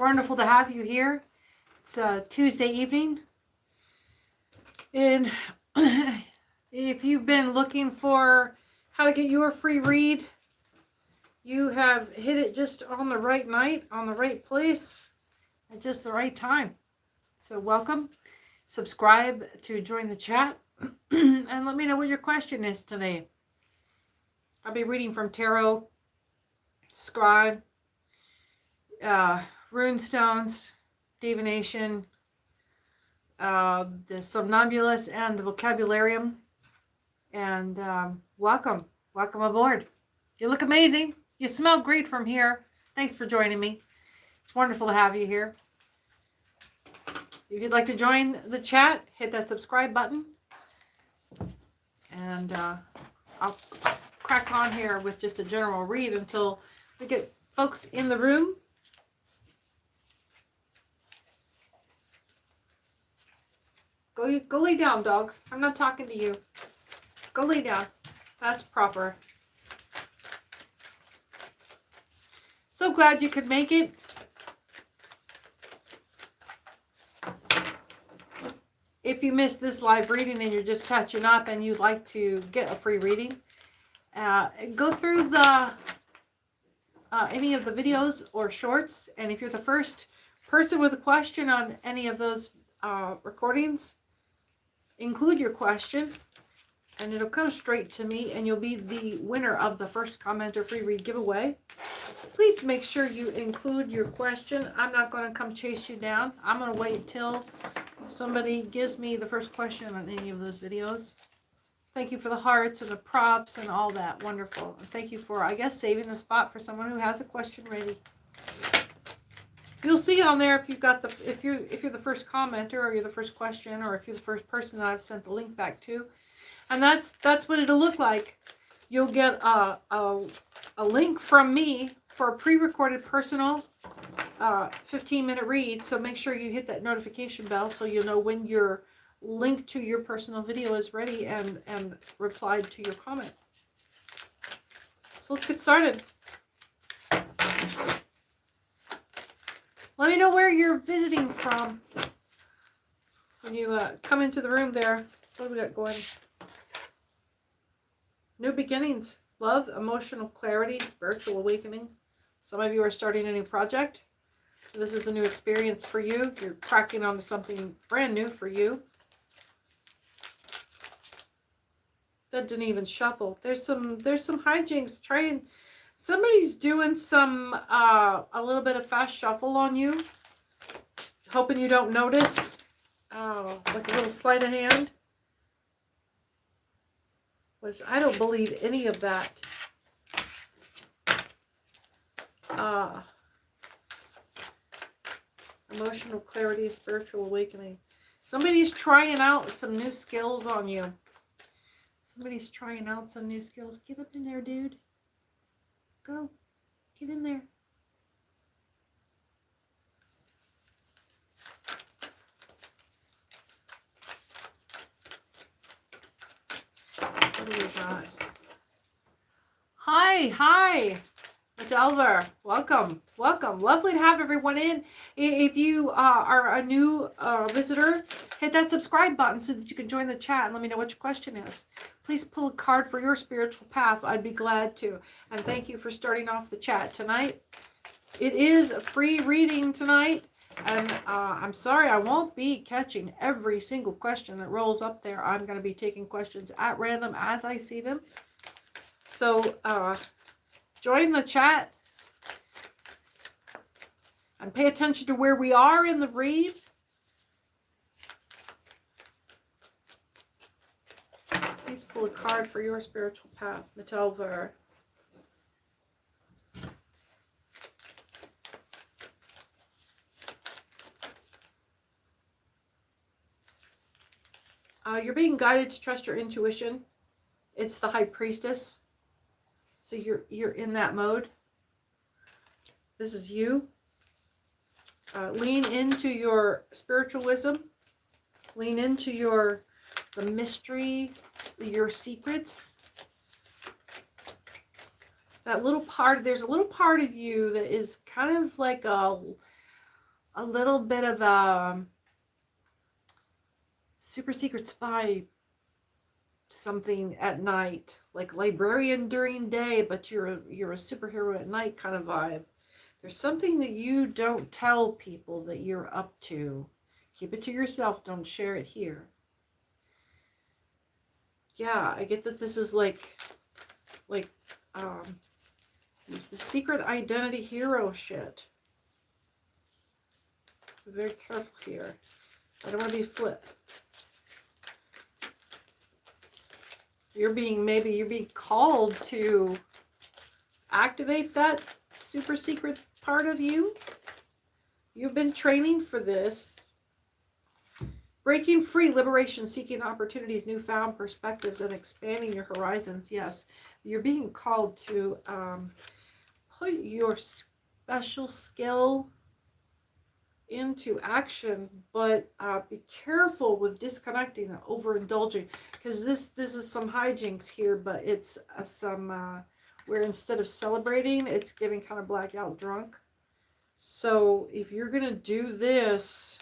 wonderful to have you here. It's a Tuesday evening. And if you've been looking for how to get your free read, you have hit it just on the right night, on the right place, at just the right time. So welcome. Subscribe to join the chat. And let me know what your question is today. I'll be reading from tarot, scry, rune stones, divination, the somnambulist, and the vocabularium. And welcome aboard. You look amazing. You smell great from here. Thanks for joining me. It's wonderful to have you here. If you'd like to join the chat, hit that subscribe button. And I'll crack on here with just a general read until we get folks in the room. Go lay down, dogs. I'm not talking to you. Go lay down. That's proper. So glad you could make it. If you missed this live reading and you're just catching up and you'd like to get a free reading, go through the any of the videos or shorts. And if you're the first person with a question on any of those recordings, include your question and it'll come straight to me and you'll be the winner of the first commenter free read giveaway. Please make sure you include your question. I'm not going to come chase you down. I'm going to wait till somebody gives me the first question on any of those videos. Thank you for the hearts and the props and all that. Wonderful. And thank you for, I guess, saving the spot for someone who has a question ready. You'll see on there if you've got the if you're the first commenter or you're the first question or if you're the first person that I've sent the link back to. And that's what it'll look like. You'll get a link from me for a pre-recorded personal 15-minute read. So make sure you hit that notification bell so you'll know when your link to your personal video is ready and replied to your comment. So let's get started. Let me know where you're visiting from when you come into the room there. What do we got going? New beginnings, love, emotional clarity, spiritual awakening. Some of you are starting a new project. This is a new experience for you. You're cracking onto something brand new for you. That didn't even shuffle. There's some hijinks. Somebody's doing some a little bit of fast shuffle on you, hoping you don't notice. Like a little sleight of hand. Which I don't believe any of that. Emotional clarity, spiritual awakening. Somebody's trying out some new skills on you. Somebody's trying out some new skills. Get up in there, dude. Go. Get in there. What do we got? Hi. Delver, welcome. Lovely to have everyone in. If you are a new visitor, hit that subscribe button so that you can join the chat and let me know what your question is. Please pull a card for your spiritual path. I'd be glad to. And thank you for starting off the chat tonight. It is a free reading tonight. And I'm sorry I won't be catching every single question that rolls up there. I'm going to be taking questions at random as I see them. So join the chat and pay attention to where we are in the read. Please pull a card for your spiritual path, Metelver. You're being guided to trust your intuition. It's the High Priestess. So you're in that mode. This is you. Lean into your spiritual wisdom. Lean into the mystery, your secrets. That little part, there's a little part of you that is kind of like a a little bit of a super secret spy something at night, like librarian during day, but you're a superhero at night kind of vibe. There's something that you don't tell people that you're up to. Keep it to yourself. Don't share it here. Yeah, I get that this is like there's the secret identity hero shit. Be very careful here. I don't want to be flip. Maybe you're being called to activate that super secret part of you. You've been training for this. Breaking free, liberation, seeking opportunities, newfound perspectives, and expanding your horizons. Yes, you're being called to put your special skill into action, but be careful with disconnecting and overindulging, because this is some hijinks here, but it's where instead of celebrating, it's giving kind of blackout drunk. So if you're gonna do this,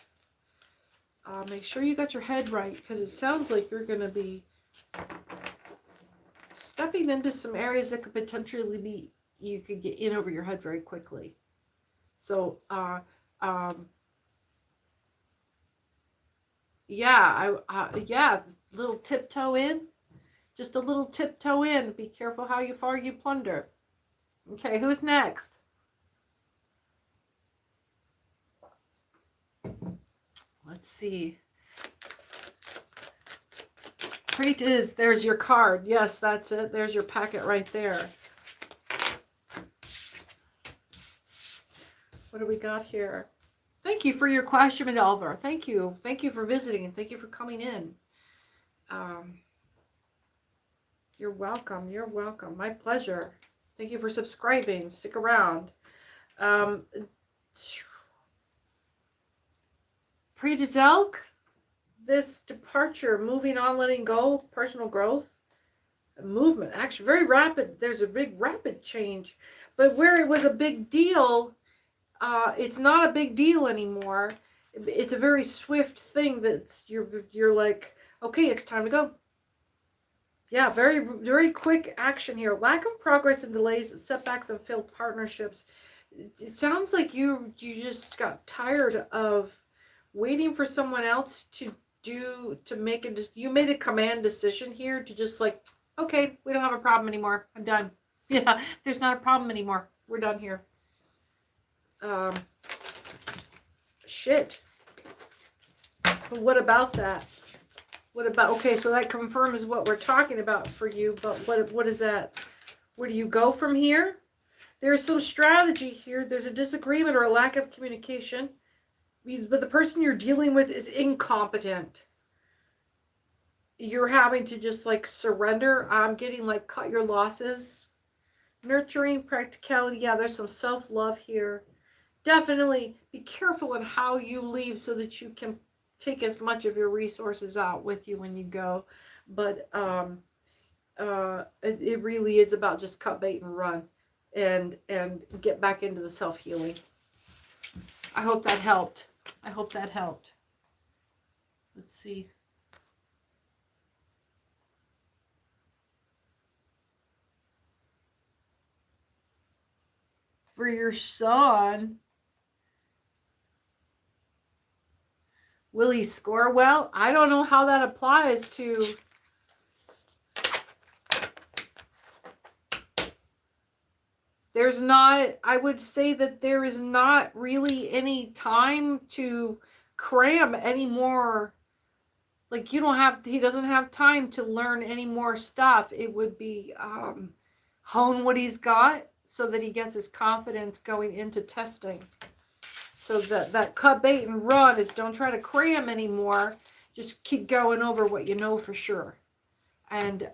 make sure you got your head right, because it sounds like you're gonna be stepping into some areas that could potentially be, you could get in over your head very quickly. So yeah, little tiptoe in, just a little tiptoe in. Be careful how far you plunder. Okay, who's next? Let's see. There's your card. Yes, that's it. There's your packet right there. What do we got here? Thank you for your question, Adelver. Thank you. Thank you for visiting, and thank you for coming in. You're welcome. You're welcome. My pleasure. Thank you for subscribing. Stick around. Pre-Zelk, this departure, moving on, letting go, personal growth, movement, actually very rapid. There's a big rapid change, but where it was a big deal, it's not a big deal anymore. It's a very swift thing that's you're like, okay, it's time to go. Yeah, very, very quick action here. Lack of progress and delays, setbacks, and failed partnerships. It sounds like you just got tired of waiting for someone else to make you made a command decision here to just like, okay, we don't have a problem anymore. I'm done. Yeah, there's not a problem anymore. We're done here. Shit. But what about that? What about, okay, so that confirms what we're talking about for you, but what is that? Where do you go from here? There's some strategy here. There's a disagreement or a lack of communication. But the person you're dealing with is incompetent. You're having to just like surrender. I'm getting like cut your losses. Nurturing, practicality. Yeah, there's some self-love here. Definitely be careful in how you leave so that you can take as much of your resources out with you when you go. But it really is about just cut bait and run and get back into the self-healing. I hope that helped. Let's see. For your son, will he score well? I don't know how that applies to... I would say that there is not really any time to cram any more. Like, he doesn't have time to learn any more stuff. It would be hone what he's got so that he gets his confidence going into testing. So that cut bait and run is, don't try to cram anymore. Just keep going over what you know for sure. And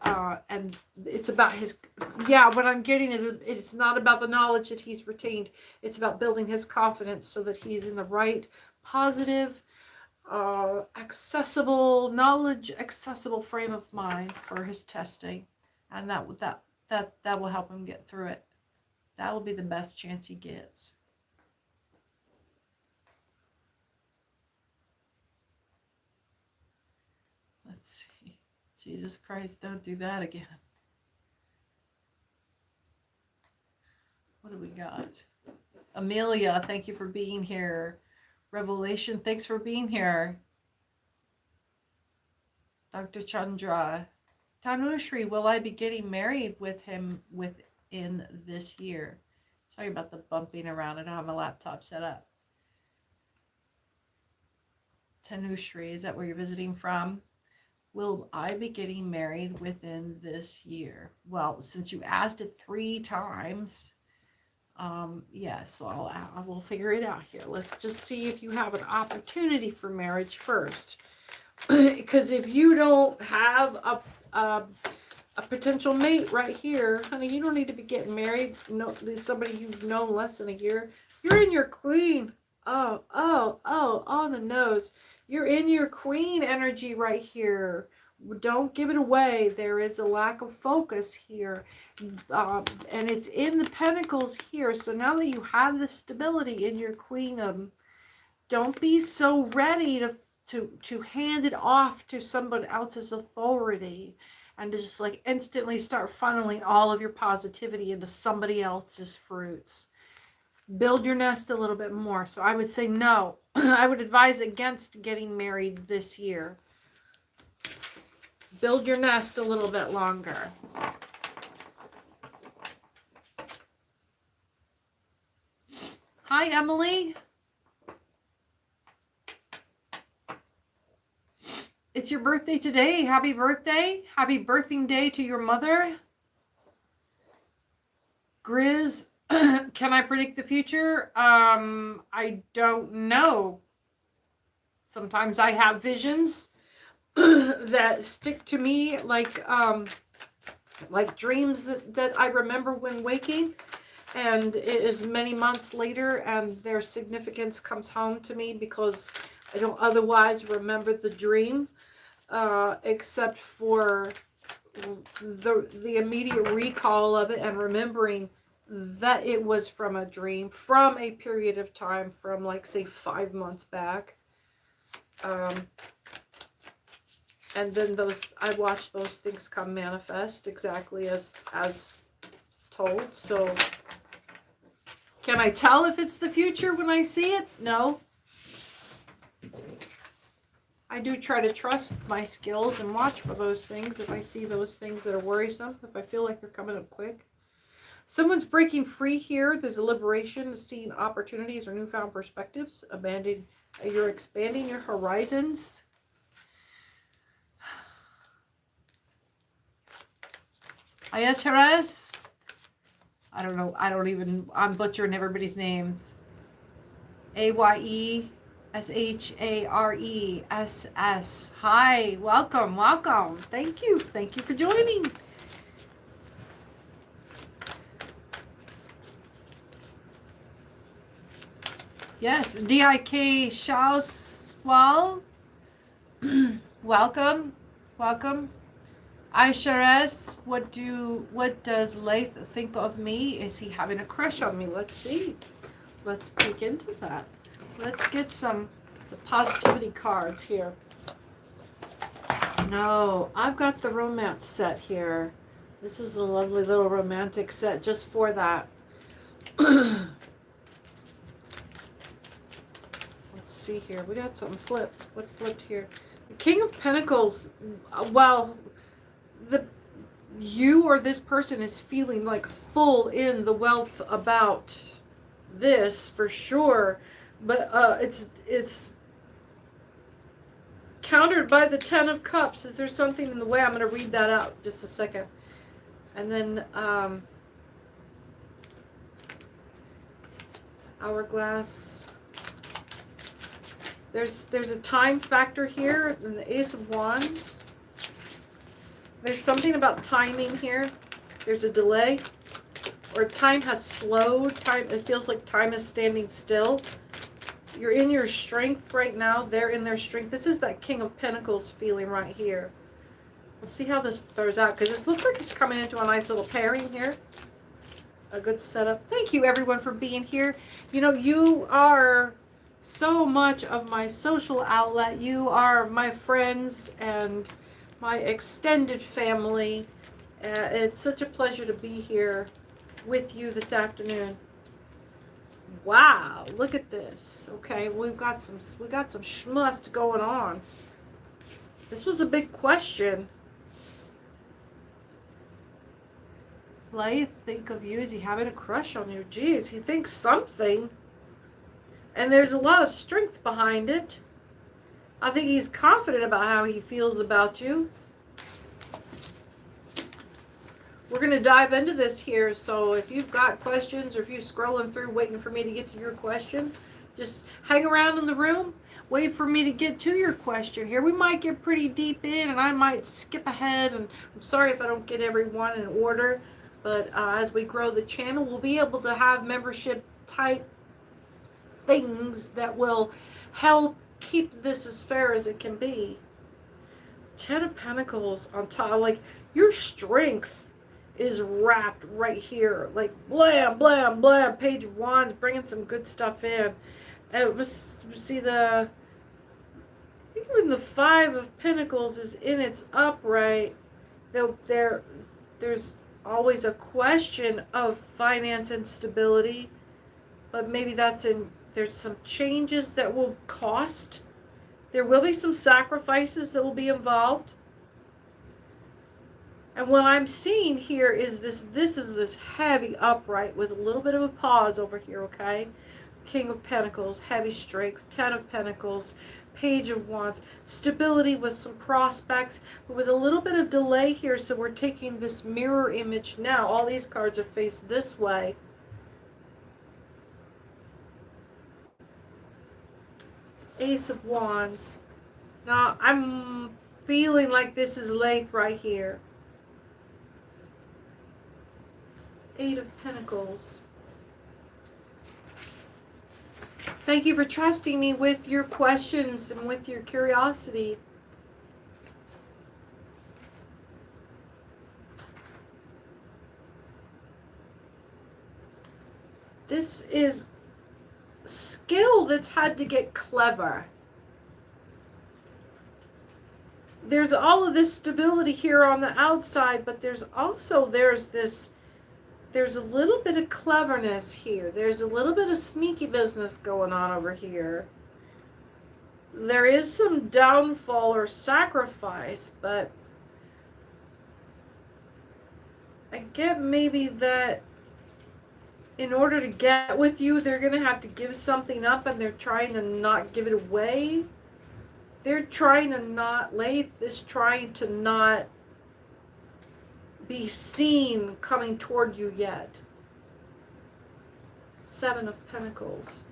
it's about his, what I'm getting is it's not about the knowledge that he's retained. It's about building his confidence so that he's in the right, positive, accessible frame of mind for his testing. And that will help him get through it. That will be the best chance he gets. Let's see. Jesus Christ, don't do that again. What do we got? Amelia, thank you for being here. Revelation, thanks for being here. Dr. Chandra. Tanushri, will I be getting married with him within this year? Sorry about the bumping around. I don't have my laptop set up. Tanushri, is that where you're visiting from? Will I be getting married within this year? Well, since you asked it 3 times, yes, so I will figure it out here. Let's just see if you have an opportunity for marriage first. Because if you don't have a potential mate right here, honey, you don't need to be getting married. No, somebody you've known less than a year. You're in your queen. Oh, on the nose. You're in your queen energy right here. Don't give it away. There is a lack of focus here. And it's in the pentacles here. So now that you have the stability in your queen, don't be so ready to hand it off to somebody else's authority and to just like instantly start funneling all of your positivity into somebody else's fruits. Build your nest a little bit more. So I would say no. I would advise against getting married this year. Build your nest a little bit longer. Hi, Emily. It's your birthday today. Happy birthday. Happy birthing day to your mother. Grizz, can I predict the future? I don't know. Sometimes I have visions that stick to me like dreams that I remember when waking, and it is many months later and their significance comes home to me because I don't otherwise remember the dream, except for the immediate recall of it and remembering that it was from a dream, from a period of time, from like say 5 months back. And then I watched those things come manifest exactly as told. So can I tell if it's the future when I see it? No. I do try to trust my skills and watch for those things if I see those things that are worrisome, if I feel like they're coming up quick. Someone's breaking free here. There's a liberation, seeing opportunities or newfound perspectives. You're expanding your horizons. Ayes Jerez. I don't know. I'm butchering everybody's names. AYESHARESS. Hi, welcome. Thank you for joining. Yes, DIK Shaoswal. Welcome. Aishares, what does Laith think of me? Is he having a crush on me? Let's see. Let's peek into that. Let's get the positivity cards here. No, I've got the romance set here. This is a lovely little romantic set just for that. Let's see here. We got something flipped. What flipped here? The King of Pentacles. Well, you or this person is feeling like full in the wealth about this for sure, but it's countered by the 10 of Cups. Is there something in the way? I'm going to read that out just a second. And then Hourglass. There's a time factor here in the Ace of Wands. There's something about timing here. There's a delay, or time has slowed. It feels like time is standing still. You're in your strength right now. They're in their strength. This is that King of Pentacles feeling right here. We'll see how this throws out, because this looks like it's coming into a nice little pairing here. A good setup. Thank you everyone for being here. You know, you are so much of my social outlet. You are my friends, and my extended family. It's such a pleasure to be here with you this afternoon. Wow, look at this. Okay, we got some schmust going on. This was a big question. Blythe, think of you. Is he having a crush on you? Geez, he thinks something. And there's a lot of strength behind it. I think he's confident about how he feels about you. We're going to dive into this here. So if you've got questions, or if you're scrolling through waiting for me to get to your question, just hang around in the room. Wait for me to get to your question here. We might get pretty deep in, and I might skip ahead. And I'm sorry if I don't get everyone in order. But as we grow the channel, we'll be able to have membership type things that will help keep this as fair as it can be. 10 of Pentacles on top. Like, your strength is wrapped right here. Like, blam, blam, blam. Page of Wands, bringing some good stuff in. And see the... Even the 5 of Pentacles is in its upright. There's always a question of finance and stability, but maybe there's some changes that will cost. There will be some sacrifices that will be involved. And what I'm seeing here is this is this heavy upright with a little bit of a pause over here, okay? King of Pentacles, heavy strength, 10 of Pentacles, Page of Wands, stability with some prospects, but with a little bit of delay here. So we're taking this mirror image now. All these cards are faced this way. Ace of Wands. Now, I'm feeling like this is late right here. 8 of Pentacles. Thank you for trusting me with your questions and with your curiosity. This is skill that's had to get clever. There's all of this stability here on the outside, but there's a little bit of cleverness here. There's a little bit of sneaky business going on over here. There is some downfall or sacrifice, but I get maybe that in order to get with you, they're going to have to give something up, and they're trying to not give it away. They're trying to not be seen coming toward you yet. 7 of Pentacles.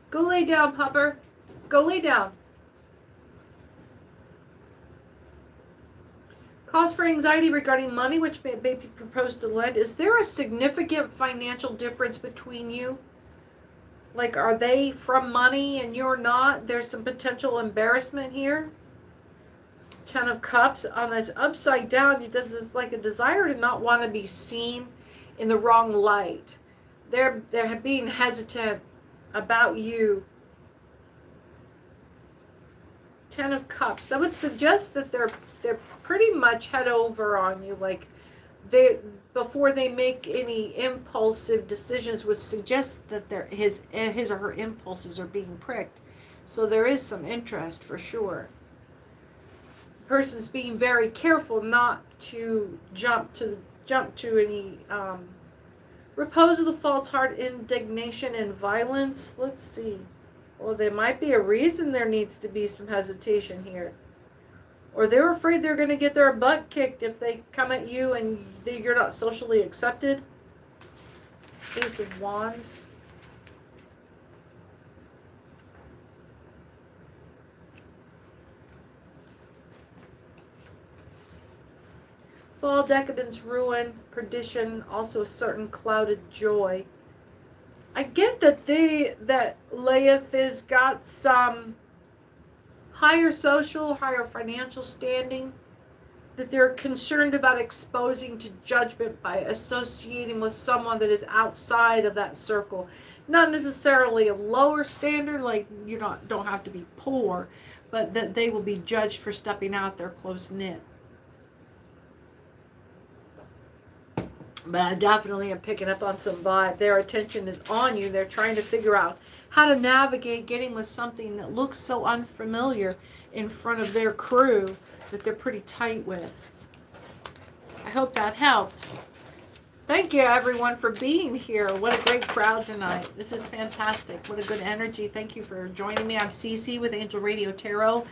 Go lay down, pupper. Go lay down. Cause for anxiety regarding money, which may be proposed to lend. Is there a significant financial difference between you? Like, are they from money and you're not? There's some potential embarrassment here. 10 of Cups on this upside down. It does this like a desire to not want to be seen in the wrong light. They're being hesitant about you. 10 of Cups. That would suggest that they're pretty much head over on you. Like, before they make any impulsive decisions, would suggest that his or her impulses are being pricked. So there is some interest for sure. Person's being very careful not to jump to any repose of the false heart, indignation, and violence. Let's see. Well, there might be a reason there needs to be some hesitation here. Or they're afraid they're going to get their butt kicked if they come at you and you're not socially accepted. Ace of Wands. Fall, decadence, ruin, perdition, also a certain clouded joy. I get that Leith has got some higher social, higher financial standing, that they're concerned about exposing to judgment by associating with someone that is outside of that circle. not necessarily a lower standard, like you don't have to be poor, but that they will be judged for stepping out there close knit. But I definitely am picking up on some vibe. Their attention is on you. They're trying to figure out how to navigate getting with something that looks so unfamiliar in front of their crew that they're pretty tight with. I hope that helped. Thank you, everyone, for being here. What a great crowd tonight. This is fantastic. What a good energy. Thank you for joining me. I'm Cece with Angel Radio Tarot.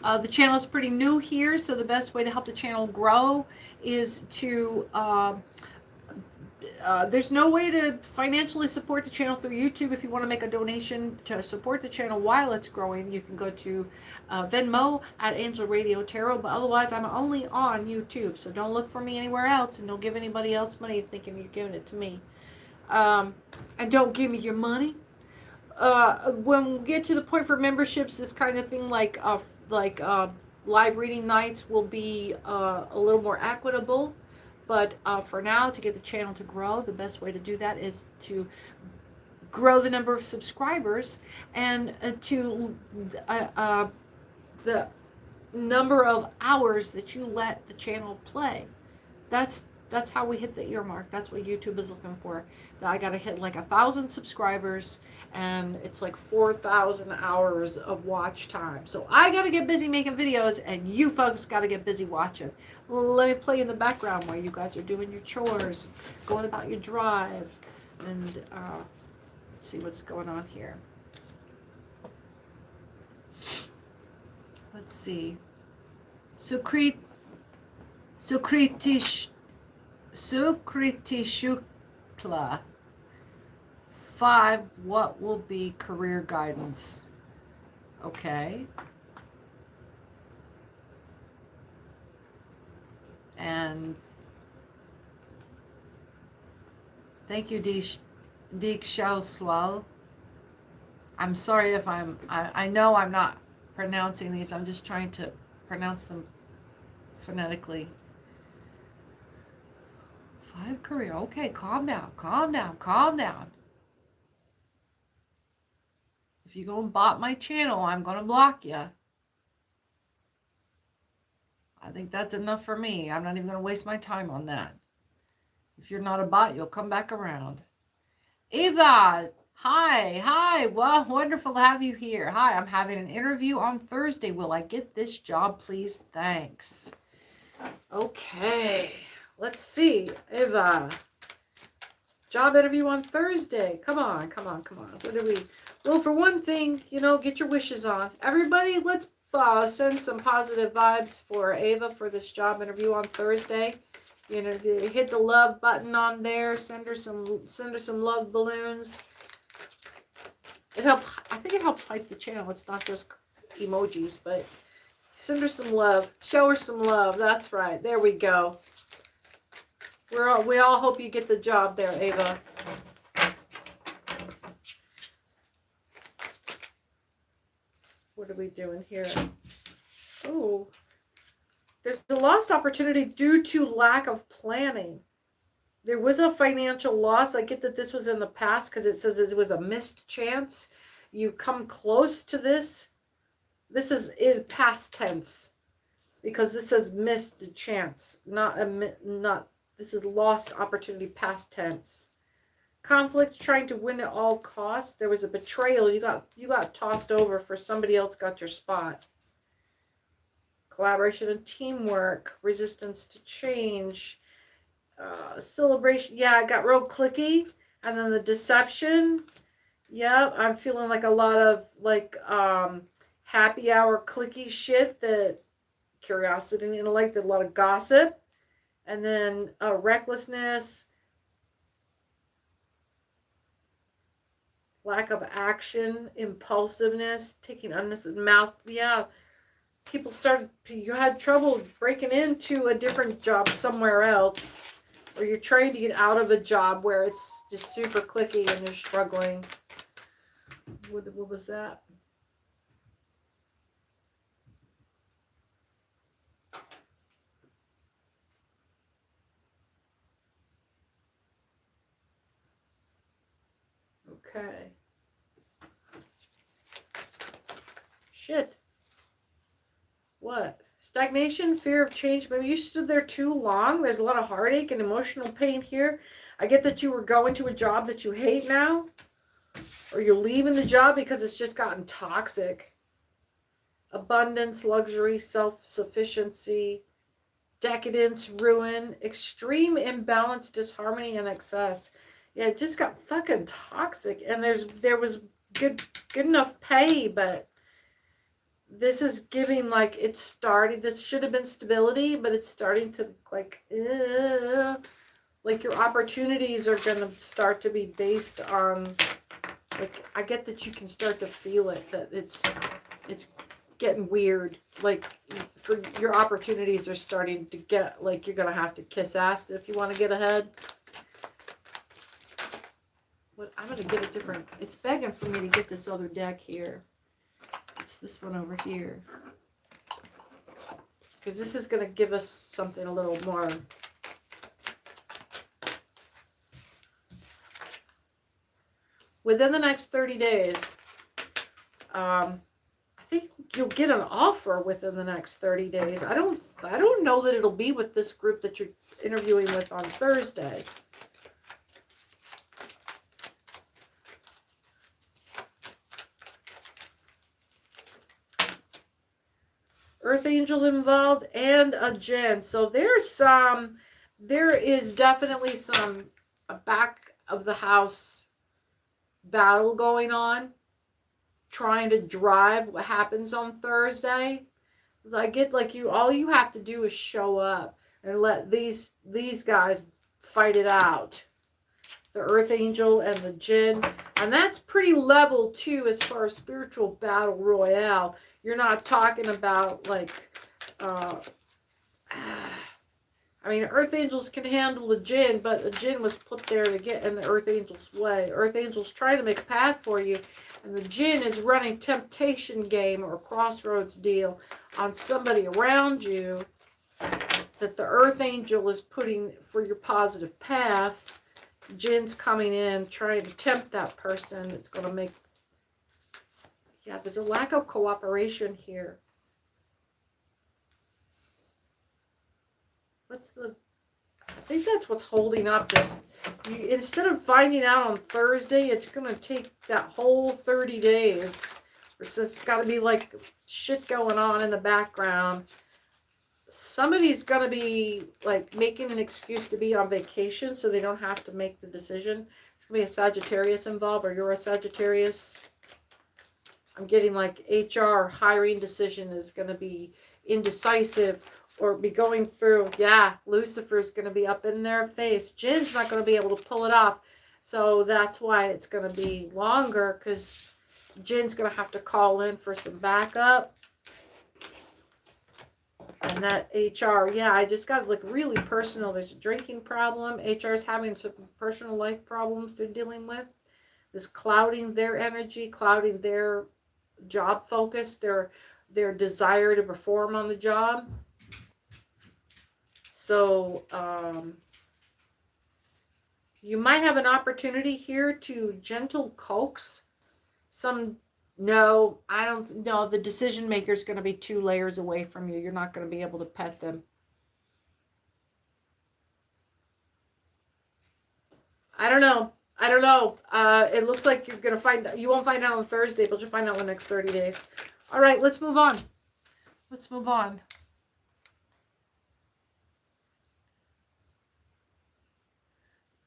The channel is pretty new here, so the best way to help the channel grow is to... there's no way to financially support the channel through YouTube. If you want to make a donation to support the channel while it's growing, you can go to Venmo at Angel Radio Tarot. But otherwise, I'm only on YouTube, so don't look for me anywhere else, and don't give anybody else money thinking you're giving it to me. And don't give me your money. When we get to the point for memberships, this kind of thing, like live reading nights, will be a little more equitable. But for now, to get the channel to grow, the best way to do that is to grow the number of subscribers and to the number of hours that you let the channel play. That's how we hit the earmark. That's what YouTube is looking for. That I got to hit like 1,000 subscribers, and it's like 4,000 hours of watch time. So I got to get busy making videos, and you folks got to get busy watching. Let me play in the background while you guys are doing your chores, going about your drive, and let's see what's going on here. Let's see. Sukriti Shukla. 5, what will be career guidance? Okay. And thank you, Dikshalswal. I'm sorry if I know I'm not pronouncing these. I'm just trying to pronounce them phonetically. 5 career. Okay, calm down. If you go and bot my channel, I'm going to block you. I think that's enough for me. I'm not even going to waste my time on that. If you're not a bot, you'll come back around. Eva, hi. Well, wonderful to have you here. Hi, I'm having an interview on Thursday. Will I get this job, please? Thanks. Okay, let's see. Eva, job interview on Thursday. Come on. What do we... Well, for one thing, get your wishes on. Everybody, let's send some positive vibes for Ava for this job interview on Thursday. Hit the love button on there. Send her some love balloons. I think it helps hype the channel. It's not just emojis, but send her some love. Show her some love. That's right. There we go. We all hope you get the job there, Ava. What are we doing here? Oh, there's a lost opportunity due to lack of planning. There was a financial loss. I get that this was in the past because it says it was a missed chance. You come close to this. This is in past tense because this says missed chance, this is lost opportunity past tense. Conflict, trying to win at all costs. There was a betrayal. You got tossed over for somebody else got your spot. Collaboration and teamwork. Resistance to change. Celebration. Yeah, it got real clicky. And then the deception. Yeah, I'm feeling like a lot of happy hour clicky shit. The curiosity and intellect. A lot of gossip. And then recklessness. Lack of action, impulsiveness, taking unnecessary mouth. Yeah, you had trouble breaking into a different job somewhere else, or you're trying to get out of a job where it's just super clicky and you're struggling. What was that? Okay. Shit. What? Stagnation, fear of change. Maybe you stood there too long. There's a lot of heartache and emotional pain here. I get that you were going to a job that you hate now. Or you're leaving the job because it's just gotten toxic. Abundance, luxury, self-sufficiency, decadence, ruin, extreme imbalance, disharmony, and excess. Yeah, it just got fucking toxic. And there was good enough pay, but this is giving like it's starting. This should have been stability, but it's starting to like your opportunities are going to start to be based on, like, I get that you can start to feel it, that it's getting weird. Like, for your opportunities are starting to get, like, you're going to have to kiss ass if you want to get ahead. But I'm going to get a different, it's begging for me to get this other deck here. It's this one over here. Because this is going to give us something a little more. Within the next 30 days, I think you'll get an offer within the next 30 days. I don't know that it'll be with this group that you're interviewing with on Thursday. Earth angel involved and a djinn. So there is definitely a back of the house battle going on, trying to drive what happens on Thursday. I get like all you have to do is show up and let these guys fight it out. The Earth Angel and the Djinn. And that's pretty level too as far as spiritual battle royale. You're not talking about like I mean, Earth Angels can handle the Djinn, but the Djinn was put there to get in the Earth Angel's way. Earth Angel's trying to make a path for you, and the Djinn is running temptation game or crossroads deal on somebody around you that the Earth Angel is putting for your positive path. The Djinn's coming in, trying to tempt that person. It's going to make... Yeah, there's a lack of cooperation here. I think that's what's holding up this. Instead of finding out on Thursday, it's going to take that whole 30 days. There's just got to be like shit going on in the background. Somebody's going to be like making an excuse to be on vacation so they don't have to make the decision. It's going to be a Sagittarius involved, or you're a Sagittarius. I'm getting like HR hiring decision is going to be indecisive. Or be going through, yeah, Lucifer's going to be up in their face. Jinn's not going to be able to pull it off. So that's why it's going to be longer, because Jinn's going to have to call in for some backup. And that HR, yeah, I just got like really personal. There's a drinking problem. HR's having some personal life problems they're dealing with. This clouding their energy, clouding their job focus, their desire to perform on the job. So, you might have an opportunity here to gentle coax some... No, I don't... No, the decision maker is going to be 2 layers away from you. You're not going to be able to pet them. I don't know. It looks like you're going to find... You won't find out on Thursday, but you'll find out in the next 30 days. All right, let's move on.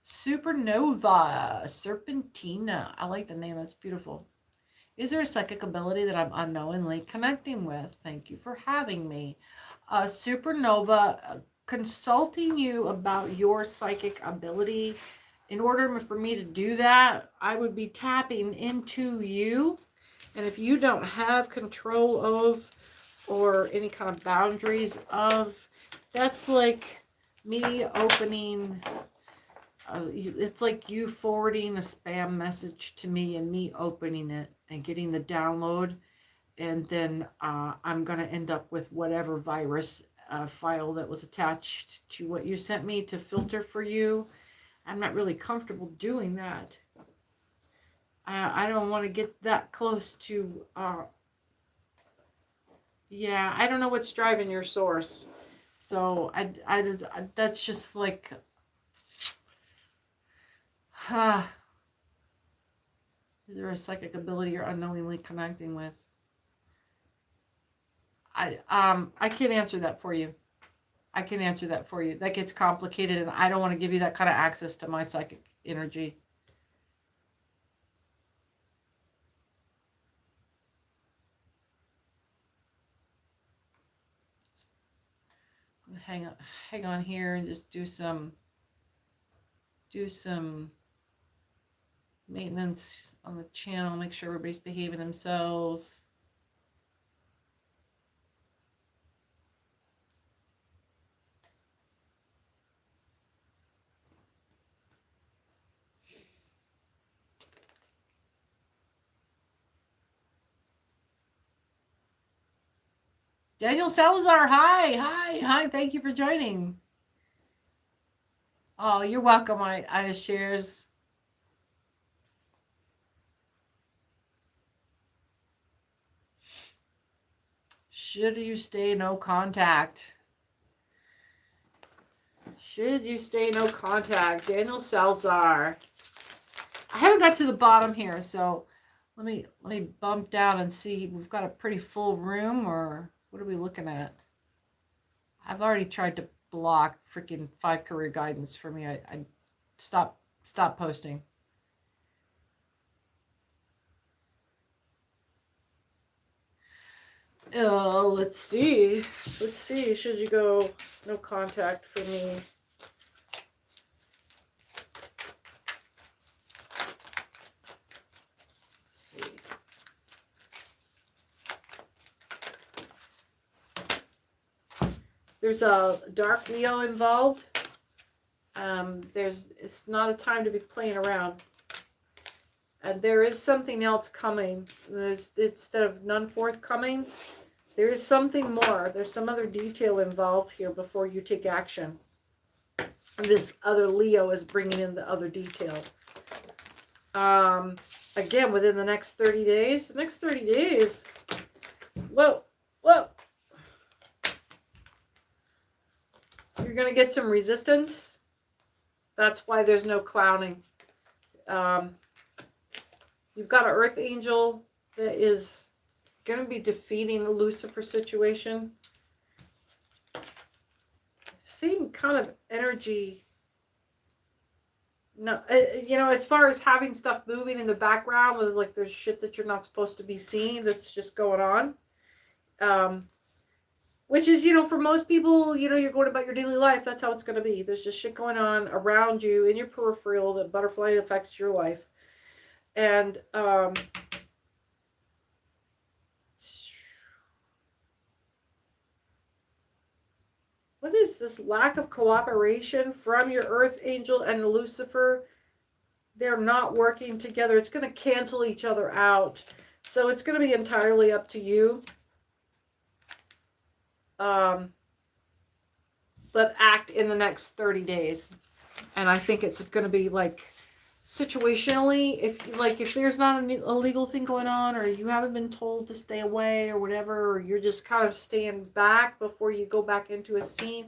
Supernova, Serpentina. I like the name. That's beautiful. Is there a psychic ability that I'm unknowingly connecting with? Thank you for having me. Supernova, consulting you about your psychic ability. In order for me to do that, I would be tapping into you. And if you don't have control of or any kind of boundaries of, that's like me opening... it's like you forwarding a spam message to me and me opening it and getting the download, and then I'm going to end up with whatever virus file that was attached to what you sent me to filter for you. I'm not really comfortable doing that. I don't want to get that close to, yeah, I don't know what's driving your source. So that's just like, is there a psychic ability you're unknowingly connecting with? I can't answer that for you. I can answer that for you. That gets complicated, and I don't want to give you that kind of access to my psychic energy. Hang on here and just do some maintenance on the channel. Make sure everybody's behaving themselves. Daniel Salazar, hi. Thank you for joining. Oh, you're welcome, I shares. Should you stay no contact? Should you stay no contact? Daniel Salazar. I haven't got to the bottom here, so let me bump down and see. We've got a pretty full room, or what are we looking at? I've already tried to block freaking 5 career guidance for me. I stop posting. Let's see. Should you go no contact for me? Let's see. There's a dark Leo involved. It's not a time to be playing around. And there is something else coming. Instead of none forthcoming, there is something more. There's some other detail involved here before you take action. And this other Leo is bringing in the other detail. Again, within the next 30 days. The next 30 days. Whoa. You're going to get some resistance. That's why there's no clowning. You've got an earth angel that is going to be defeating the Lucifer situation. Same kind of energy. No, as far as having stuff moving in the background with like there's shit that you're not supposed to be seeing that's just going on. Which is, for most people, you're going about your daily life. That's how it's going to be. There's just shit going on around you in your peripheral. The butterfly affects your life. And what is this lack of cooperation from your earth angel and Lucifer? They're not working together. It's going to cancel each other out. So it's going to be entirely up to you. But act in the next 30 days. And I think it's going to be like situationally, if there's not a legal thing going on, or you haven't been told to stay away or whatever, or you're just kind of staying back before you go back into a scene,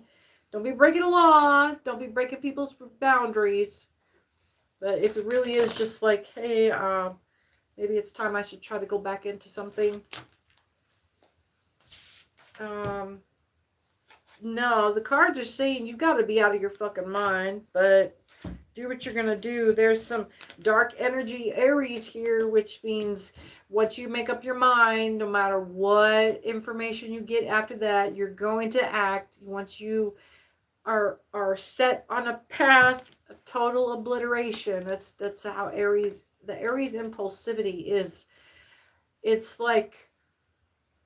don't be breaking the law, don't be breaking people's boundaries. But if it really is just like, hey, maybe it's time I should try to go back into something. No, the cards are saying you got to be out of your fucking mind, but do what you're going to do. There's some dark energy Aries here, which means once you make up your mind, no matter what information you get after that, you're going to act. Once you are set on a path of total obliteration, that's how the Aries impulsivity is. It's like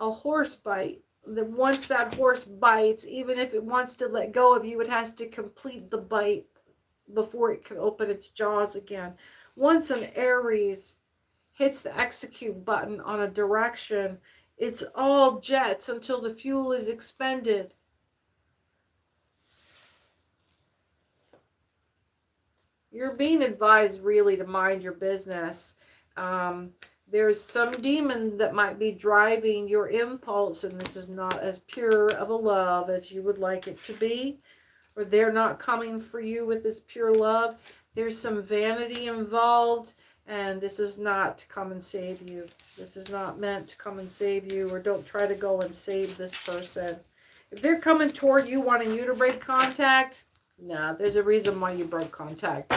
a horse bite. Once that horse bites, even if it wants to let go of you, it has to complete the bite before it can open its jaws again. Once an Aries hits the execute button on a direction, it's all jets until the fuel is expended. You're being advised really to mind your business. There's some demon that might be driving your impulse, and this is not as pure of a love as you would like it to be, or they're not coming for you with this pure love. There's some vanity involved, and this is not to come and save you. This is not meant to come and save you, or don't try to go and save this person. If they're coming toward you, wanting you to break contact, nah, there's a reason why you broke contact.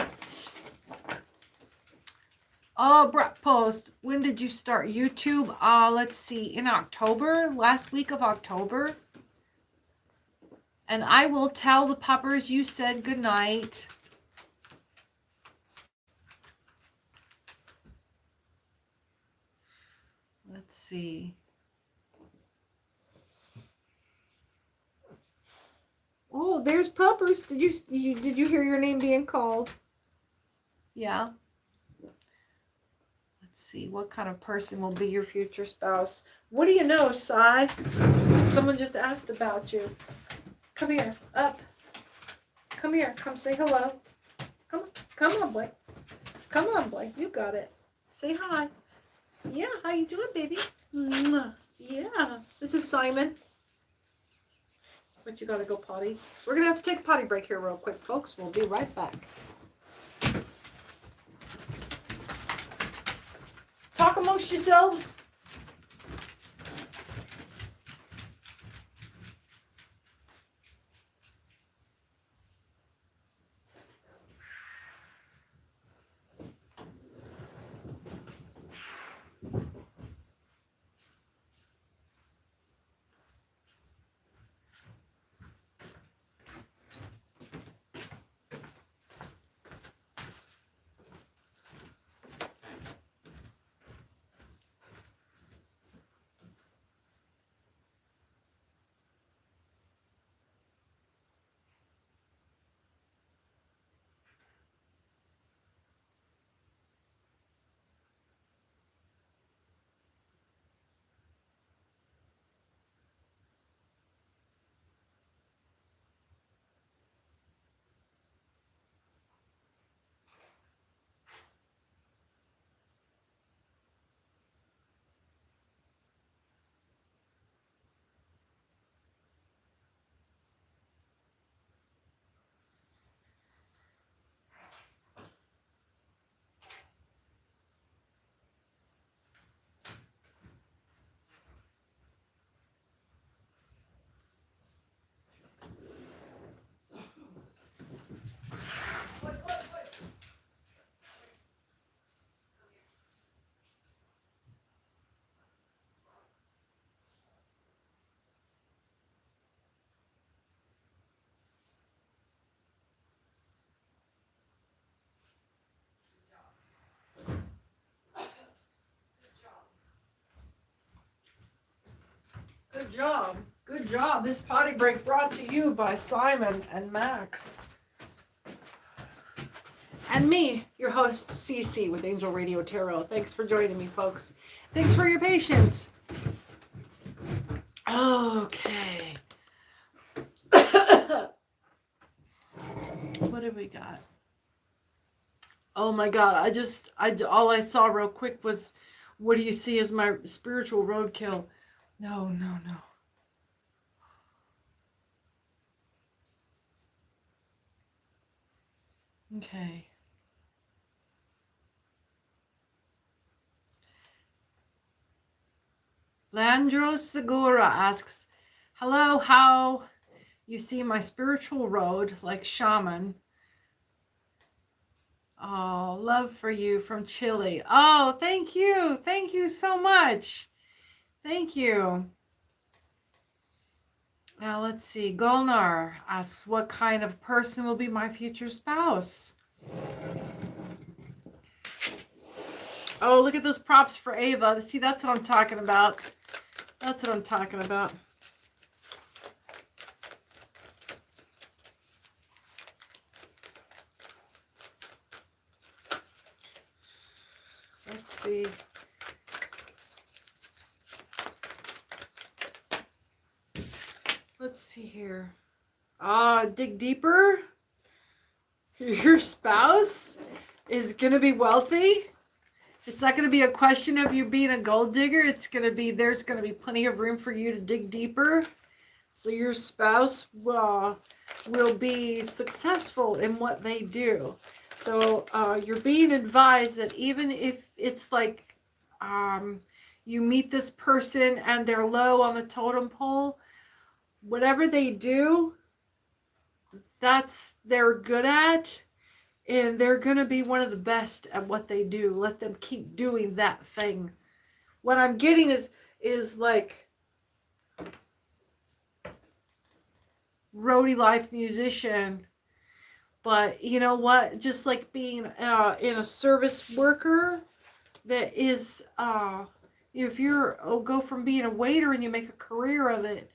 Oh, Brett Post, when did you start YouTube? Let's see, in October, last week of October. And I will tell the puppers you said goodnight. Let's see. Oh, there's puppers. Did you hear your name being called? Yeah. Let's see. What kind of person will be your future spouse? What do you know, Sai? Someone just asked about you. Come here. Up. Come here. Come say hello. Come on, boy. Come on, boy. You got it. Say hi. Yeah, how you doing, baby? Yeah. This is Simon. But you gotta go potty. We're gonna have to take a potty break here real quick, folks. We'll be right back. Talk amongst yourselves. Good job. Good job. This potty break brought to you by Simon and Max. And me, your host, CC, with Angel Radio Tarot. Thanks for joining me, folks. Thanks for your patience. Okay. What have we got? Oh my God. All I saw real quick was, what do you see as my spiritual roadkill? No. Okay. Landro Segura asks, hello, how you see my spiritual road, like shaman. Oh, love for you from Chile. Oh, thank you. Thank you so much. Thank you. Now, let's see. Golnar asks, what kind of person will be my future spouse? Oh, look at those props for Ava. See, that's what I'm talking about. That's what I'm talking about. Let's see. Let's see here. Dig deeper. Your spouse is going to be wealthy It's not going to be a question of you being a gold digger. It's going to be, there's going to be plenty of room for you to dig deeper. So your spouse will be successful in what they do. So you're being advised that even if it's like you meet this person and they're low on the totem pole, whatever they do, they're good at, and they're going to be one of the best at what they do. Let them keep doing that thing. What I'm getting is like roadie life musician. But you know what? Just like being in a service worker that is, if you're, go from being a waiter and you make a career of it,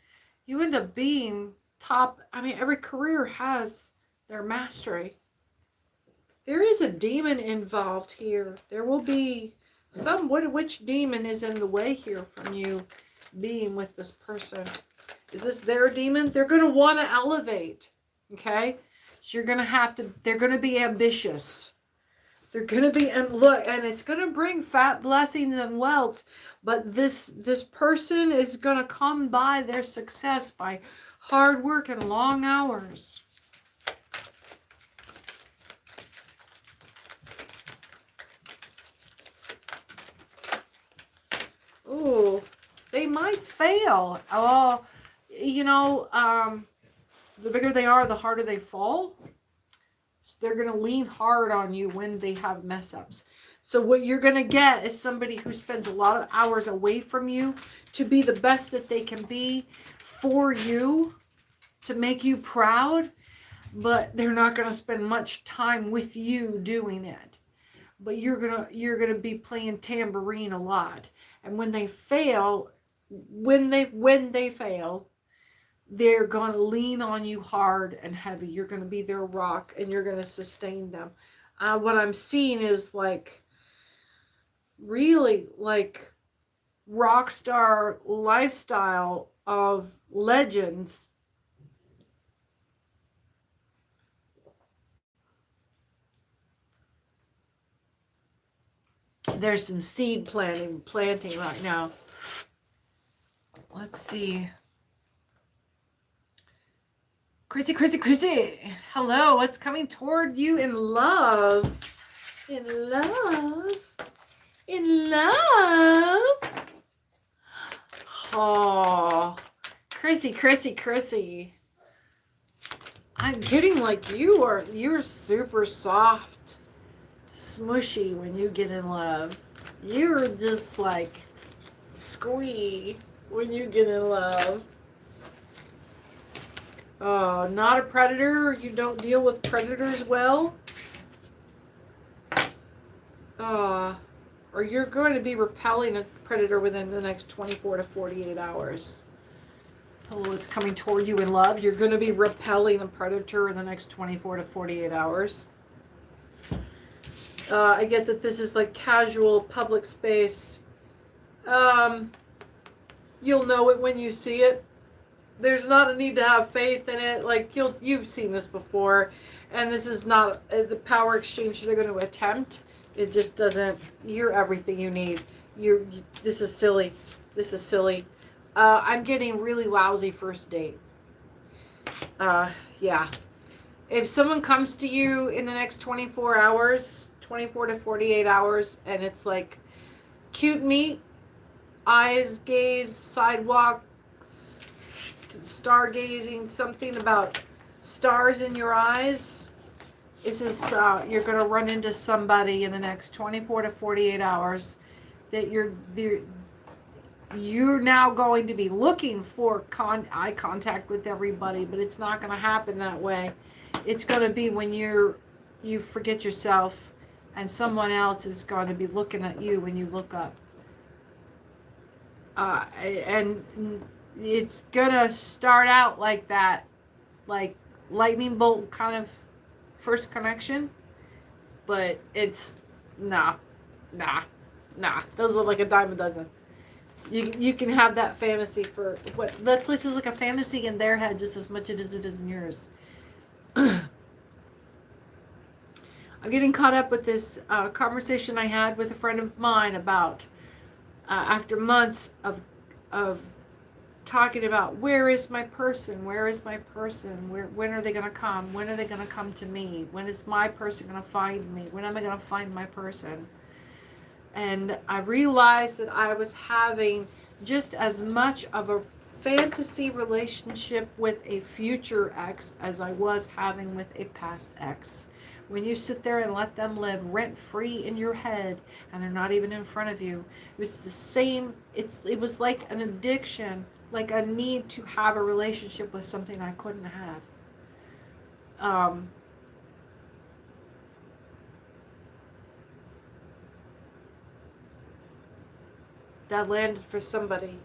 you end up being top. I mean, every career has their mastery. There is a demon involved here. There will be which demon is in the way here from you being with this person? Is this their demon? They're going to want to elevate. Okay? So you're going to have to, they're going to be ambitious. They're going to be, and look, and it's going to bring fat blessings and wealth. But this person is going to come by their success by hard work and long hours. Ooh, they might fail. Oh, you know, the bigger they are, the harder they fall. So they're going to lean hard on you when they have mess ups. So what you're going to get is somebody who spends a lot of hours away from you to be the best that they can be for you, to make you proud, but they're not going to spend much time with you doing it. But you're going to be playing tambourine a lot. And when they fail, when they fail, they're going to lean on you hard and heavy. You're going to be their rock, and you're going to sustain them. What I'm seeing is like, really like rock star lifestyle of legends. There's some seed planting right now. Let's see. Chrissy. Hello, what's coming toward you in love? In love. Oh, Chrissy. I'm getting like you're super soft, smushy when you get in love. You're just like squee when you get in love. Oh, not a predator. You don't deal with predators well. Or you're going to be repelling a predator within the next 24 to 48 hours. Oh, it's coming toward you in love. You're going to be repelling a predator in the next 24 to 48 hours. I get that this is like casual public space. You'll know it when you see it. There's not a need to have faith in it. Like you've seen this before, and this is not the power exchange they're going to attempt. It just doesn't. You're everything you need. This is silly. I'm getting really lousy first date. Yeah. If someone comes to you in the next 24 hours, 24 to 48 hours, and it's like cute meet, eyes gaze, sidewalk, stargazing, something about stars in your eyes. This is you're going to run into somebody in the next 24 to 48 hours that you're now going to be looking for eye contact with everybody, but it's not going to happen that way. It's going to be when you forget yourself and someone else is going to be looking at you when you look up. And it's going to start out like that, like lightning bolt kind of first connection, but it's nah. Those look like a dime a dozen. You can have that fantasy for what? That's just like a fantasy in their head just as much as it is in yours. I'm getting caught up with this conversation I had with a friend of mine about after months of talking about where is my person, when are they going to come, when are they going to come to me, when is my person going to find me, when am I going to find my person? And I realized that I was having just as much of a fantasy relationship with a future ex as I was having with a past ex. When you sit there and let them live rent free in your head and they're not even in front of you, it was the same. It was like an addiction, like a need to have a relationship with something I couldn't have. That landed for somebody.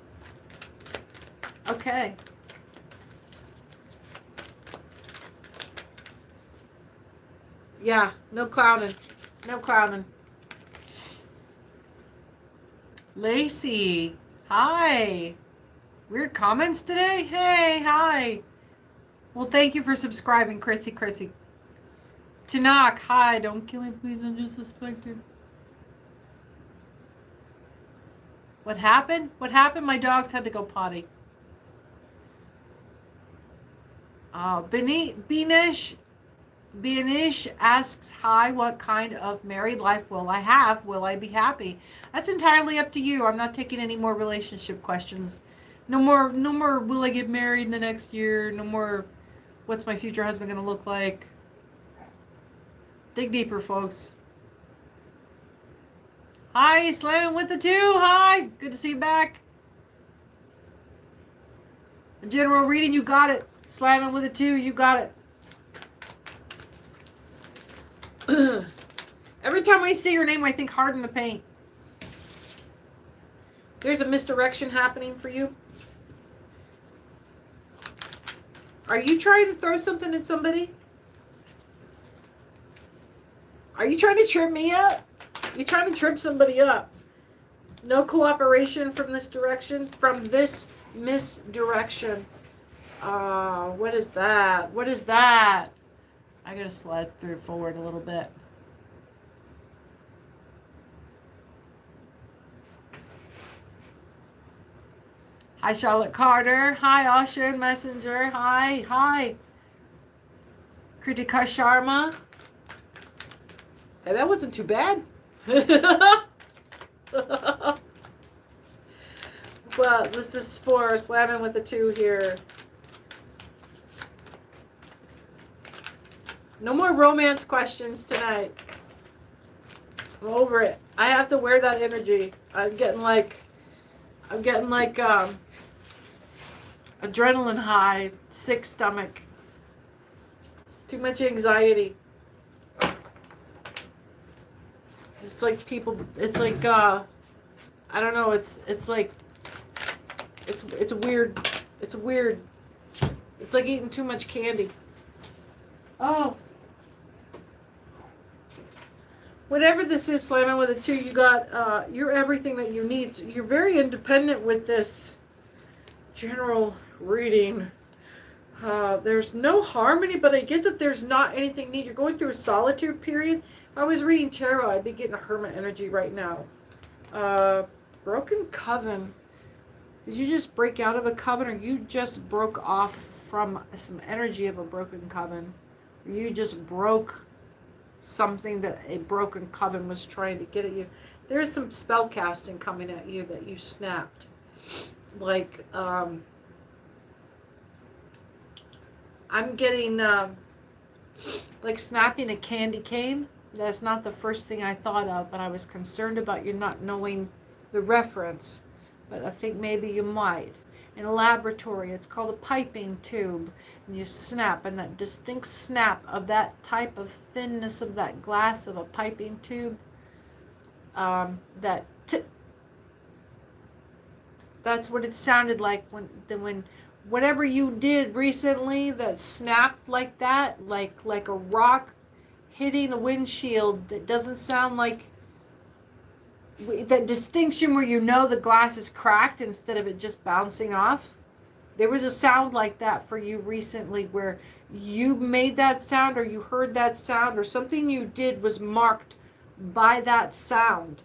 Okay. Yeah, no clowning. No clowning. Lacey, hi. Weird comments today? Hey, hi. Well, thank you for subscribing, Chrissy. Tanak, hi. Don't kill me, please. I'm just suspected. What happened? What happened? My dogs had to go potty. Binish asks, hi, what kind of married life will I have? Will I be happy? That's entirely up to you. I'm not taking any more relationship questions. No more will I get married in the next year? No more what's my future husband going to look like? Dig deeper, folks. Hi, slamming with the 2. Hi, good to see you back. A general reading, you got it. Slamming with a 2, you got it. Every time I see your name, I think Harden the Paint. There's a misdirection happening for you. Are you trying to throw something at somebody? Are you trying to trip me up? You're trying to trip somebody up. No cooperation from this direction, from this misdirection. What is that? What is that? I gotta slide through forward a little bit. Hi, Charlotte Carter. Hi, Ocean Messenger. Hi. Kritika Sharma. Hey, that wasn't too bad. Well, this is for slamming with a 2 here. No more romance questions tonight. I'm over it. I have to wear that energy. I'm getting like adrenaline high, sick stomach, too much anxiety. It's like I don't know, it's weird. It's weird. It's like eating too much candy. Oh. Whatever this is, slamming with a 2, you got, you're everything that you need. You're very independent with this general reading. There's no harmony, but I get that there's not anything neat. You're going through a solitude period. If I was reading tarot, I'd be getting a hermit energy right now. Broken coven. Did you just break out of a coven, or you just broke off from some energy of a broken coven? Or you just broke something that a broken coven was trying to get at you? There's some spell casting coming at you that you snapped. Like, I'm getting, like snapping a candy cane. That's not the first thing I thought of, but I was concerned about you not knowing the reference. But I think maybe you might. In a laboratory, it's called a piping tube. And you snap, and that distinct snap of that type of thinness of that glass of a piping tube, that's what it sounded like when whatever you did recently that snapped like that, like a rock hitting a windshield. That doesn't sound like that distinction where you know the glass is cracked instead of it just bouncing off. There was a sound like that for you recently where You made that sound, or you heard that sound, or something you did was marked by that sound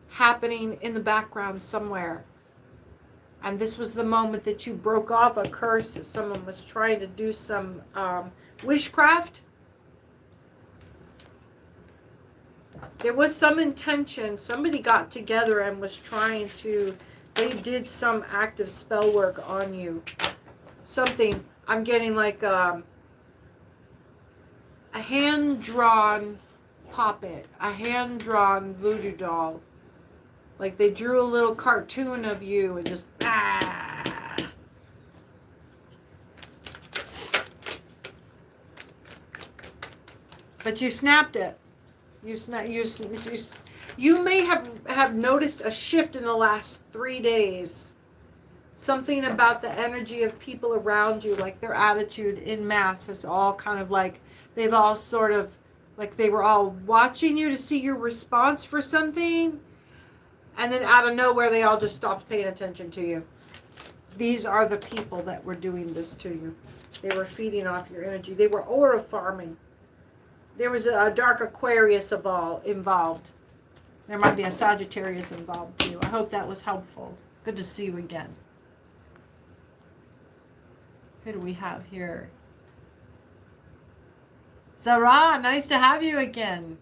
happening in the background somewhere. And this was the moment that you broke off a curse that someone was trying to do some witchcraft. There was some intention. Somebody got together and was trying to, they did some active spell work on you. Something, I'm getting like a hand-drawn puppet, a hand-drawn voodoo doll. Like they drew a little cartoon of you and just, But you snapped it. You may have noticed a shift in the last 3 days. Something about the energy of people around you, like their attitude in mass has all kind of like, they've all sort of, like they were all watching you to see your response for something. And then out of nowhere, they all just stopped paying attention to you. These are the people that were doing this to you. They were feeding off your energy. They were aura farming. There was a dark Aquarius involved. There might be a Sagittarius involved too. I hope that was helpful. Good to see you again. Who do we have here? Zara, nice to have you again.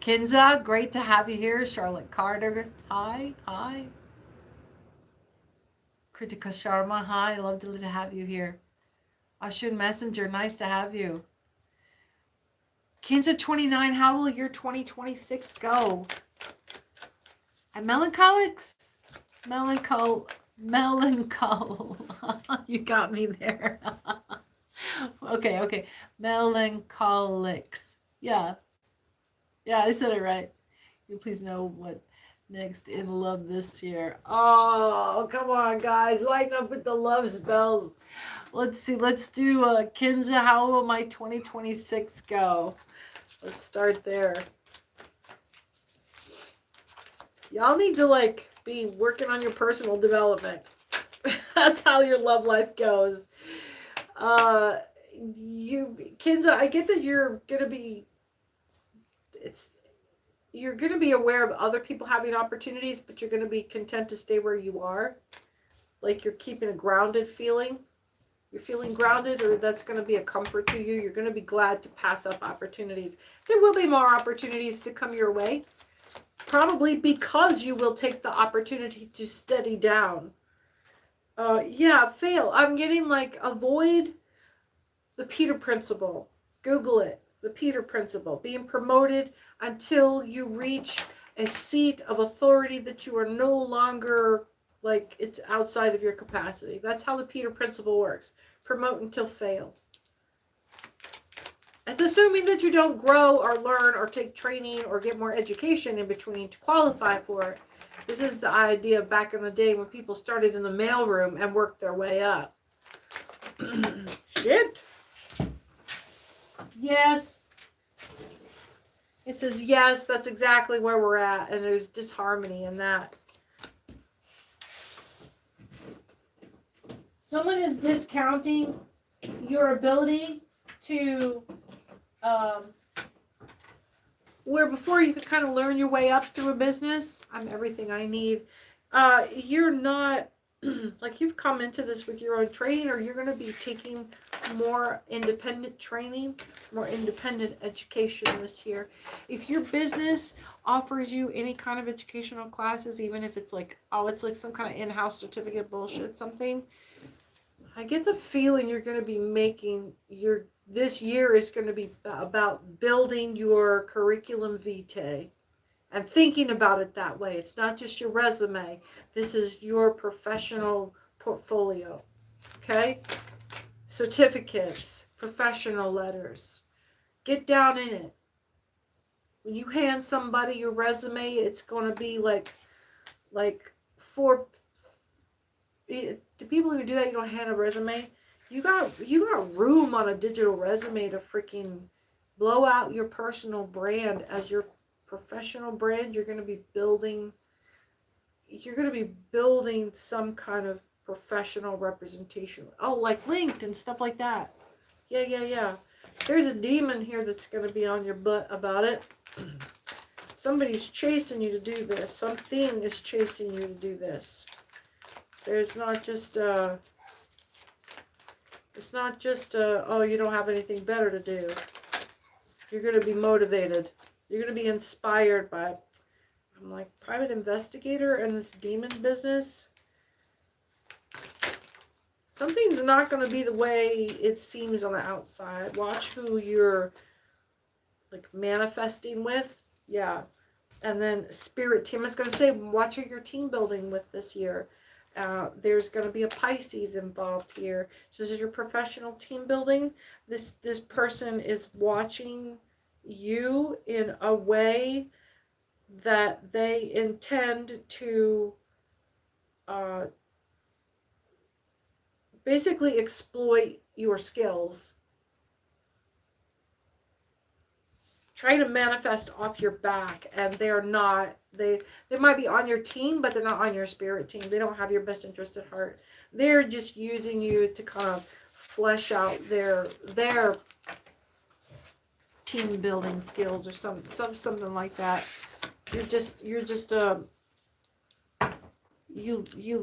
Kinza, great to have you here. Charlotte Carter, hi, hi. Kritika Sharma, hi, love to have you here. Ashun Messenger, nice to have you. Kinza 29, how will your 2026 go? And melancholics? Melanchol. You got me there. Okay. Melancholics. Yeah, I said it right. You please know what next in love this year. Oh, come on, guys. Lighten up with the love spells. Let's see. Let's do Kinza. How will my 2026 go? Let's start there. Y'all need to like be working on your personal development. That's how your love life goes. Kinza, I get that you're gonna be aware of other people having opportunities, but you're going to be content to stay where you are. Like you're keeping a grounded feeling. You're feeling grounded, or that's going to be a comfort to you. You're going to be glad to pass up opportunities. There will be more opportunities to come your way. Probably because you will take the opportunity to steady down. Fail. I'm getting like avoid the Peter Principle. Google it. The Peter Principle. Being promoted until you reach a seat of authority that you are no longer, like, it's outside of your capacity. That's how the Peter Principle works. Promote until fail. It's assuming that you don't grow or learn or take training or get more education in between to qualify for it. This is the idea back in the day when people started in the mailroom and worked their way up. Shit. Yes. It says yes, that's exactly where we're at, and there's disharmony in that. Someone is discounting your ability to, where before you could kind of learn your way up through a business. I'm everything I need. You're not, like you've come into this with your own training, or you're going to be taking more independent training, more independent education this year. If your business offers you any kind of educational classes, even if it's like, it's like some kind of in-house certificate bullshit, something, I get the feeling you're going to be making this year is going to be about building your curriculum vitae and thinking about it that way. It's not just your resume. This is your professional portfolio. Okay? Certificates, professional letters. Get down in it. When you hand somebody your resume, it's going to be like for the people who do that, you don't hand a resume. You got room on a digital resume to freaking blow out your personal brand as your professional brand. You're going to be building you're going to be building some kind of professional representation. Oh, like linked and stuff like that. Yeah. There's a demon here that's going to be on your butt about it. Somebody's chasing you to do this. Something is chasing you to do this. There's not just it's not just oh, you don't have anything better to do. You're going to be motivated. You're going to be inspired by, I'm like, private investigator and this demon business. Something's not going to be the way it seems on the outside. Watch who you're like manifesting with. Yeah. And then spirit team. I was going to say, watch who you're team building with this year. There's going to be a Pisces involved here. So this is your professional team building. This person is watching you in a way that they intend to basically exploit your skills. Try to manifest off your back, and they're not, they might be on your team, but they're not on your spirit team. They don't have your best interest at heart. They're just using you to kind of flesh out their team building skills or something like that. You're just you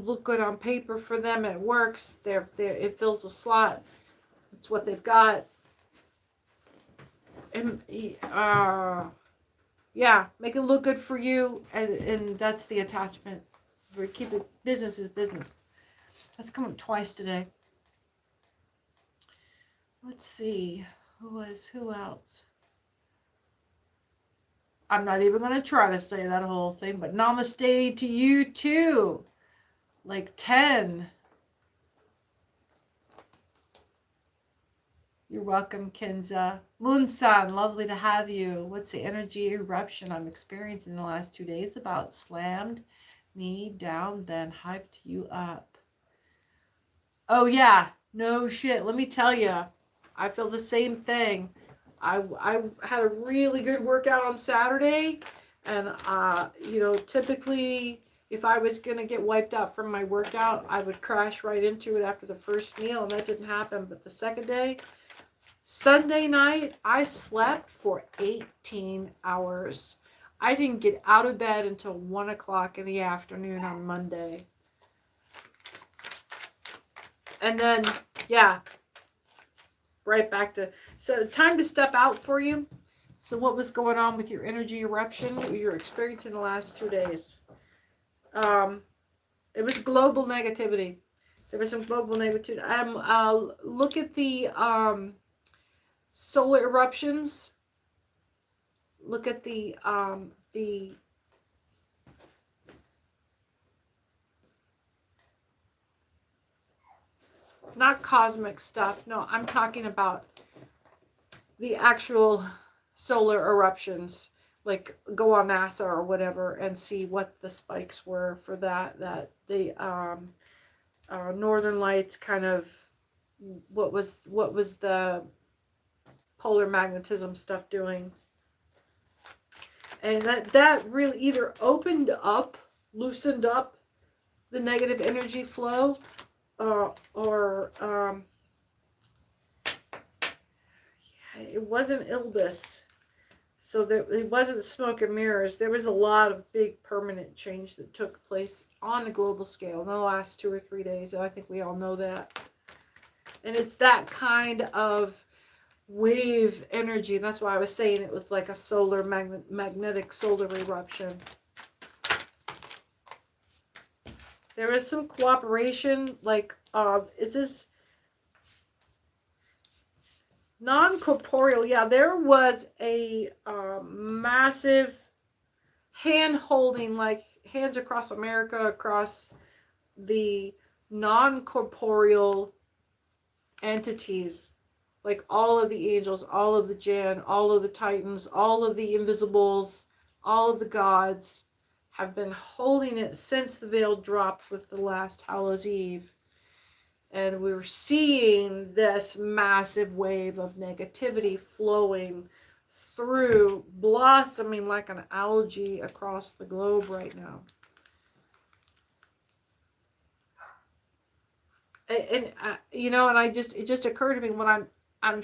look good on paper for them. It works. It fills a slot. It's what they've got. And yeah, make it look good for you, and that's the attachment. We keep it, business is business. That's come up twice today. Let's see, who else? I'm not even going to try to say that whole thing, but namaste to you too. Like 10. You're welcome, Kenza. Moon-san, lovely to have you. What's the energy eruption I'm experiencing in the last 2 days about? Slammed me down, then hyped you up. Oh, yeah. No shit. Let me tell you. I feel the same thing. I had a really good workout on Saturday. And, typically, if I was going to get wiped out from my workout, I would crash right into it after the first meal. And that didn't happen. But the second day, Sunday night, I slept for 18 hours. I didn't get out of bed until 1 o'clock in the afternoon on Monday. And then, yeah, right back to, so time to step out for you. So what was going on with your energy eruption you're experiencing the last 2 days? It was global negativity. There was some global negativity. Look at the solar eruptions. Look at the not cosmic stuff. No, I'm talking about the actual solar eruptions. Like go on NASA or whatever and see what the spikes were for that the Northern Lights kind of, what was the polar magnetism stuff doing. And that really either opened up, loosened up the negative energy flow, or it wasn't illness. So it wasn't smoke and mirrors. There was a lot of big permanent change that took place on a global scale in the last 2 or 3 days. And I think we all know that. And it's that kind of wave energy. And that's why I was saying it was like a solar magnetic solar eruption. There is some cooperation, like it's this non-corporeal. Yeah, there was a massive hand holding, like hands across America, across the non-corporeal entities, like all of the angels, all of the Jinn, all of the Titans, all of the invisibles, all of the gods have been holding it since the veil dropped with the last Hallows Eve. And we were seeing this massive wave of negativity flowing through, blossoming like an algae across the globe right now. And you know, and it just occurred to me when I'm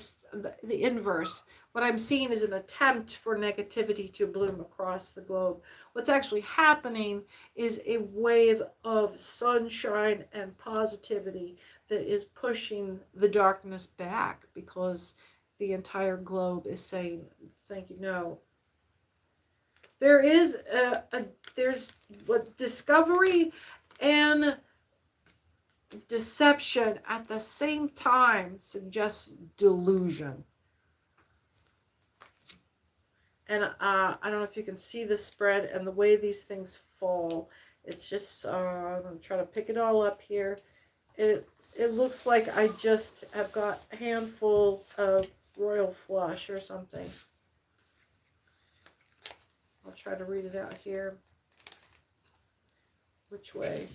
the inverse. What I'm seeing is an attempt for negativity to bloom across the globe. What's actually happening is a wave of sunshine and positivity that is pushing the darkness back, because the entire globe is saying, thank you, no. There is there's what discovery and deception at the same time suggests delusion. And I don't know if you can see the spread and the way these things fall. It's just, I'm going to try to pick it all up here. It looks like I just have got a handful of royal flush or something. I'll try to read it out here. Which way?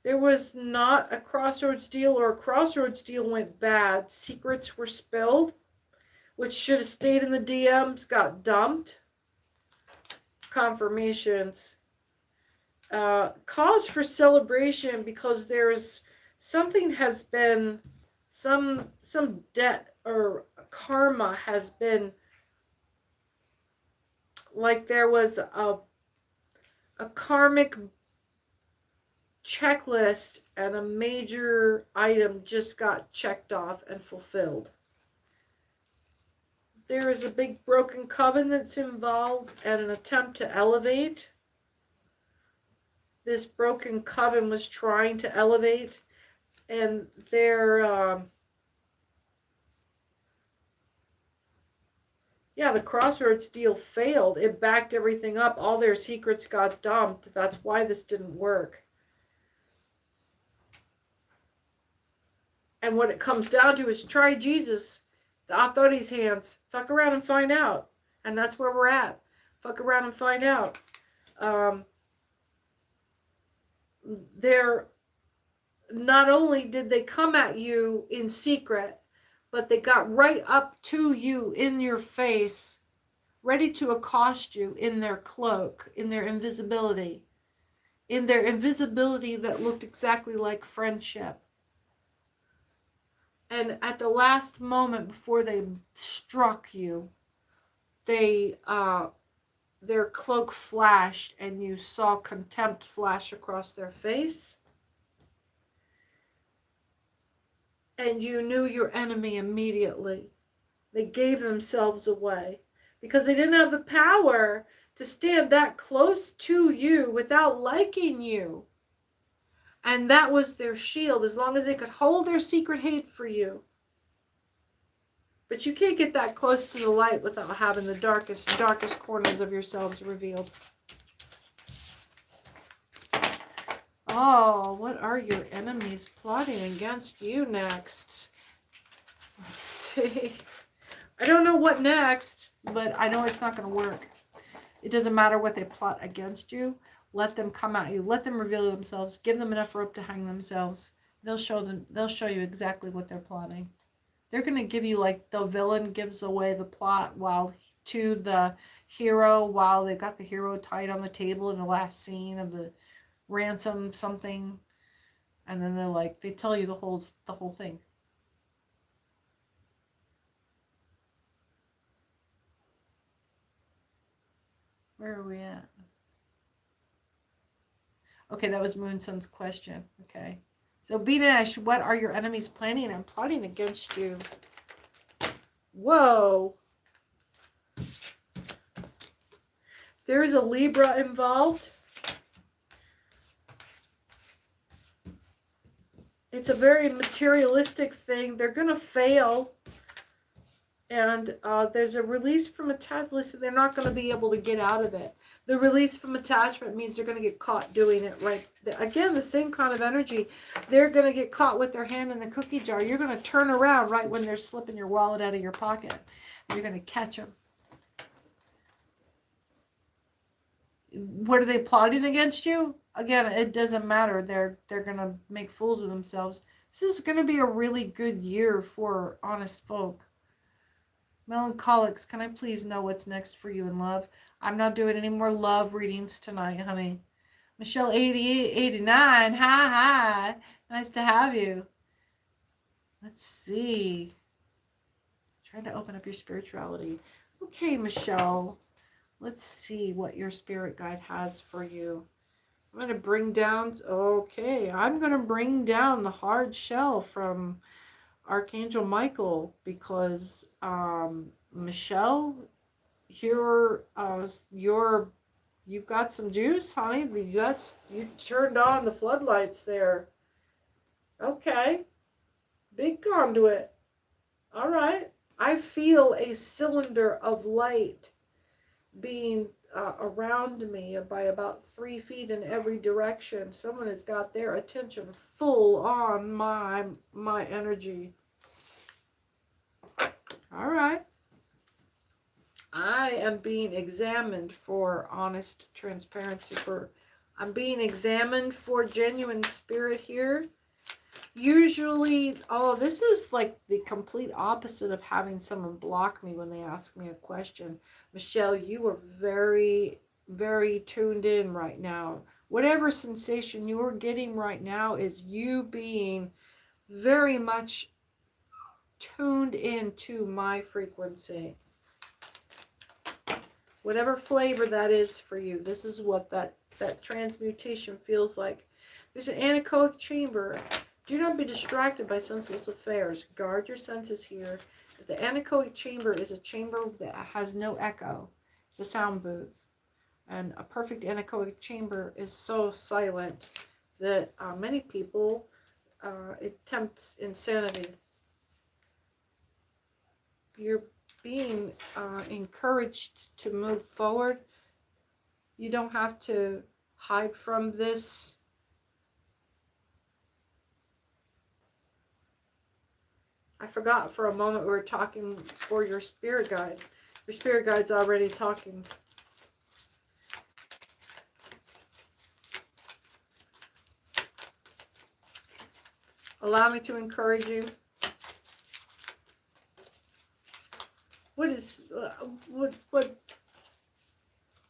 There was not a crossroads deal, or a crossroads deal went bad. Secrets were spilled, which should have stayed in the DMs, got dumped. Confirmations. Cause for celebration, because there's something has been, some debt or karma has been, like there was a karmic checklist and a major item just got checked off and fulfilled. There is a big broken coven that's involved and an attempt to elevate. This broken coven was trying to elevate, and their the crossroads deal failed. It backed everything up. All their secrets got dumped. That's why this didn't work. And what it comes down to is try Jesus, the authorities' hands. Fuck around and find out. And that's where we're at. Fuck around and find out. They're not only did they come at you in secret, but they got right up to you in your face, ready to accost you in their cloak, in their invisibility. In their invisibility that looked exactly like friendship. And at the last moment before they struck you, they their cloak flashed and you saw contempt flash across their face. And you knew your enemy immediately. They gave themselves away because they didn't have the power to stand that close to you without liking you. And that was their shield, as long as they could hold their secret hate for you. But you can't get that close to the light without having the darkest corners of yourselves revealed. Oh, what are your enemies plotting against you next? Let's see. I don't know what next, but I know it's not going to work. It doesn't matter what they plot against you. Let them come at you. Let them reveal themselves. Give them enough rope to hang themselves. They'll show you exactly what they're plotting. They're going to give you, like the villain gives away the plot to the hero while they've got the hero tied on the table in the last scene of the ransom something. And then they tell you the whole thing. Where are we at? Okay, that was Moon Sun's question. Okay. So, Binash, what are your enemies planning and plotting against you? Whoa. There is a Libra involved. It's a very materialistic thing. They're going to fail. And there's a release from attachment. They're not going to be able to get out of it. The release from attachment means they're going to get caught doing it right. Again, the same kind of energy. They're going to get caught with their hand in the cookie jar. You're going to turn around right when they're slipping your wallet out of your pocket. You're going to catch them. What are they plotting against you? Again, it doesn't matter. They're going to make fools of themselves. This is going to be a really good year for honest folk. Melancholics, can I please know what's next for you in love? I'm not doing any more love readings tonight, honey. Michelle 88, 89. Hi. Nice to have you. Let's see. Trying to open up your spirituality. Okay, Michelle. Let's see what your spirit guide has for you. I'm going to bring down, I'm going to bring down the hard shell from Archangel Michael because, Michelle, you've got some juice, honey. You turned on the floodlights there. Okay. Big conduit. All right. I feel a cylinder of light being around me by about 3 feet in every direction. Someone has got their attention full on my energy. All right. I am being examined for honest transparency. I'm being examined for genuine spirit here. Usually, this is like the complete opposite of having someone block me when they ask me a question. Michelle, you are very, very tuned in right now. Whatever sensation you're getting right now is you being very much tuned into my frequency. Whatever flavor that is for you, this is what that transmutation feels like. There's an anechoic chamber. Do not be distracted by senseless affairs. Guard your senses here. The anechoic chamber is a chamber that has no echo. It's a sound booth. And a perfect anechoic chamber is so silent that many people, it tempts insanity. You're being encouraged to move forward. You don't have to hide from this. I forgot for a moment we were talking for your spirit guide. Your spirit guide's already talking. Allow me to encourage you. What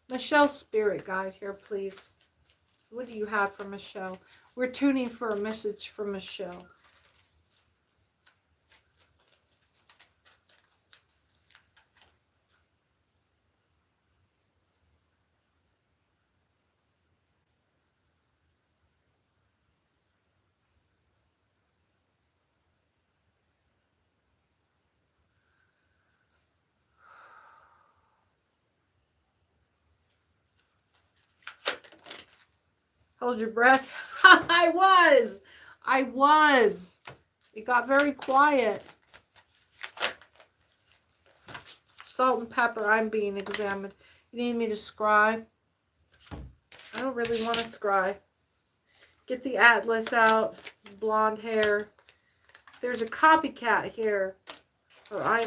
Michelle's spirit guide here, please. What do you have for Michelle? We're tuning for a message from Michelle. Hold your breath. I was. It got very quiet. Salt and pepper, I'm being examined. You need me to scry? I don't really want to scry. Get the atlas out. Blonde hair. There's a copycat here. I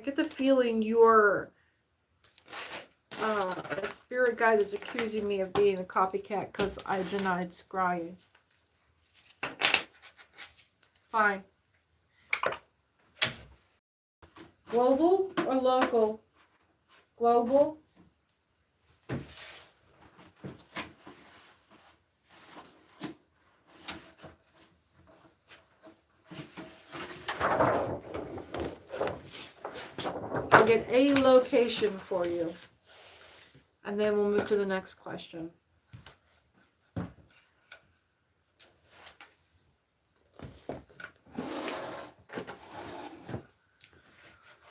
get the feeling you're a spirit guide that's accusing me of being a copycat because I denied scrying. Fine. Global or local? Global. I'll get a location for you. And then we'll move to the next question.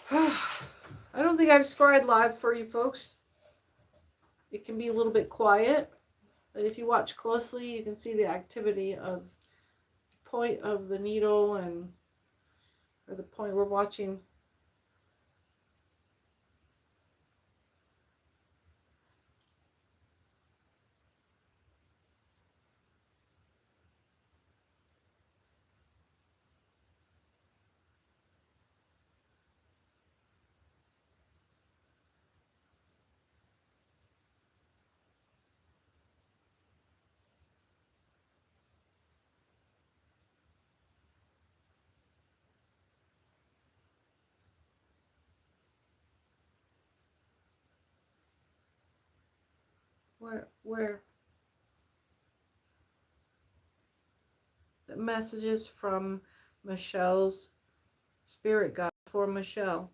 I don't think I've scried live for you folks. It can be a little bit quiet, but if you watch closely, you can see the activity of the point of the needle or the point we're watching. Where? The messages from Michelle's spirit guide for Michelle.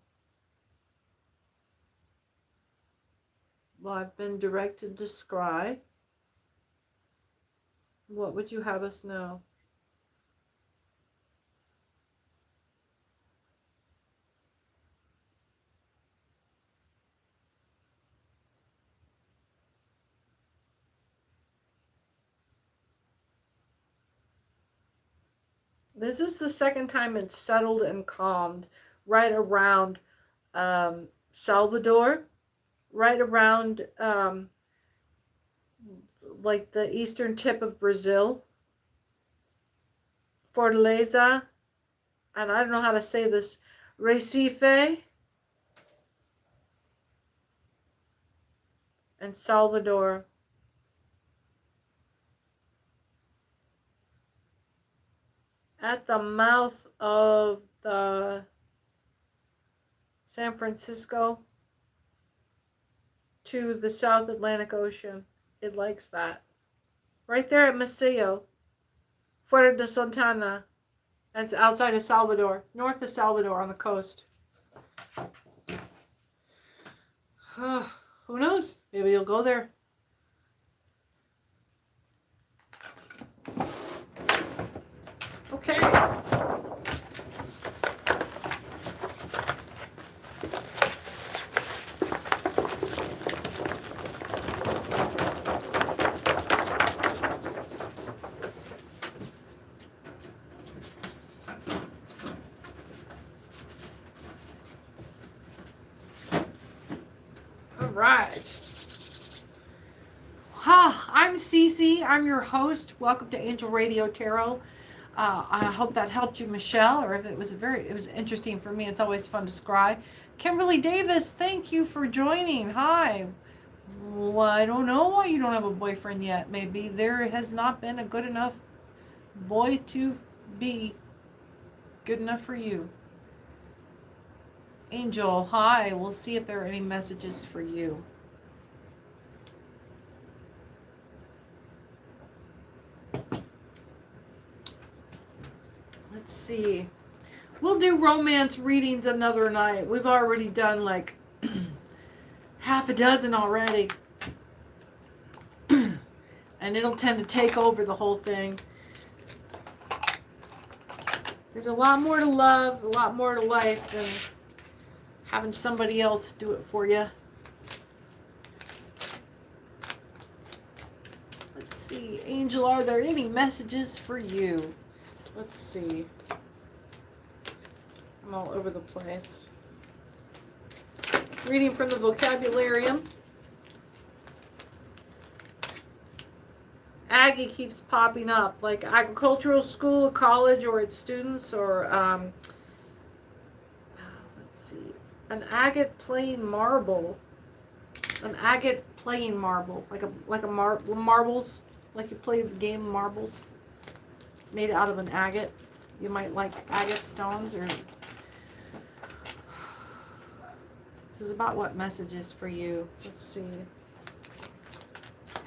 Well, I've been directed to scry. What would you have us know? This is the second time it's settled and calmed, right around Salvador, right around like the eastern tip of Brazil, Fortaleza, and I don't know how to say this, Recife, and Salvador. At the mouth of the San Francisco to the South Atlantic Ocean. It likes that. Right there at Maceo, Fuera de Santana. That's outside of Salvador, north of Salvador on the coast. Who knows? Maybe you'll go there. Okay. All right. I'm Cece. I'm your host. Welcome to Angel Radio Tarot. I hope that helped you, Michelle, or if it was interesting for me. It's always fun to scry. Kimberly Davis, thank you for joining. Hi. Well, I don't know why you don't have a boyfriend yet. Maybe there has not been a good enough boy to be good enough for you. Angel, hi. We'll see if there are any messages for you. Let's see. We'll do romance readings another night. We've already done like half a dozen already. And it'll tend to take over the whole thing. There's a lot more to love, a lot more to life than having somebody else do it for you. Let's see. Angel, are there any messages for you? Let's see. I'm all over the place. Reading from the vocabularium. Aggie keeps popping up, like agricultural school, college, or its students, or let's see, an agate playing marble. An agate playing marble, like marbles, like you play the game marbles. Made out of an agate. You might like agate stones, or this is about what messages for you. Let's see.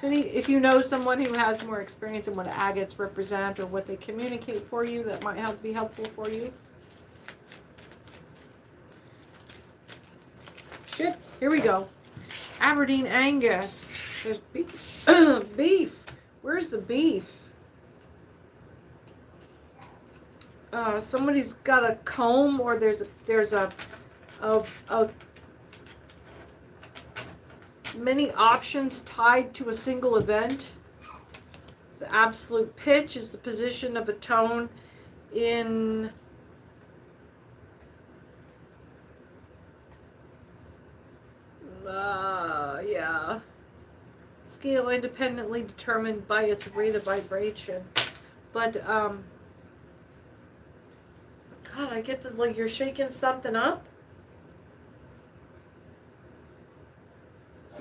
If you know someone who has more experience in what agates represent or what they communicate for you, that might be helpful for you. Shit, here we go. Aberdeen Angus. There's beef. Beef. Where's the beef? Somebody's got a comb, or there's a many options tied to a single event. The absolute pitch is the position of a tone in scale independently determined by its rate of vibration. But God, I get that, like, you're shaking something up.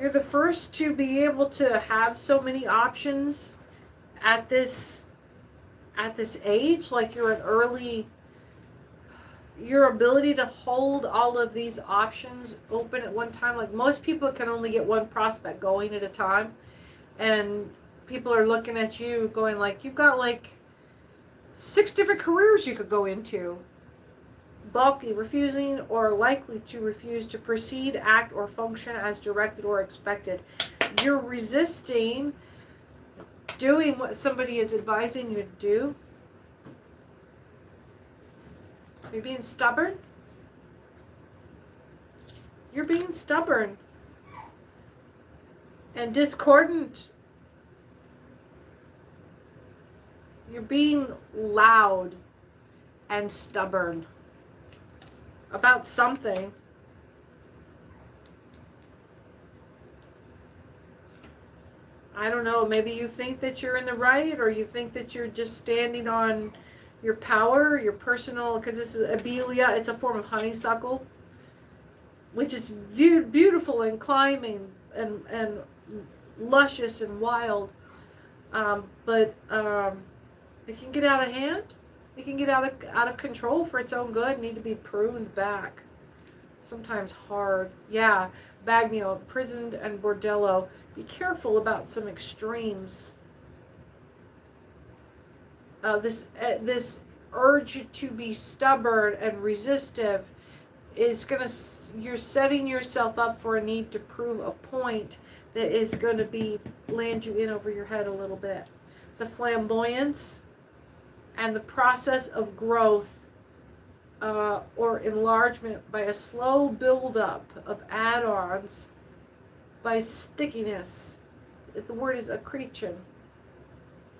You're the first to be able to have so many options at this age. Like, you're an early, your ability to hold all of these options open at one time. Like, most people can only get one prospect going at a time. And people are looking at you going like, you've got like 6 different careers you could go into. Bulky, refusing or likely to refuse to proceed, act, or function as directed or expected. You're resisting doing what somebody is advising you to do. You're being stubborn. You're being stubborn and discordant. You're being loud and stubborn about something. I don't know, maybe you think that you're in the right, or you think that you're just standing on your power, your personal, because this is Abelia, it's a form of honeysuckle, which is beautiful and climbing and luscious and wild. But it can get out of hand. It can get out of control for its own good, need to be pruned back. Sometimes hard. Yeah, Bagnio, imprisoned and bordello. Be careful about some extremes. This urge to be stubborn and resistive is you're setting yourself up for a need to prove a point that is going to land you in over your head a little bit. The flamboyance and the process of growth or enlargement by a slow buildup of add-ons, by stickiness. The word is accretion.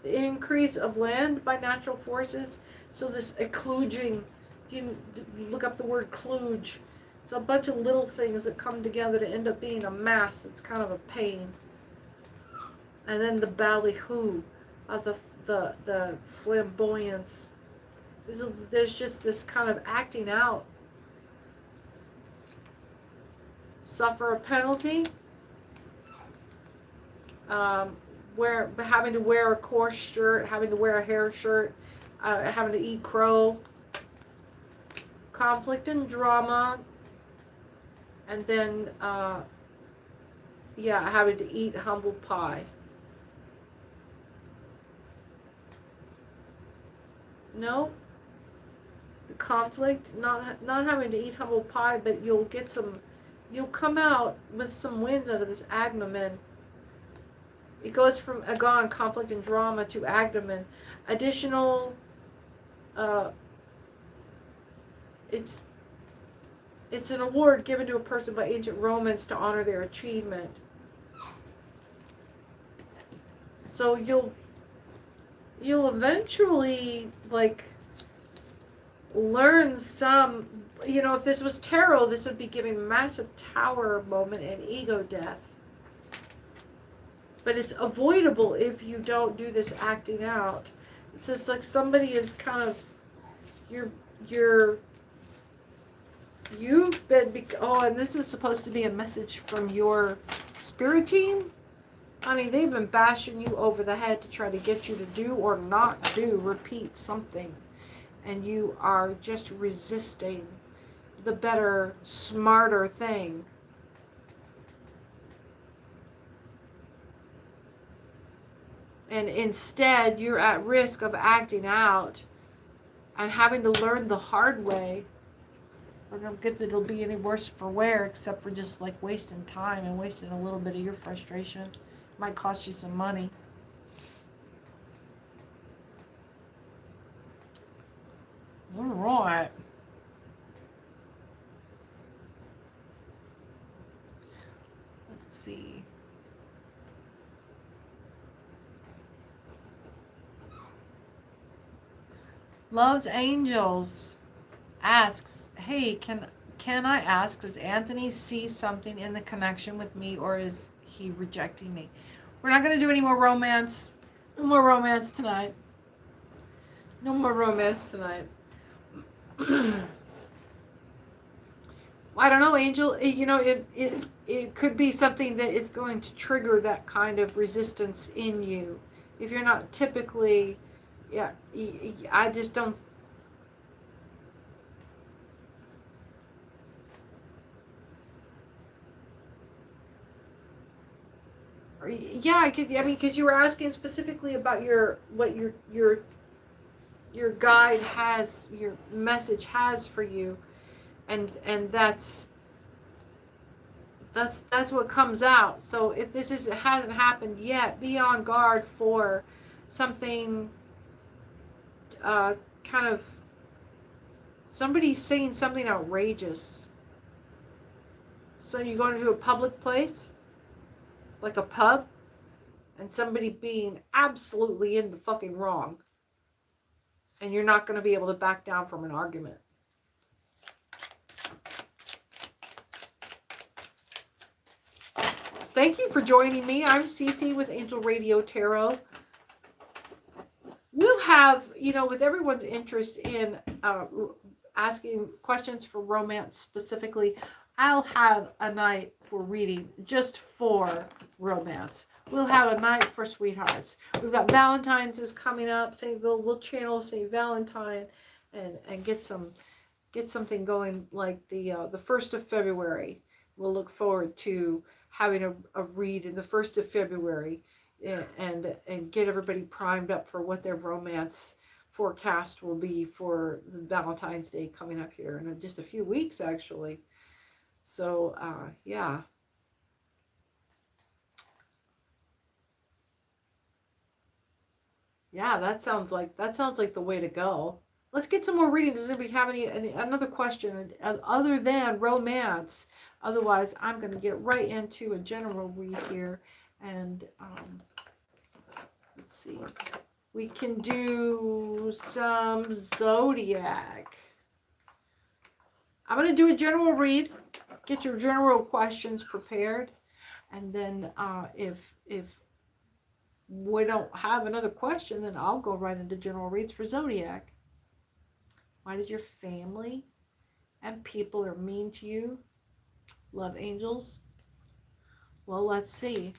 The increase of land by natural forces. So this occluding, you look up the word kludge. It's a bunch of little things that come together to end up being a mass that's kind of a pain. And then the ballyhoo of the flamboyance. There's just this kind of acting out. Suffer a penalty. Having to wear a coarse shirt, having to wear a hair shirt, having to eat crow. Conflict and drama. And then, having to eat humble pie. No, the conflict, not having to eat humble pie, but you'll come out with some wins out of this agnomen. It goes from agon, conflict and drama, to agnomen. Additional, it's an award given to a person by ancient Romans to honor their achievement. So you'll eventually learn some, if this was tarot, this would be giving massive tower moment and ego death. But it's avoidable if you don't do this acting out. It's just like somebody is kind of, you've been, and this is supposed to be a message from your spirit team. Honey, they've been bashing you over the head to try to get you to do or not do, repeat something. And you are just resisting the better, smarter thing. And instead, you're at risk of acting out and having to learn the hard way. I don't get that it'll be any worse for wear, except for just wasting time and wasting a little bit of your frustration. Might cost you some money. All right. Let's see. Loves Angels asks, hey, can I ask, does Anthony see something in the connection with me, or is he rejecting me? We're not going to do any more romance. No more romance tonight. No more romance tonight. I don't know, Angel. It could be something that is going to trigger that kind of resistance in you. If you're not typically, I just don't. yeah, I mean, because you were asking specifically about what your guide has, your message has for you, and that's what comes out. So if hasn't happened yet, be on guard for something, kind of somebody saying something outrageous. So you go into a public place, like a pub, and somebody being absolutely in the fucking wrong, and you're not going to be able to back down from an argument. Thank you for joining me. I'm Cece with Angel Radio Tarot. We'll have, with everyone's interest in asking questions for romance specifically, I'll have a night for reading just for romance. We'll have a night for sweethearts. We've got Valentine's is coming up. We'll channel St. Valentine and get something going like the 1st of February. We'll look forward to having a read in the 1st of February and get everybody primed up for what their romance forecast will be for Valentine's Day coming up here in just a few weeks, actually. So, yeah. Yeah, that sounds like the way to go. Let's get some more reading. Does anybody have another question other than romance? Otherwise, I'm going to get right into a general read here. And let's see. We can do some zodiac. I'm going to do a general read. Get your general questions prepared. And then if we don't have another question, then I'll go right into general reads for zodiac. Why does your family and people are mean to you? Love angels? Well, let's see.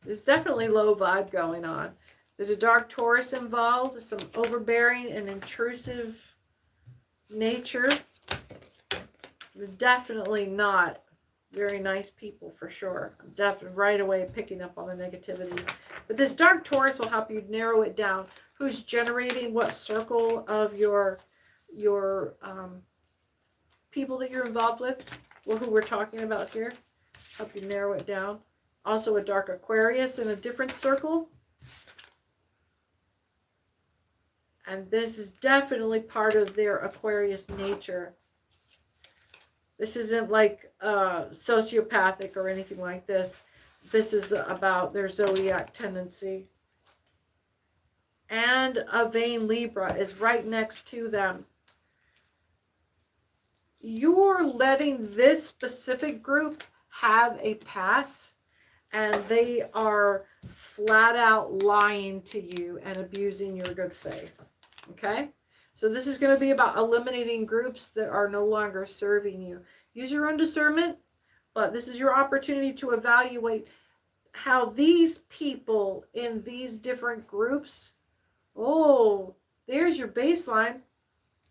There's definitely low vibe going on. There's a dark Taurus involved, some overbearing and intrusive nature. They're definitely not very nice people, for sure. I'm definitely right away picking up on the negativity. But this dark Taurus will help you narrow it down. Who's generating what circle of your people that you're involved with, or who we're talking about here. Help you narrow it down. Also a dark Aquarius in a different circle. And this is definitely part of their Aquarius nature. This isn't like sociopathic or anything like this. This is about their zodiac tendency. And a vain Libra is right next to them. You're letting this specific group have a pass, and they are flat out lying to you and abusing your good faith. Okay? So this is going to be about eliminating groups that are no longer serving you. Use your own discernment, but this is your opportunity to evaluate how these people in these different groups, oh, there's your baseline.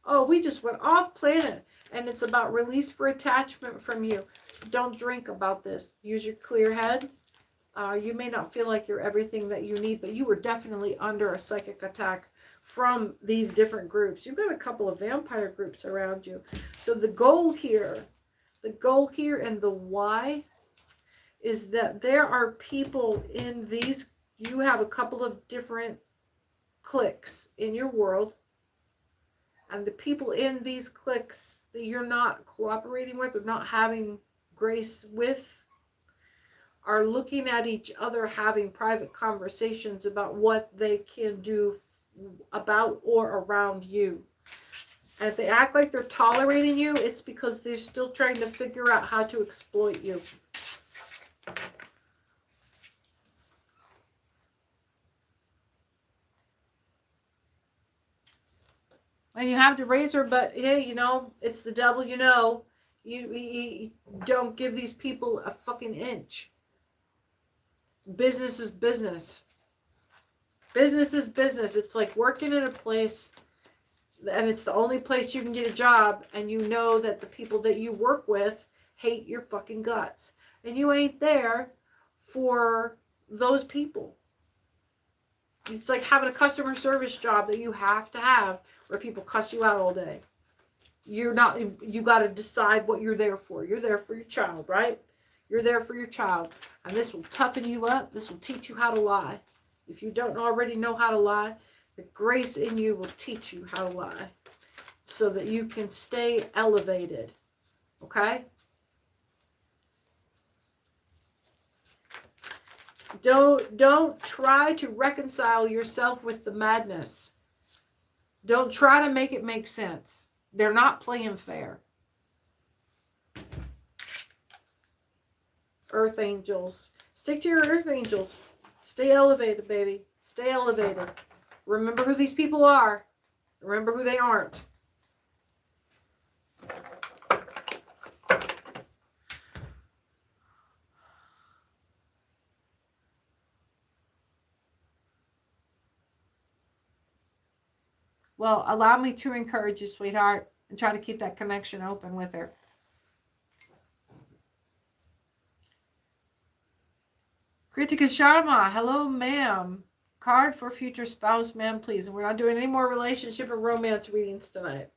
Oh, we just went off planet, and it's about release for attachment from you. Don't drink about this. Use your clear head. You may not feel like you're everything that you need, but you were definitely under a psychic attack from these different groups. You've got a couple of vampire groups around you. So the goal here and the why is that there are people in these, you have a couple of different cliques in your world, and the people in these cliques that you're not cooperating with or not having grace with are looking at each other, having private conversations about what they can do about or around you. And if they act like they're tolerating you, it's because they're still trying to figure out how to exploit you. And you have to raise her, but hey, it's the devil, You don't give these people a fucking inch. Business is business. Business is business. It's like working at a place and it's the only place you can get a job, and you know that the people that you work with hate your fucking guts. And you ain't there for those people. It's like having a customer service job that you have to have where people cuss you out all day. You're not, you got to decide what you're there for. You're there for your child, right? You're there for your child. And this will toughen you up. This will teach you how to lie. If you don't already know how to lie, the grace in you will teach you how to lie so that you can stay elevated. Okay? Don't try to reconcile yourself with the madness. Don't try to make it make sense. They're not playing fair. Earth angels. Stick to your earth angels. Stay elevated, baby. Stay elevated. Remember who these people are. Remember who they aren't. Well, allow me to encourage you, sweetheart, and try to keep that connection open with her. Kritika Sharma, hello, ma'am. Card for future spouse, ma'am, please. And we're not doing any more relationship or romance readings tonight.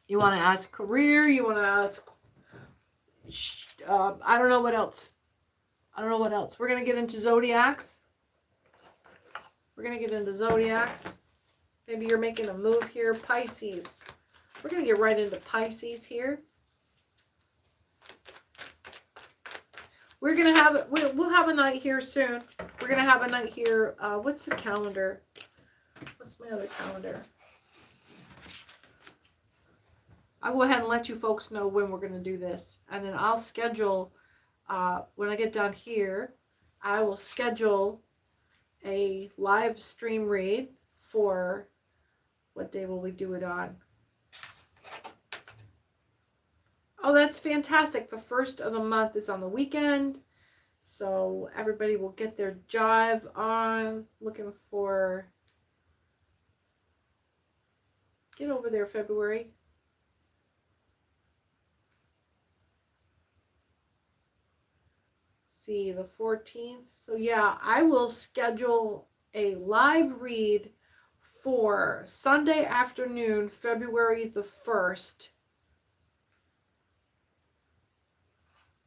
You want to ask career? You want to ask... I don't know what else. I don't know what else. We're going to get into zodiacs. We're going to get into zodiacs. Maybe you're making a move here. Pisces. We're going to get right into Pisces here. We're going to have, we'll have a night here soon. We're going to have a night here. What's the calendar? What's my other calendar? I'll go ahead and let you folks know when we're going to do this. And then I'll schedule, when I get done here, I will schedule a live stream read for, what day will we do it on? Oh, that's fantastic. The first of the month is on the weekend. So everybody will get their jive on. Looking for... Get over there, February. See, the 14th. So yeah, I will schedule a live read for Sunday afternoon, February the 1st.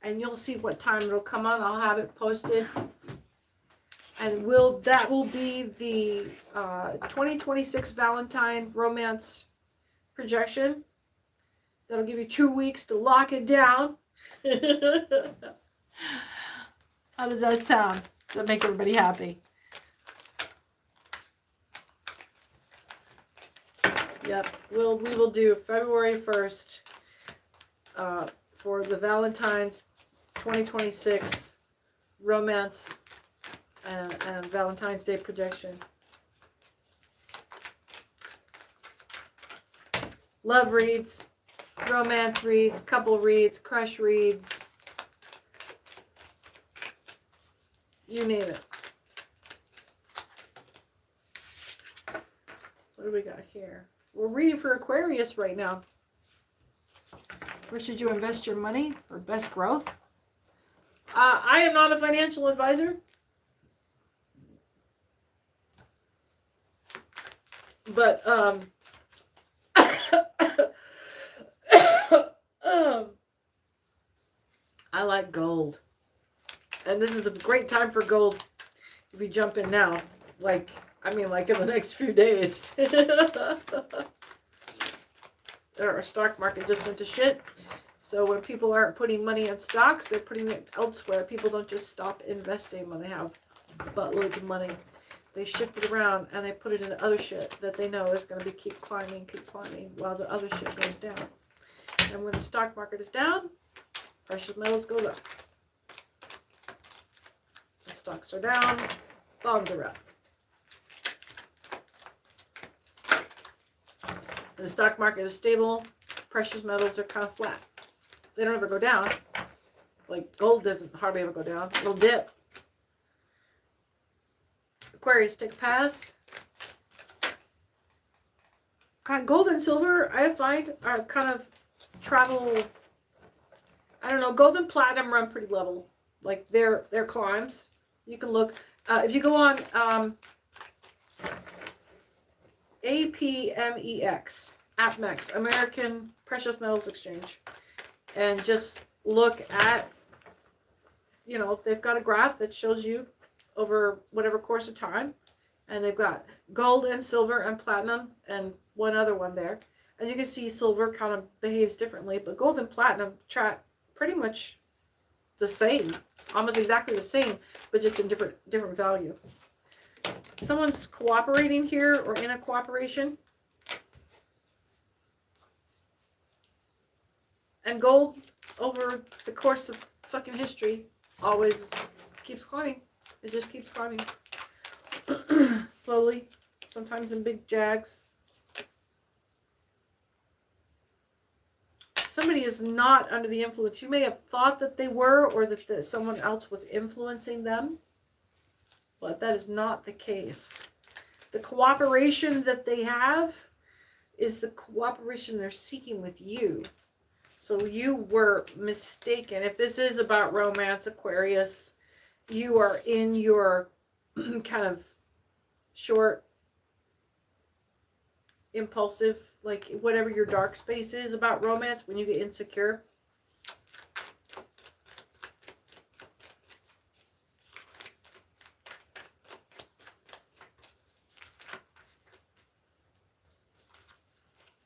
And you'll see what time it'll come on. I'll have it posted. And that will be the 2026 Valentine romance projection. That'll give you 2 weeks to lock it down. How does that sound? Does that make everybody happy? Yep, we will do February 1st for the Valentine's 2026 romance and Valentine's Day projection. Love reads, romance reads, couple reads, crush reads. You name it. What do we got here? We're reading for Aquarius right now. Where should you invest your money for best growth? I am not a financial advisor. But, I like gold. And this is a great time for gold if you jump in now. Like in the next few days. Our stock market just went to shit. So when people aren't putting money in stocks, they're putting it elsewhere. People don't just stop investing when they have buttloads of money. They shift it around and they put it into other shit that they know is going to keep climbing while the other shit goes down. And when the stock market is down, precious metals go up. The stocks are down, bonds are up. And the stock market is stable. Precious metals are kind of flat. They don't ever go down. Like gold doesn't hardly ever go down. It'll dip. Aquarius, take a pass. Gold and silver, I find, are kind of travel. I don't know. Gold and platinum run pretty level. Like they're climbs. You can look. If you go on APMEX, American Precious Metals Exchange, and just look at, you know, they've got a graph that shows you over whatever course of time, and they've got gold and silver and platinum and one other one there, and you can see silver kind of behaves differently, but gold and platinum track pretty much the same, almost exactly the same, but just in different value. Someone's cooperating here or in a cooperation. And gold, over the course of fucking history, always keeps climbing. It just keeps climbing. Slowly, sometimes in big jags. Somebody is not under the influence. You may have thought that they were, or that someone else was influencing them, but that is not the case. The cooperation that they have is the cooperation they're seeking with you. So you were mistaken. If this is about romance, Aquarius, you are in your kind of short, impulsive, like whatever your dark space is about romance, when you get insecure.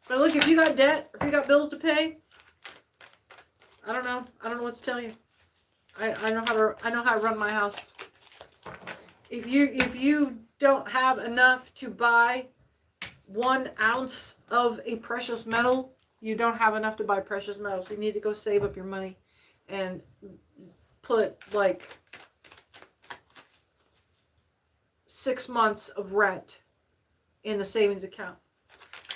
But look, if you got debt, if you got bills to pay, I don't know. I don't know what to tell you. I know how to run my house. If you don't have enough to buy 1 ounce of a precious metal, you don't have enough to buy precious metals. You need to go save up your money and put like 6 months of rent in the savings account.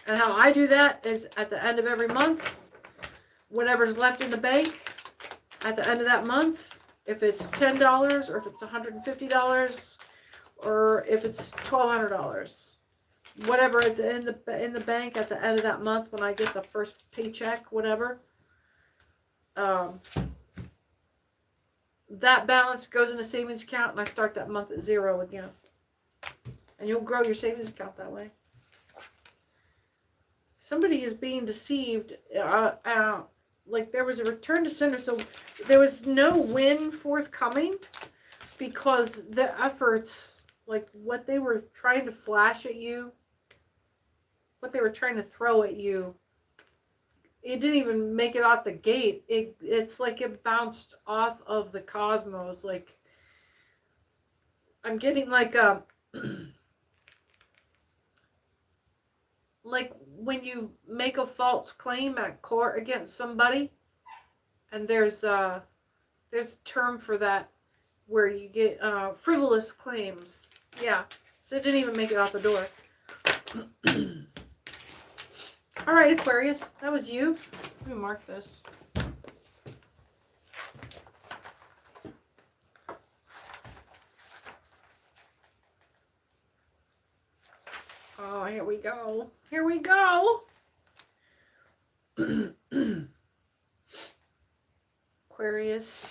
And how I do that is at the end of every month, whatever's left in the bank at the end of that month, if it's $10 or if it's $150 or if it's $1,200, whatever is in the bank at the end of that month when I get the first paycheck, whatever, that balance goes in a savings account, and I start that month at 0 again. And you'll grow your savings account that way. Somebody is being deceived. Like there was a return to sender, so there was no win forthcoming because the efforts, like what they were trying to flash at you, what they were trying to throw at you, it didn't even make it out the gate. It's like it bounced off of the cosmos. Like I'm getting like a like when you make a false claim at court against somebody, and there's a term for that where you get frivolous claims. Yeah, so it didn't even make it out the door. All right, Aquarius, that was you. Let me mark this. Oh, here we go. Here we go. Aquarius.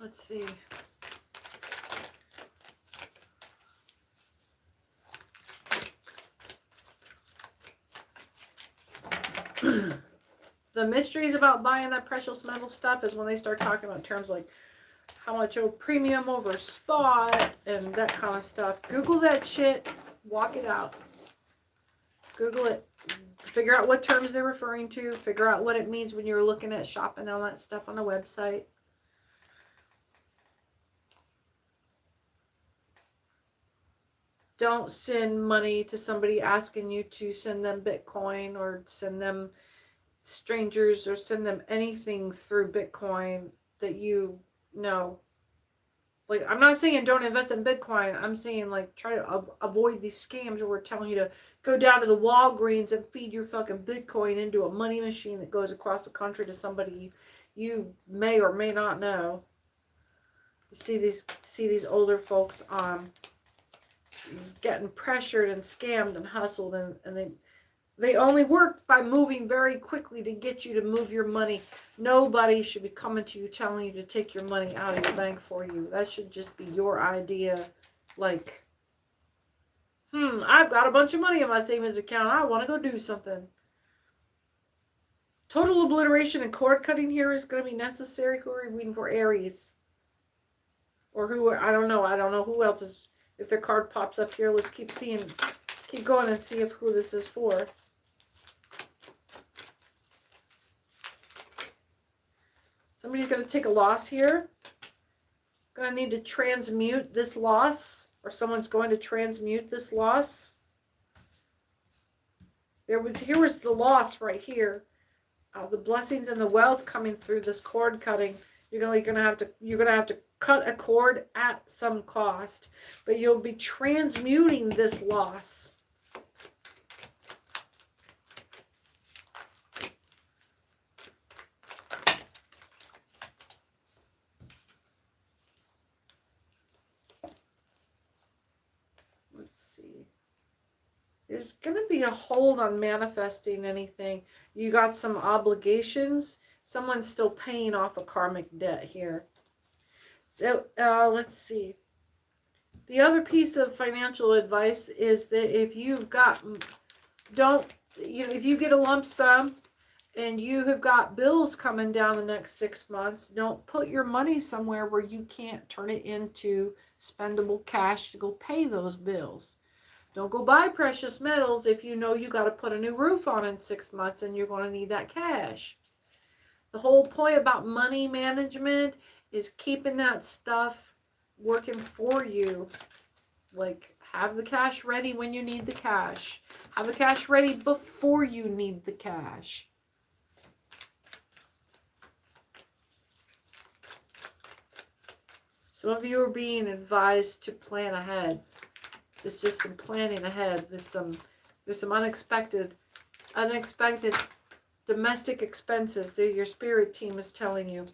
Let's see. The mysteries about buying that precious metal stuff is when they start talking about terms like how much premium over spot and that kind of stuff. Google that shit. Walk it out. Google it. Figure out what terms they're referring to. Figure out what it means when you're looking at shopping all that stuff on a website. Don't send money to somebody asking you to send them Bitcoin or send them strangers or send them anything through Bitcoin that you know. Like, I'm not saying don't invest in Bitcoin. I'm saying, like, try to avoid these scams where we're telling you to go down to the Walgreens and feed your fucking Bitcoin into a money machine that goes across the country to somebody you may or may not know. You see these older folks getting pressured and scammed and hustled, and they only work by moving very quickly to get you to move your money. Nobody should be coming to you telling you to take your money out of your bank for you. That should just be your idea. Like, I've got a bunch of money in my savings account. I want to go do something. Total obliteration and cord cutting here is going to be necessary. Who are we reading for? Aries. Or who, I don't know. I don't know who else is. If their card pops up here, let's keep going and see if who this is for. Somebody's going to take a loss here. Going to need to transmute this loss, or someone's going to transmute this loss. Here was the loss right here. The blessings and the wealth coming through this cord cutting. You're gonna have to cut a cord at some cost, but you'll be transmuting this loss. There's going to be a hold on manifesting anything. You got some obligations. Someone's still paying off a karmic debt here. So let's see. The other piece of financial advice is that if you've got, if you get a lump sum and you have got bills coming down the next 6 months, don't put your money somewhere where you can't turn it into spendable cash to go pay those bills. Don't go buy precious metals if you know you got to put a new roof on in 6 months and you're going to need that cash. The whole point about money management is keeping that stuff working for you. Like, have the cash ready when you need the cash. Have the cash ready before you need the cash. Some of you are being advised to plan ahead. There's just some planning ahead. There's some unexpected domestic expenses that your spirit team is telling you.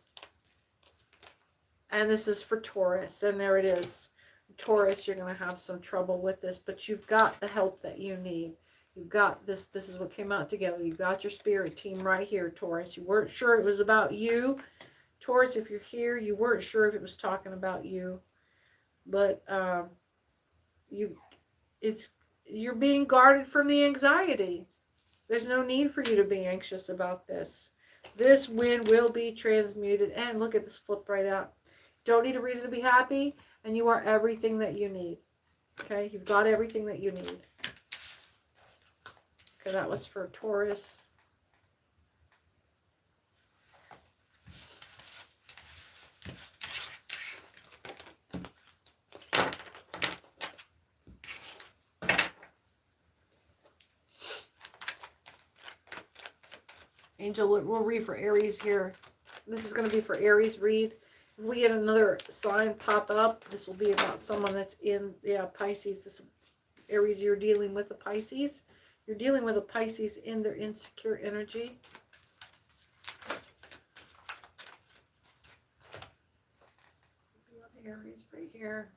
And this is for Taurus, and there it is. Taurus, you're going to have some trouble with this, but you've got the help that you need. You've got this. This is what came out together. You got your spirit team right here, Taurus. You weren't sure it was about you. Taurus, if you're here, you weren't sure if it was talking about you. But you're being guarded from the anxiety. There's no need for you to be anxious about this. This wind will be transmuted. And look at this, flip right out. Don't need a reason to be happy, and you are everything that you need. Okay, you've got everything that you need. Okay, that was for Taurus. Angel, we'll read for Aries here. This is going to be for Aries read. If we get another sign pop up, this will be about someone that's in Pisces. This Aries, you're dealing with a Pisces. You're dealing with a Pisces in their insecure energy. Aries right here.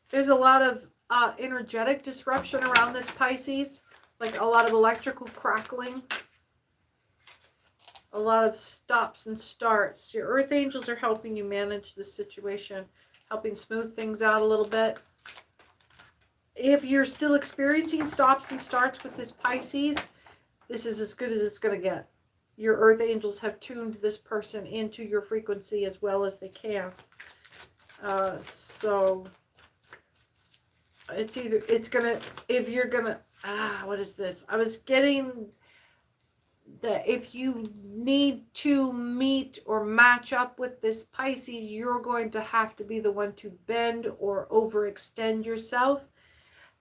There's a lot of energetic disruption around this Pisces, like a lot of electrical crackling, a lot of stops and starts. Your earth angels are helping you manage this situation, helping smooth things out a little bit. If you're still experiencing stops and starts with this Pisces, this is as good as it's going to get. your earth angels have tuned this person into your frequency as well as they can. So it's gonna, if you're gonna, what is this? I was getting that if you need to meet or match up with this Pisces, you're going to have to be the one to bend or overextend yourself.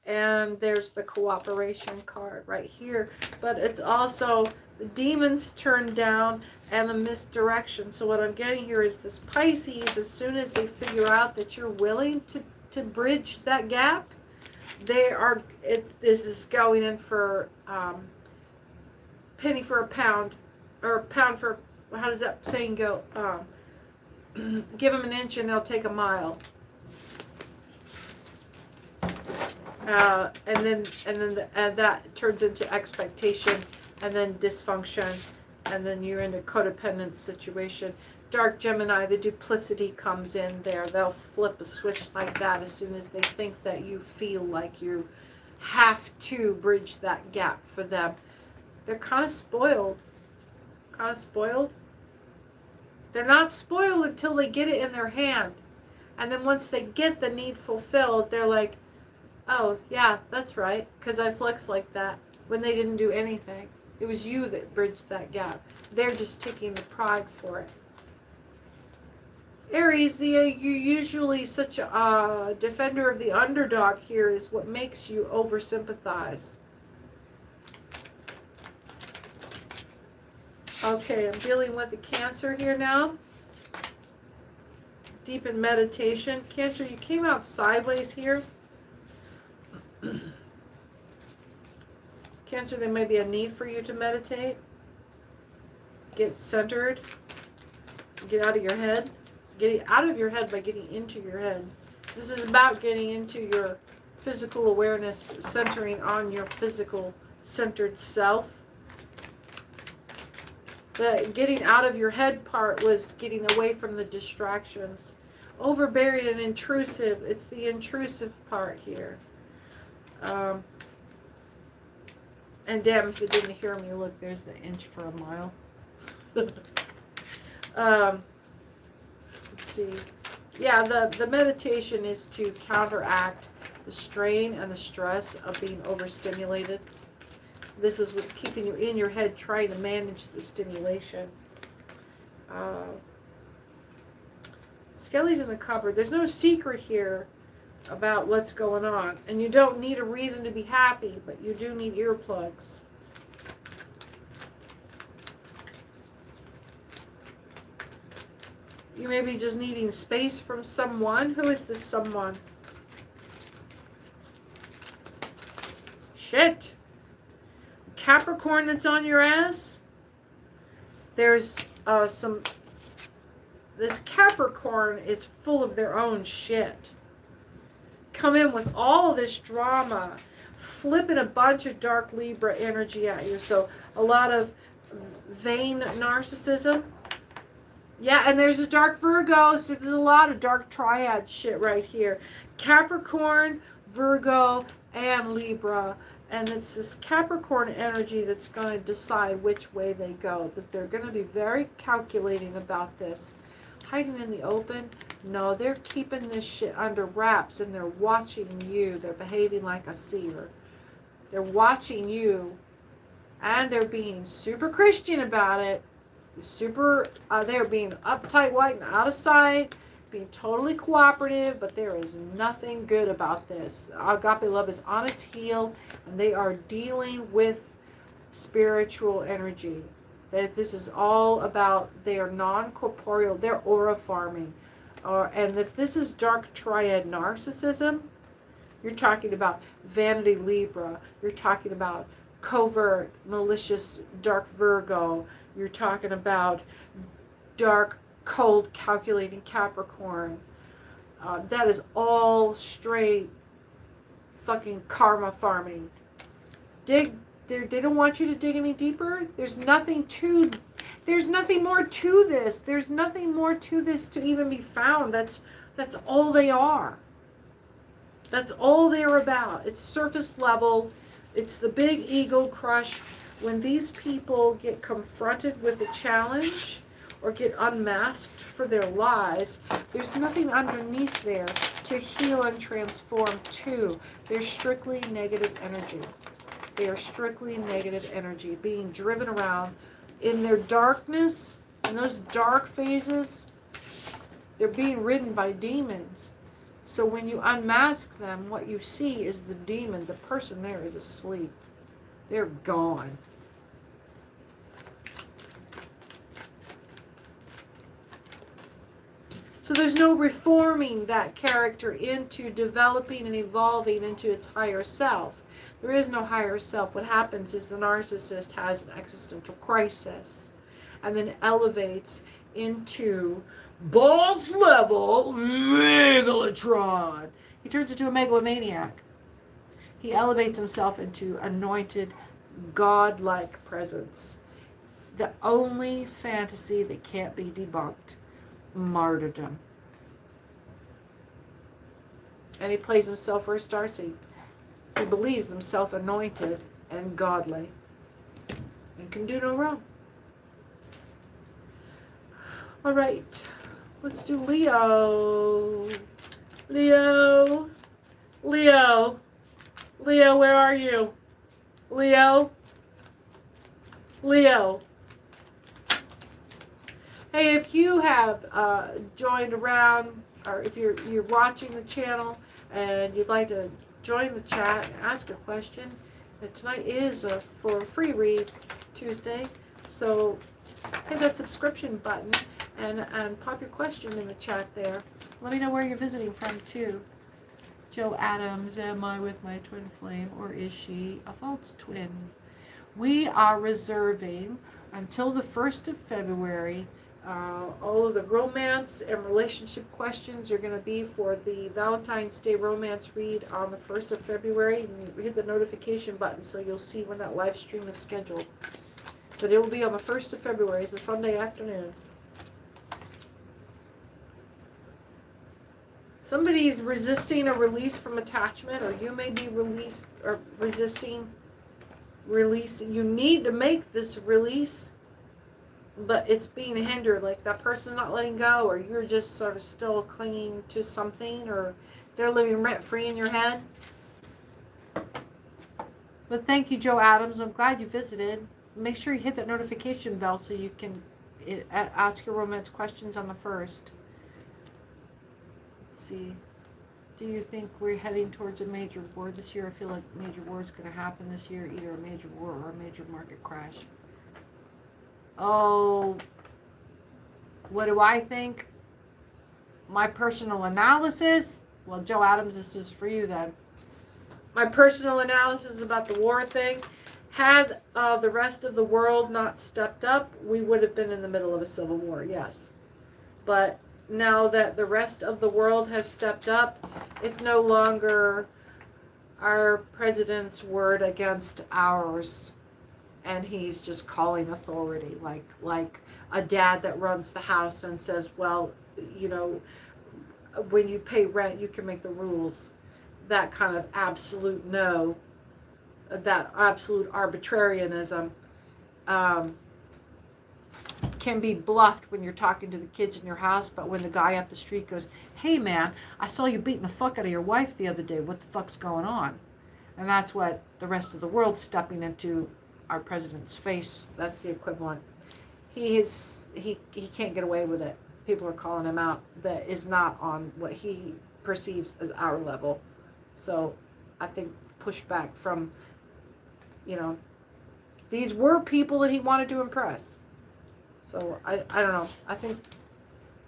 And there's the cooperation card right here. But it's also the demons turned down and the misdirection. So what I'm getting here is this Pisces, as soon as they figure out that you're willing to bridge that gap, this is going in for penny for a pound, or pound for, how does that saying go? Give them an inch and they'll take a mile. And that turns into expectation, and then dysfunction, and then you're in a codependent situation. Dark Gemini, the duplicity comes in there. They'll flip a switch like that as soon as they think that you feel like you have to bridge that gap for them. They're kind of spoiled. They're not spoiled until they get it in their hand. And then once they get the need fulfilled, they're like, oh, yeah, that's right, because I flex like that, when they didn't do anything. It was you that bridged that gap. They're just taking the pride for it. Aries, you're usually such a defender of the underdog here is what makes you oversympathize. Okay, I'm dealing with a Cancer here now. Deep in meditation. Cancer, you came out sideways here. Cancer, there may be a need for you to meditate. Get centered. Get out of your head. Getting out of your head by getting into your head. This is about getting into your physical awareness, centering on your physical centered self. The getting out of your head part was getting away from the distractions. Overburied and intrusive. It's the intrusive part here. And damn if it didn't hear me. Look, there's the inch for a mile. Let's see. Yeah, the meditation is to counteract the strain and the stress of being overstimulated. This is what's keeping you in your head trying to manage the stimulation. Skelly's in the cupboard. There's no secret here about what's going on. And you don't need a reason to be happy, but you do need earplugs. You may be just needing space from someone. Who is this someone? Shit. Capricorn that's on your ass. There's this Capricorn is full of their own shit. Come in with all this drama, flipping a bunch of dark Libra energy at you. So a lot of vain narcissism. Yeah, and there's a dark Virgo, so there's a lot of dark triad shit right here. Capricorn, Virgo, and Libra. And it's this Capricorn energy that's going to decide which way they go. But they're going to be very calculating about this. Hiding in the open? No, they're keeping this shit under wraps, and they're watching you. They're behaving like a seer. They're watching you, and they're being super Christian about it. They're being uptight, white, and out of sight, being totally cooperative, but there is nothing good about this. Agape love is on its heel, and they are dealing with spiritual energy. That this is all about, they are non-corporeal, they're aura farming. And if this is dark triad narcissism, you're talking about vanity Libra, you're talking about covert, malicious, dark Virgo, you're talking about dark, cold, calculating Capricorn. That that is straight fucking karma farming. They don't want you to dig any deeper. There's nothing more to this. There's nothing more to this to even be found. That's all they are. That's all they're about. It's surface level. It's the big ego crush. When these people get confronted with a challenge or get unmasked for their lies, there's nothing underneath there to heal and transform to. They're strictly negative energy. They are strictly negative energy, being driven around in their darkness, in those dark phases. They're being ridden by demons. So when you unmask them, what you see is the demon. The person there is asleep. They're gone. So there's no reforming that character into developing and evolving into its higher self. There is no higher self. What happens is the narcissist has an existential crisis and then elevates into boss level megalotron. He turns into a megalomaniac. He elevates himself into anointed, godlike presence. The only fantasy that can't be debunked. Martyrdom. And he plays himself for a starseed. He believes himself anointed and godly and can do no wrong. All right, let's do Leo. Leo, Leo, Leo, where are you? Leo, Leo. Hey, if you have joined around, or if you're watching the channel and you'd like to join the chat and ask a question, tonight is for a free read Tuesday, so hit that subscription button and pop your question in the chat there. Let me know where you're visiting from too. Joe Adams, am I with my twin flame, or is she a false twin? We are reserving until the 1st of February. All of the romance and relationship questions are going to be for the Valentine's Day romance read on the 1st of February. And you hit the notification button so you'll see when that live stream is scheduled. But it will be on the 1st of February. It's a Sunday afternoon. Somebody's resisting a release from attachment, or you may be released or resisting release. You need to make this release, but it's being hindered. Like that person's not letting go, or you're just sort of still clinging to something, or they're living rent-free in your head. But thank you, Joe Adams. I'm glad you visited. Make sure you hit that notification bell so you can ask your romance questions on the 1st. Let's see. Do you think we're heading towards a major war this year? I feel like major war is going to happen this year, either a major war or a major market crash. Oh, what do I think? My personal analysis? Well, Joe Adams, this is for you then. My personal analysis about the war thing. Had the rest of the world not stepped up, we would have been in the middle of a civil war, yes. But now that the rest of the world has stepped up, it's no longer our president's word against ours. And he's just calling authority, like a dad that runs the house and says, well, you know, when you pay rent, you can make the rules. That kind of absolute no, that absolute arbitrarianism can be bluffed when you're talking to the kids in your house, but when the guy up the street goes, hey man, I saw you beating the fuck out of your wife the other day, what the fuck's going on? And that's what the rest of the world's stepping into our president's face. That's the equivalent. He can't get away with it. People are calling him out. That is not on what he perceives as our level. So I think pushback from, you know, these were people that he wanted to impress. So I don't know. I think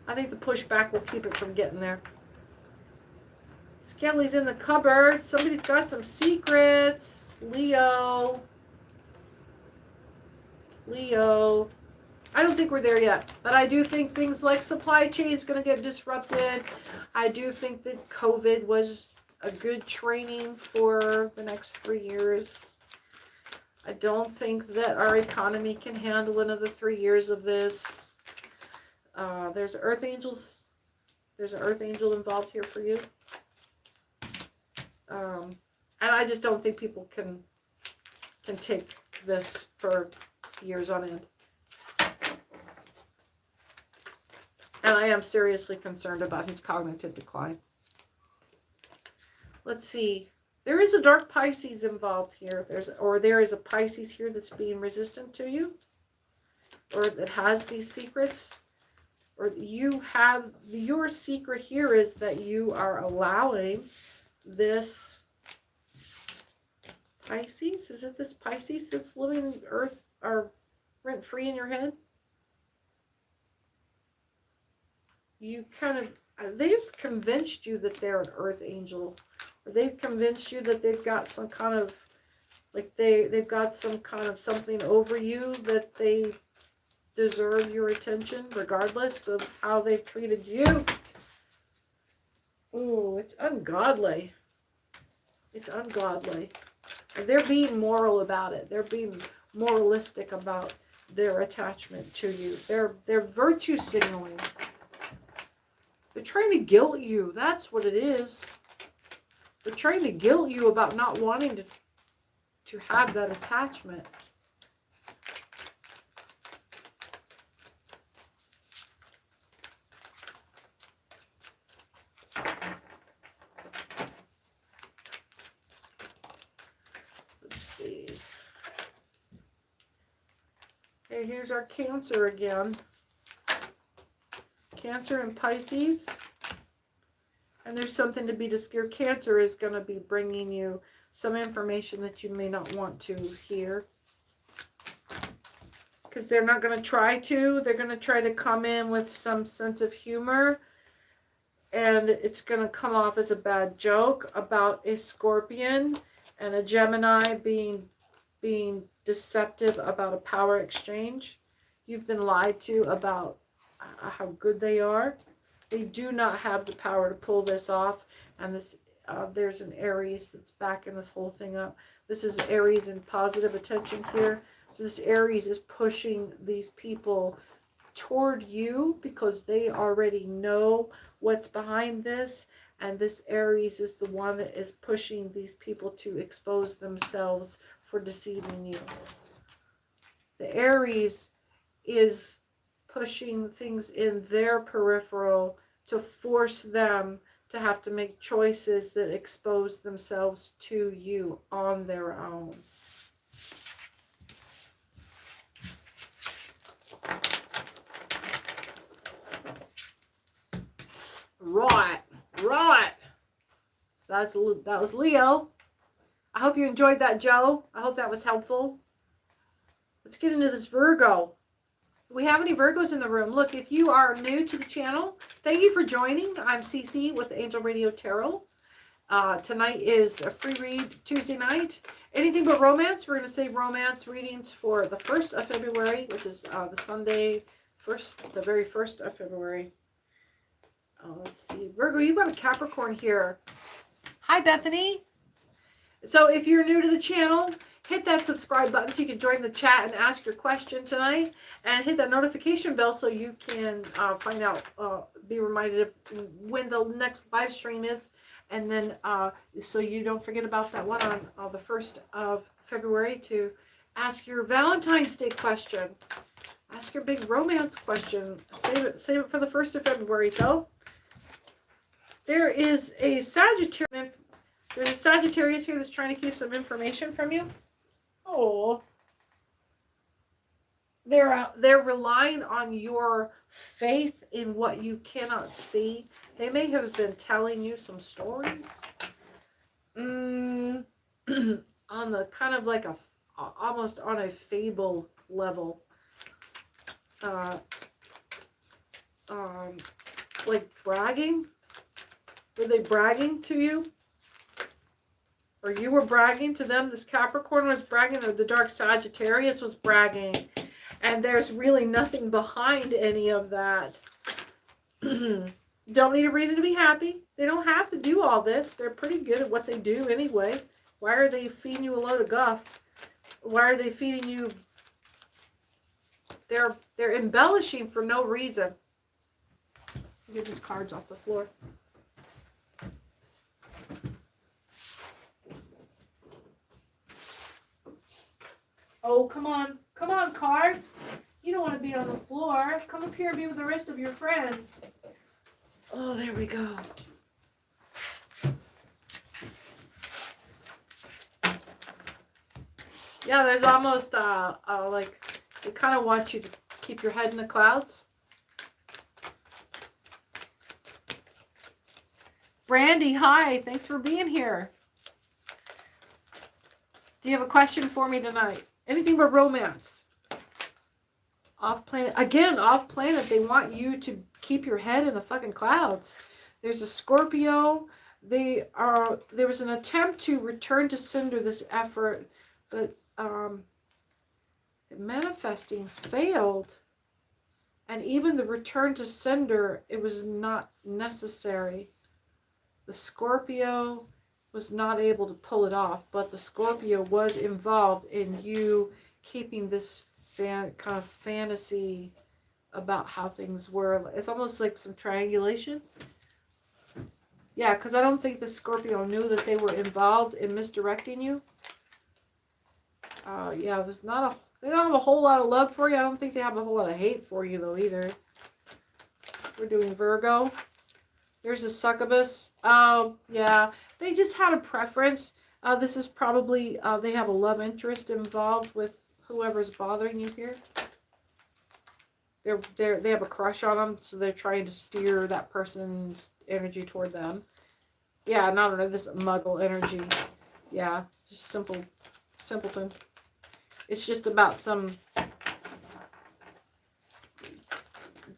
the pushback will keep it from getting there. Skelly's in the cupboard. Somebody's got some secrets. Leo. I don't think we're there yet, but I do think things like supply chain is going to get disrupted. I do think that COVID was a good training for the next 3 years. I don't think that our economy can handle another 3 years of this. There's earth angels. There's an earth angel involved here for you. And I just don't think people can can take this for years on end. And I am seriously concerned about his cognitive decline. Let's see. There is a dark Pisces involved here. There is a Pisces here that's being resistant to you, or that has these secrets, or you have, your secret here is that you are allowing this Pisces, is it this Pisces that's living Earth or rent free in your head? You kind of, they've convinced you that they're an earth angel, or they've convinced you that they've got some kind of, like they've got some kind of something over you, that they deserve your attention regardless of how they've treated you. Ooh, it's ungodly. It's ungodly. And they're being moral about it. They're being moralistic about their attachment to you. They're virtue signaling. They're trying to guilt you. That's what it is. They're trying to guilt you about not wanting to have that attachment. Let's see. Okay, here's our Cancer again. Cancer and Pisces. And there's something to be discussed. Cancer is going to be bringing you some information that you may not want to hear. Because they're not going to try to. They're going to try to come in with some sense of humor. And it's going to come off as a bad joke about a Scorpion and a Gemini being deceptive about a power exchange. You've been lied to about how good they are. They do not have the power to pull this off. And this, there's an Aries that's backing this whole thing up. This is Aries in positive attention here. So this Aries is pushing these people toward you because they already know what's behind this. And this Aries is the one that is pushing these people to expose themselves for deceiving you. The Aries is pushing things in their peripheral to force them to have to make choices that expose themselves to you on their own. Right. That was Leo. I hope you enjoyed that, Joe. I hope that was helpful. Let's get into this Virgo. Do we have any Virgos in the room? Look, if you are new to the channel, thank you for joining. I'm Cece with Angel Radio Tarot. Tonight is a free read Tuesday night. Anything but romance. We're going to say romance readings for the 1st of February, which is the Sunday, the very 1st of February. Let's see. Virgo, you've got a Capricorn here. Hi, Bethany. So if you're new to the channel, hit that subscribe button so you can join the chat and ask your question tonight. And hit that notification bell so you can find out, be reminded of when the next live stream is. And then so you don't forget about that one on the 1st of February to ask your Valentine's Day question. Ask your big romance question. Save it for the 1st of February, though. There is a Sagittarius. There's a Sagittarius here that's trying to keep some information from you. Oh. They're relying on your faith in what you cannot see. They may have been telling you some stories. On the kind of like almost on a fable level. Like bragging. Were they bragging to you? Or you were bragging to them? This Capricorn was bragging, or the dark Sagittarius was bragging. And there's really nothing behind any of that. Don't need a reason to be happy. They don't have to do all this. They're pretty good at what they do anyway. Why are they feeding you a load of guff? Why are they feeding you? They're embellishing for no reason. Get these cards off the floor. Oh, come on. Come on, cards. You don't want to be on the floor. Come up here and be with the rest of your friends. Oh, there we go. Yeah, there's almost like they kind of want you to keep your head in the clouds. Brandy, hi. Thanks for being here. Do you have a question for me tonight? Anything but romance? Off planet. Again, off planet. They want you to keep your head in the fucking clouds. There's a Scorpio. There was an attempt to return to Cinder this effort, but manifesting failed. And even the return to Cinder, it was not necessary. The Scorpio was not able to pull it off, but the Scorpio was involved in you keeping this kind of fantasy about how things were. It's almost like some triangulation. Yeah, because I don't think the Scorpio knew that they were involved in misdirecting you. Yeah, they don't have a whole lot of love for you. I don't think they have a whole lot of hate for you, though, either. We're doing Virgo. There's a succubus. Oh, yeah. They just had a preference. This is probably, they have a love interest involved with whoever's bothering you here. They have a crush on them, so they're trying to steer that person's energy toward them. Yeah, and I don't know, this muggle energy. Yeah, just simpleton. It's just about some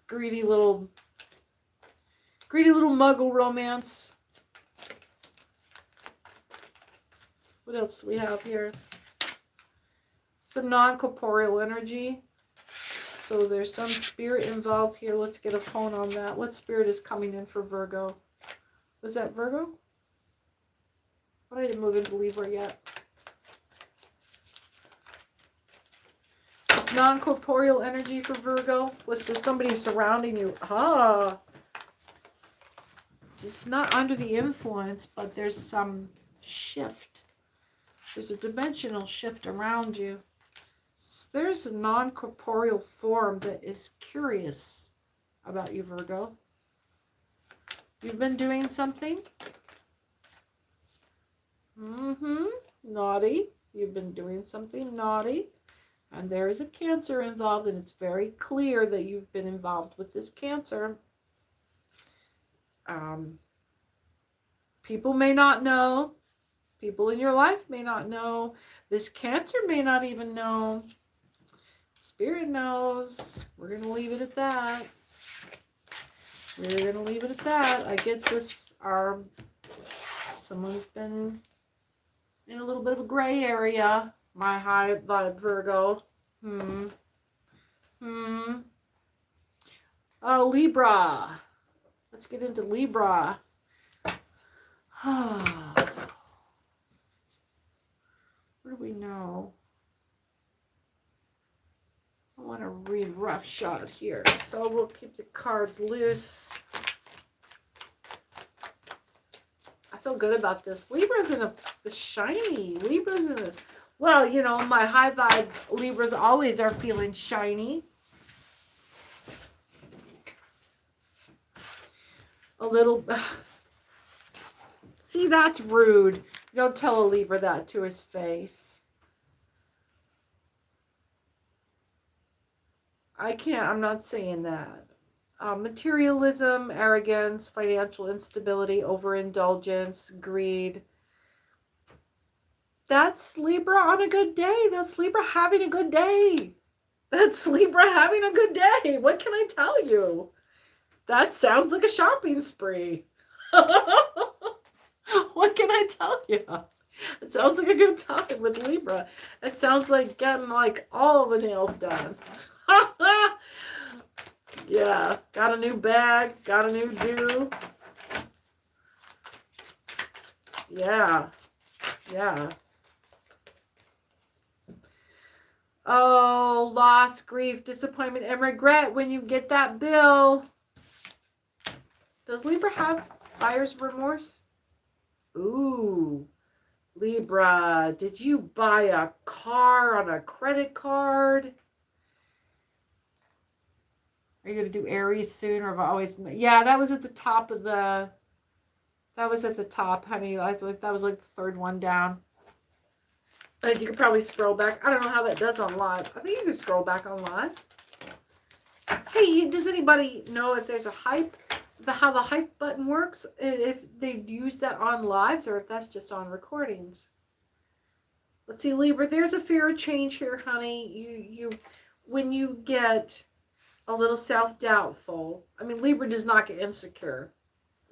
greedy little muggle romance. What else do we have here? Some non-corporeal energy. So there's some spirit involved here. Let's get a phone on that. What spirit is coming in for Virgo? Was that Virgo? I didn't move into Libra yet. It's non-corporeal energy for Virgo. What's this? Somebody surrounding you. Ah. It's not under the influence, but there's some shift. There's a dimensional shift around you. There's a non-corporeal form that is curious about you, Virgo. You've been doing something? Naughty. You've been doing something naughty. And there is a Cancer involved, and it's very clear that you've been involved with this Cancer. People may not know. People in your life may not know. This Cancer may not even know. Spirit knows. We're going to leave it at that. We're going to leave it at that. I get this. Someone's been in a little bit of a gray area. My high vibe Virgo. Oh, Libra. Let's get into Libra. What do we know? I want to read roughshod here, so we'll keep the cards loose. I feel good about this. Libra's in a shiny. Libra's in a, well, you know, my high vibe Libras always are feeling shiny. A little. See, that's rude. You don't tell a Libra that to his face. I can't, I'm not saying that. Materialism, arrogance, financial instability, overindulgence, greed. That's Libra on a good day. That's Libra having a good day. That's Libra having a good day. What can I tell you? That sounds like a shopping spree. What can I tell you? It sounds like a good time with Libra. It sounds like getting like all the nails done. Yeah, got a new bag, got a new do. Yeah. Oh, loss, grief, disappointment, and regret when you get that bill. Does Libra have buyer's remorse? Ooh. Libra, did you buy a car on a credit card? Are you going to do Aries soon, or have I always... Yeah, that was at the top of the... That was at the top, honey. I think that was like the third one down. You could probably scroll back. I don't know how that does on live. I think you can scroll back on live. Hey, does anybody know if there's a hype, how the hype button works? If they use that on lives, or if that's just on recordings? Let's see, Libra. There's a fear of change here, honey. When you get a little self-doubtful. I mean, Libra does not get insecure.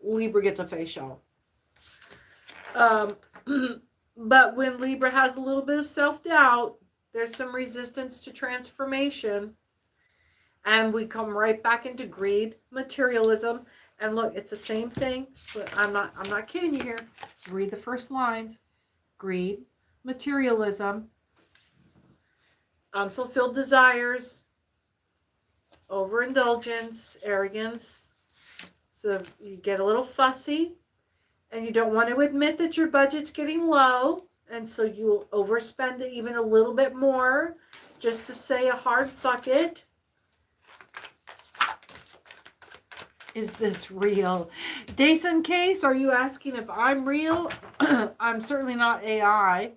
Libra gets a facial. But when Libra has a little bit of self-doubt, there's some resistance to transformation. And we come right back into greed, materialism. And look, it's the same thing. But I'm not kidding you here. Read the first lines. Greed, materialism, unfulfilled desires, overindulgence, arrogance. So you get a little fussy. And you don't want to admit that your budget's getting low. And so you'll overspend it even a little bit more just to say a hard fuck it. Is this real? Dason Case, are you asking if I'm real? I'm certainly not AI.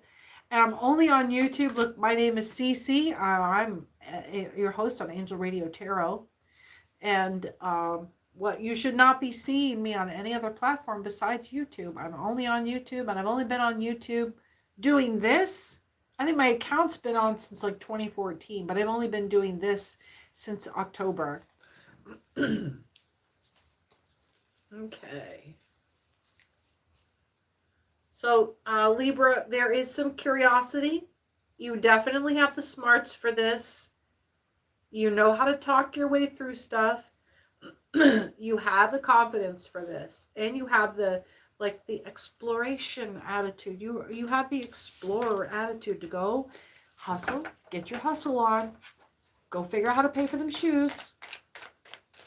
And I'm only on YouTube. Look, my name is Cece. I'm your host on Angel Radio Tarot. And what you should not be seeing me on any other platform besides YouTube. I'm only on YouTube, and I've only been on YouTube doing this. I think my account's been on since like 2014, but I've only been doing this since October. Okay. So, Libra, there is some curiosity. You definitely have the smarts for this. You know how to talk your way through stuff. You have the confidence for this, and you have the exploration attitude. You have the explorer attitude to go hustle, get your hustle on, go figure out how to pay for them shoes.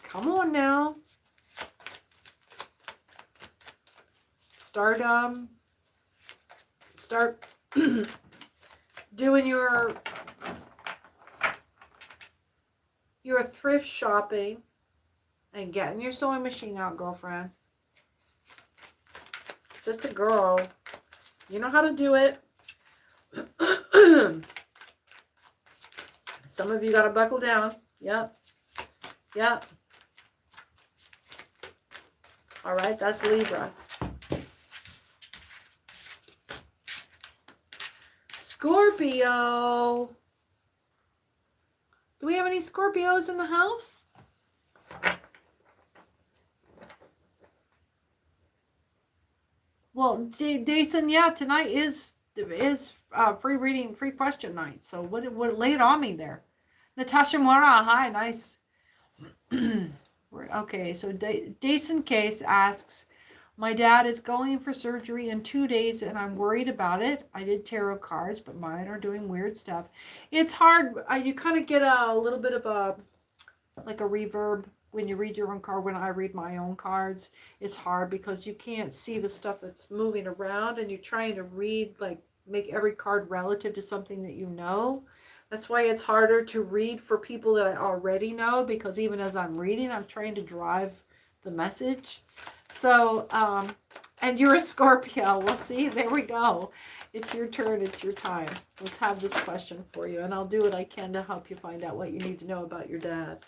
Come on now. Start doing your thrift shopping. And getting your sewing machine out, girlfriend. Sister girl. You know how to do it. Some of you got to buckle down. Yep. Yep. All right, that's Libra. Scorpio. Do we have any Scorpios in the house? Well, Jason, yeah, tonight is free reading, free question night. So what lay it on me there. Natasha Mora, hi, nice. Okay, so Jason Case asks, my dad is going for surgery in 2 days and I'm worried about it. I did tarot cards, but mine are doing weird stuff. It's hard. You kind of get a little bit of a reverb when you read your own card. When I read my own cards, it's hard because you can't see the stuff that's moving around, and you're trying to read, make every card relative to something that you know. That's why it's harder to read for people that I already know, because even as I'm reading, I'm trying to drive the message. So, and you're a Scorpio. Well, see, there we go. It's your turn. It's your time. Let's have this question for you, and I'll do what I can to help you find out what you need to know about your dad.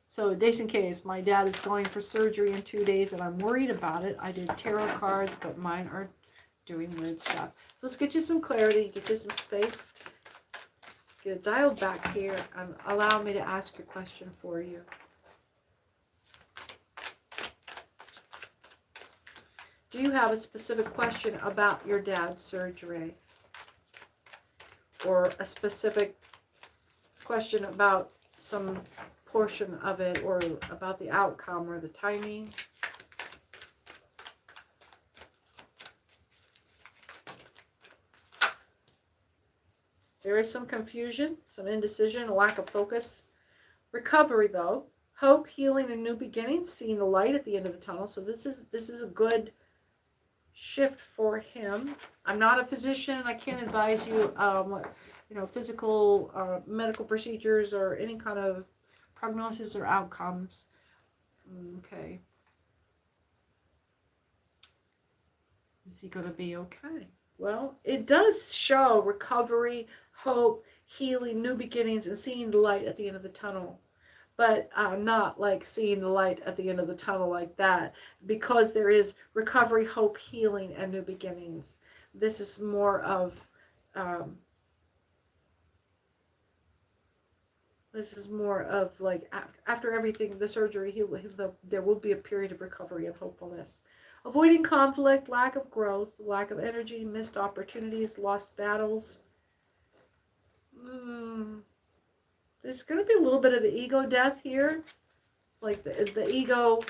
So, Jason Case, my dad is going for surgery in 2 days, and I'm worried about it. I did tarot cards, but mine are doing weird stuff. So let's get you some clarity, get you some space. Get it dialed back here, and allow me to ask your question for you. Do you have a specific question about your dad's surgery? Or a specific question about some portion of it, or about the outcome or the timing? There is some confusion, some indecision, a lack of focus. Recovery, though. Hope, healing, and new beginnings. Seeing the light at the end of the tunnel. So this is a good shift for him. I'm not a physician. I can't advise you, physical medical procedures or any kind of prognosis or outcomes. Okay. Is he going to be okay? Well, it does show recovery, hope, healing, new beginnings, and seeing the light at the end of the tunnel. But not like seeing the light at the end of the tunnel like that, because there is recovery, hope, healing, and new beginnings. This is more of like after everything, the surgery, there will be a period of recovery and hopefulness. Avoiding conflict, lack of growth, lack of energy, missed opportunities, lost battles. There's going to be a little bit of ego death here. Like the ego,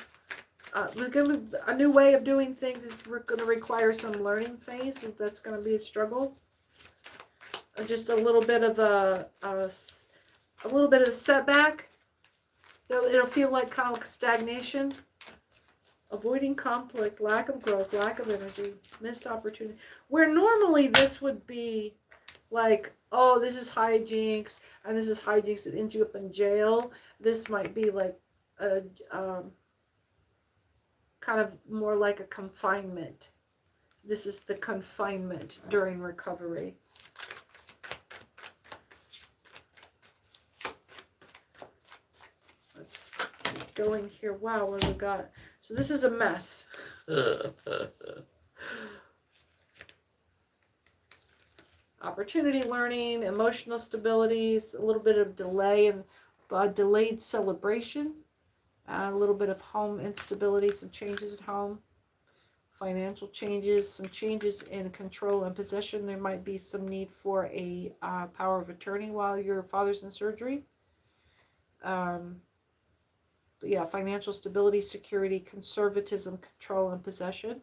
a new way of doing things is going to require some learning phase. So that's going to be a struggle. Just a little bit of a little bit of a setback. It'll feel like kind of like stagnation. Avoiding conflict, lack of growth, lack of energy, missed opportunity. Where normally this would be like, oh, this is hijinks, and this is hijinks that end you up in jail. This might be like a kind of more like a confinement. This is the confinement during recovery. Let's keep going here. Wow, what have we got? So this is a mess. Opportunity, learning, emotional stability, a little bit of delay and delayed celebration, a little bit of home instability, some changes at home, financial changes, some changes in control and possession. There might be some need for a power of attorney while your father's in surgery. Yeah, financial stability, security, conservatism, control, and possession.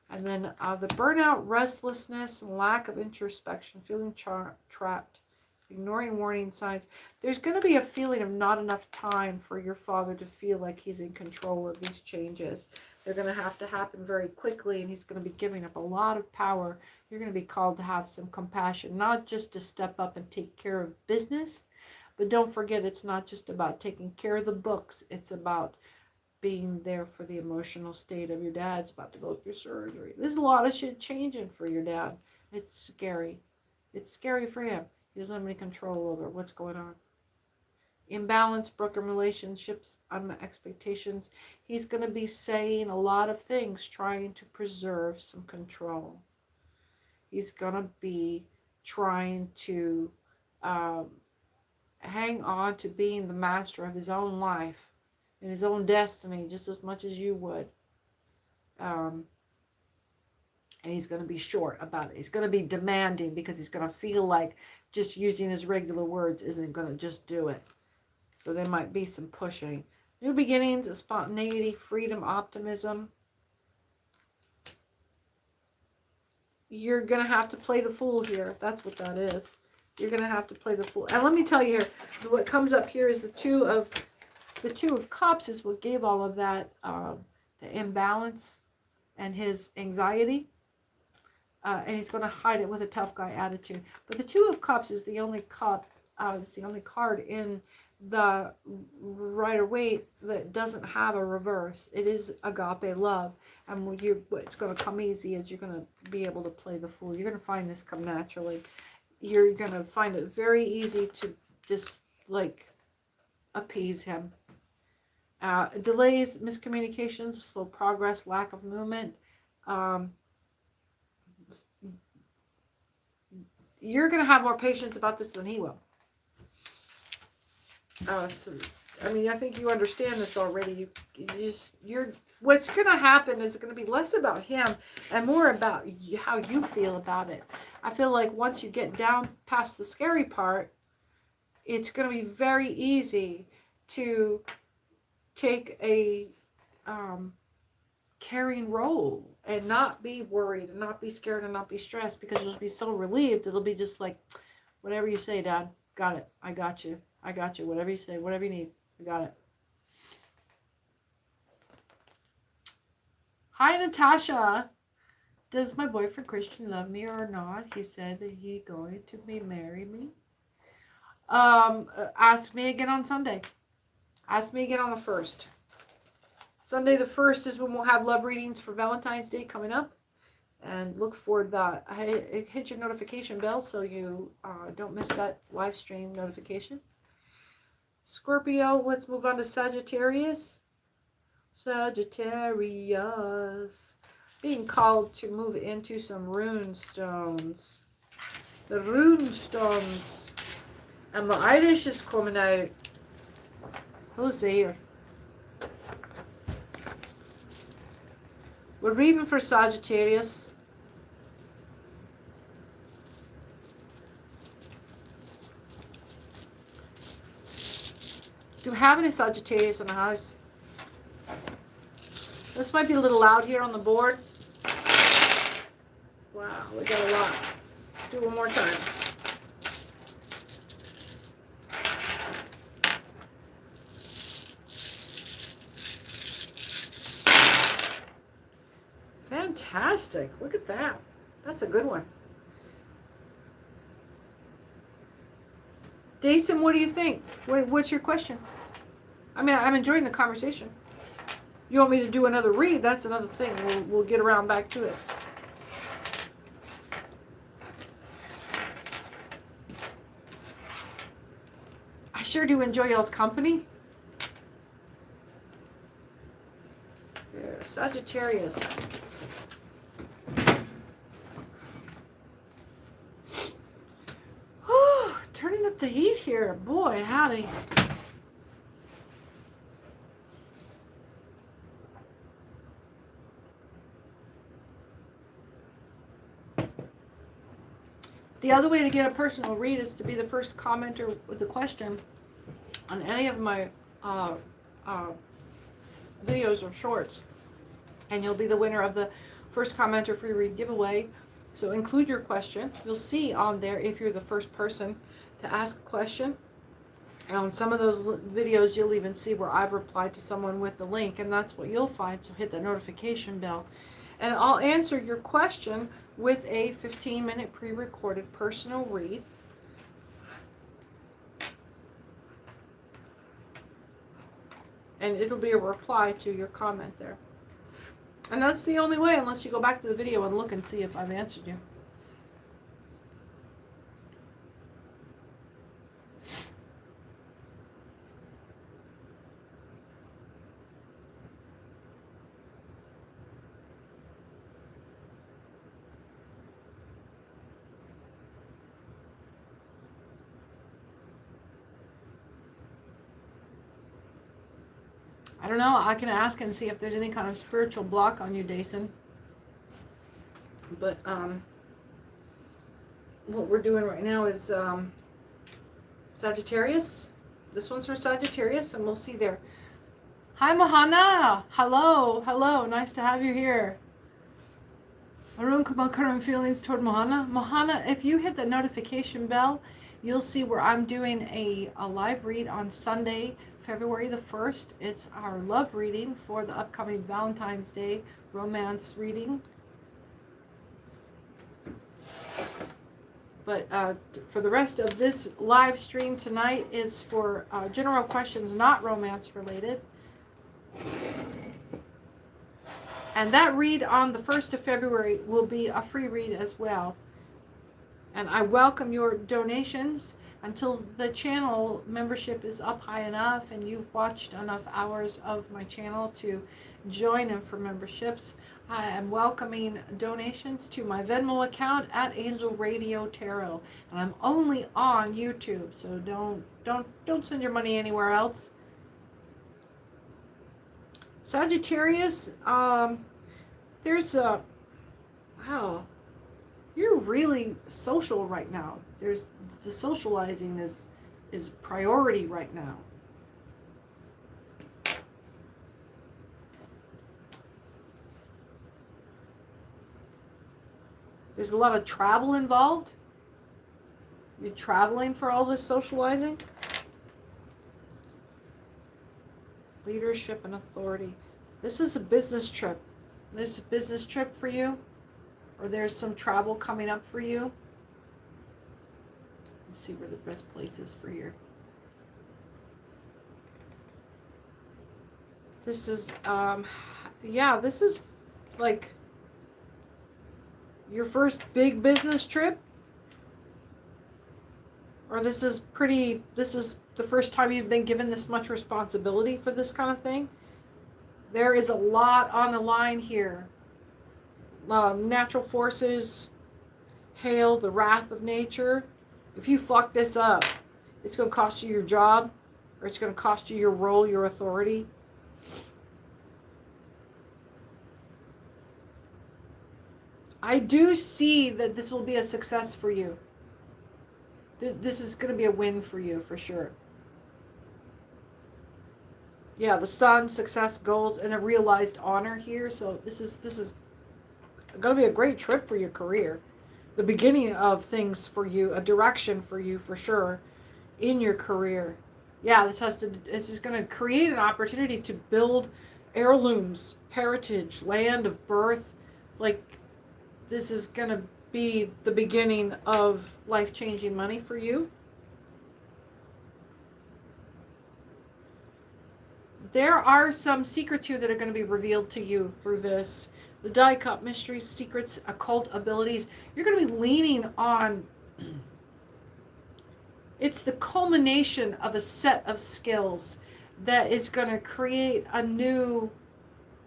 And then the burnout, restlessness, and lack of introspection, feeling trapped, ignoring warning signs. There's going to be a feeling of not enough time for your father to feel like he's in control of these changes. They're going to have to happen very quickly, and he's going to be giving up a lot of power. You're going to be called to have some compassion, not just to step up and take care of business, but don't forget, it's not just about taking care of the books. It's about being there for the emotional state of your dad's about to go through surgery. There's a lot of shit changing for your dad. It's scary. It's scary for him. He doesn't have any control over what's going on. Imbalance, broken relationships, unmet expectations. He's going to be saying a lot of things, trying to preserve some control. He's going to be trying to hang on to being the master of his own life and his own destiny just as much as you would. And he's going to be short about it. He's going to be demanding because he's going to feel like just using his regular words isn't going to just do it. So there might be some pushing. New beginnings, spontaneity, freedom, optimism. You're going to have to play the fool here. That's what that is. You're going to have to play the fool. And let me tell you here, what comes up here is the Two of Cups is what gave all of that, the imbalance and his anxiety. And he's going to hide it with a tough guy attitude. But the Two of Cups is the only cup, it's the only card in the Rider-Waite that doesn't have a reverse. It is agape love. And what's going to come easy is you're going to be able to play the fool. You're going to find this come naturally. You're going to find it very easy to just like appease him. Delays, miscommunications, slow progress, lack of movement. You're going to have more patience about this than he will. So, I mean, I think you understand this already. What's going to happen is going to be less about him and more about how you feel about it. I feel like once you get down past the scary part, it's going to be very easy to take a caring role and not be worried and not be scared and not be stressed, because you'll be so relieved. It'll be just like, whatever you say, Dad, got it. I got you. I got you. Whatever you say, whatever you need, I got it. Hi, Natasha. Does my boyfriend Christian love me or not? He said that he going to marry me. Ask me again on Sunday. Ask me again on the 1st. Sunday the 1st is when we'll have love readings for Valentine's Day coming up. And look for that. Hit your notification bell so you don't miss that live stream notification. Scorpio, let's move on to Sagittarius. Sagittarius. Being called to move into some rune stones. The rune stones. And the Irish is coming out. Who's there? We're reading for Sagittarius. Do we have any Sagittarius in the house? This might be a little loud here on the board. Wow, we got a lot. Let's do one more time. Fantastic. Look at that. That's a good one. Dason, what do you think? What's your question? I mean, I'm enjoying the conversation. You want me to do another read? That's another thing. We'll get around back to it. I sure do enjoy y'all's company. Yeah, Sagittarius. Turning up the heat here. Boy, howdy. The other way to get a personal read is to be the first commenter with a question on any of my videos or shorts. And you'll be the winner of the first commenter free read giveaway. So include your question. You'll see on there if you're the first person to ask a question. And on some of those videos, you'll even see where I've replied to someone with the link. And that's what you'll find. So hit the notification bell. And I'll answer your question with a 15-minute pre-recorded personal read. And it'll be a reply to your comment there. And that's the only way, unless you go back to the video and look and see if I've answered you. I don't know. I can ask and see if there's any kind of spiritual block on you, Dason. But what we're doing right now is Sagittarius. This one's for Sagittarius, and we'll see there. Hi, Mohana. Hello. Hello. Nice to have you here. Arun, about current feelings toward Mohana. Mohana, if you hit the notification bell, you'll see where I'm doing a live read on Sunday, February the 1st. It's our love reading for the upcoming Valentine's Day romance reading. But for the rest of this live stream tonight is for general questions not romance related. And that read on the 1st of February will be a free read as well. And I welcome your donations until the channel membership is up high enough and you've watched enough hours of my channel to join in for memberships. I am welcoming donations to my Venmo account at Angel Radio Tarot, and I'm only on YouTube, so don't send your money anywhere else. Sagittarius, there's a wow. You're really social right now. There's the socializing is priority right now. There's a lot of travel involved. You're traveling for all this socializing. Leadership and authority. This is a business trip. This is a business trip for you. or there's some travel coming up for you. Let's see where the best place is for you. This is, yeah, this is like your first big business trip. Or this is the first time you've been given this much responsibility for this kind of thing. There is a lot on the line here. Natural forces, hail, the wrath of nature. If you fuck this up, it's going to cost you your job, or it's going to cost you your role, your authority. I do see that this will be a success for you. This is going to be a win for you, for sure. Yeah, the sun, success, goals, and a realized honor here. So this is going to be a great trip for your career. The beginning of things for you, a direction for you, for sure, in your career. Yeah, this is going to create an opportunity to build heirlooms, heritage, land of birth. Like, this is going to be the beginning of life-changing money for you. There are some secrets here that are going to be revealed to you through this. The Die Cup, mysteries, secrets, occult abilities. You're going to be leaning on... It's the culmination of a set of skills that is going to create a new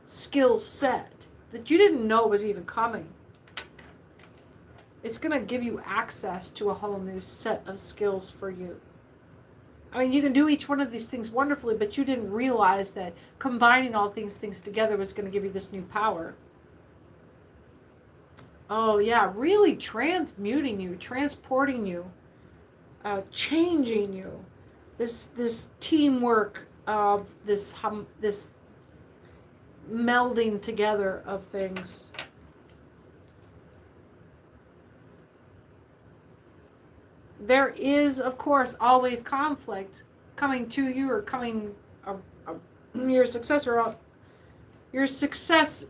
skill set that you didn't know was even coming. It's going to give you access to a whole new set of skills for you. I mean, you can do each one of these things wonderfully, but you didn't realize that combining all these things together was going to give you this new power. Oh, yeah, really transmuting you, transporting you, changing you. This teamwork of this melding together of things. There is, of course, always conflict coming to you, or coming your successor. Your success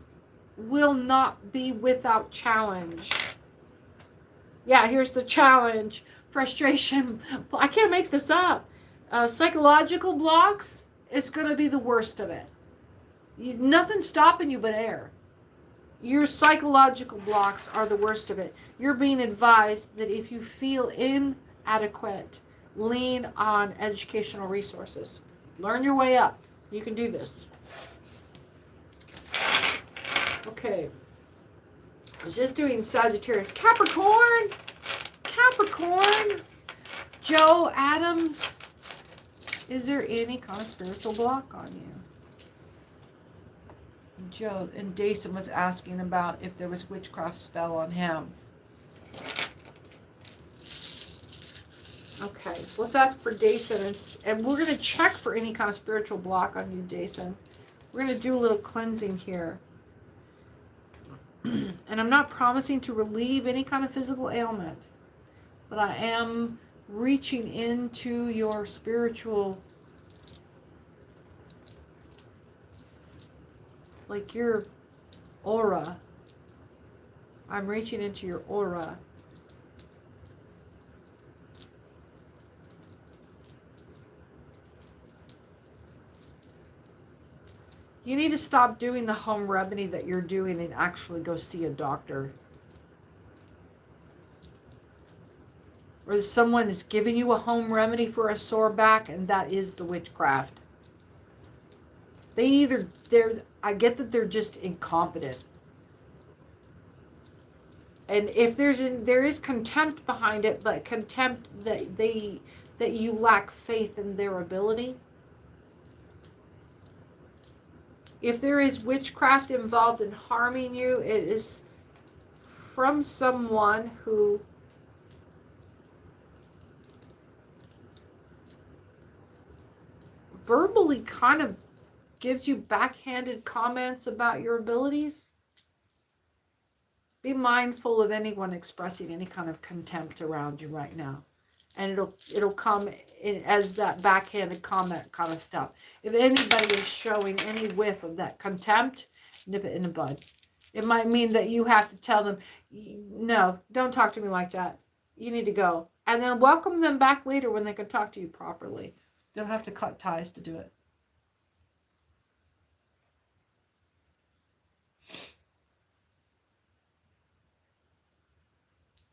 will not be without challenge. Yeah, here's the challenge. Frustration. I can't make this up. Psychological blocks is going to be the worst of it. Nothing's stopping you but air. Your psychological blocks are the worst of it. You're being advised that if you feel inadequate, lean on educational resources. Learn your way up. You can do this. Okay. I was just doing Sagittarius. Capricorn. Joe Adams. Is there any kind of spiritual block on you? Joe and Dason was asking about if there was witchcraft spell on him. Okay, so let's ask for Dason, and we're going to check for any kind of spiritual block on you, Dason. We're going to do a little cleansing here. And I'm not promising to relieve any kind of physical ailment, but I am reaching into your spiritual, like your aura. I'm reaching into your aura. You need to stop doing the home remedy that you're doing and actually go see a doctor. Or someone is giving you a home remedy for a sore back, and that is the witchcraft. I get that they're just incompetent. And if there is contempt behind it, but contempt that you lack faith in their ability. If there is witchcraft involved in harming you, it is from someone who verbally kind of gives you backhanded comments about your abilities. Be mindful of anyone expressing any kind of contempt around you right now. And it'll come in as that backhanded comment kind of stuff. If anybody is showing any whiff of that contempt, nip it in the bud. It might mean that you have to tell them, no, don't talk to me like that. You need to go. And then welcome them back later when they can talk to you properly. They don't have to cut ties to do it.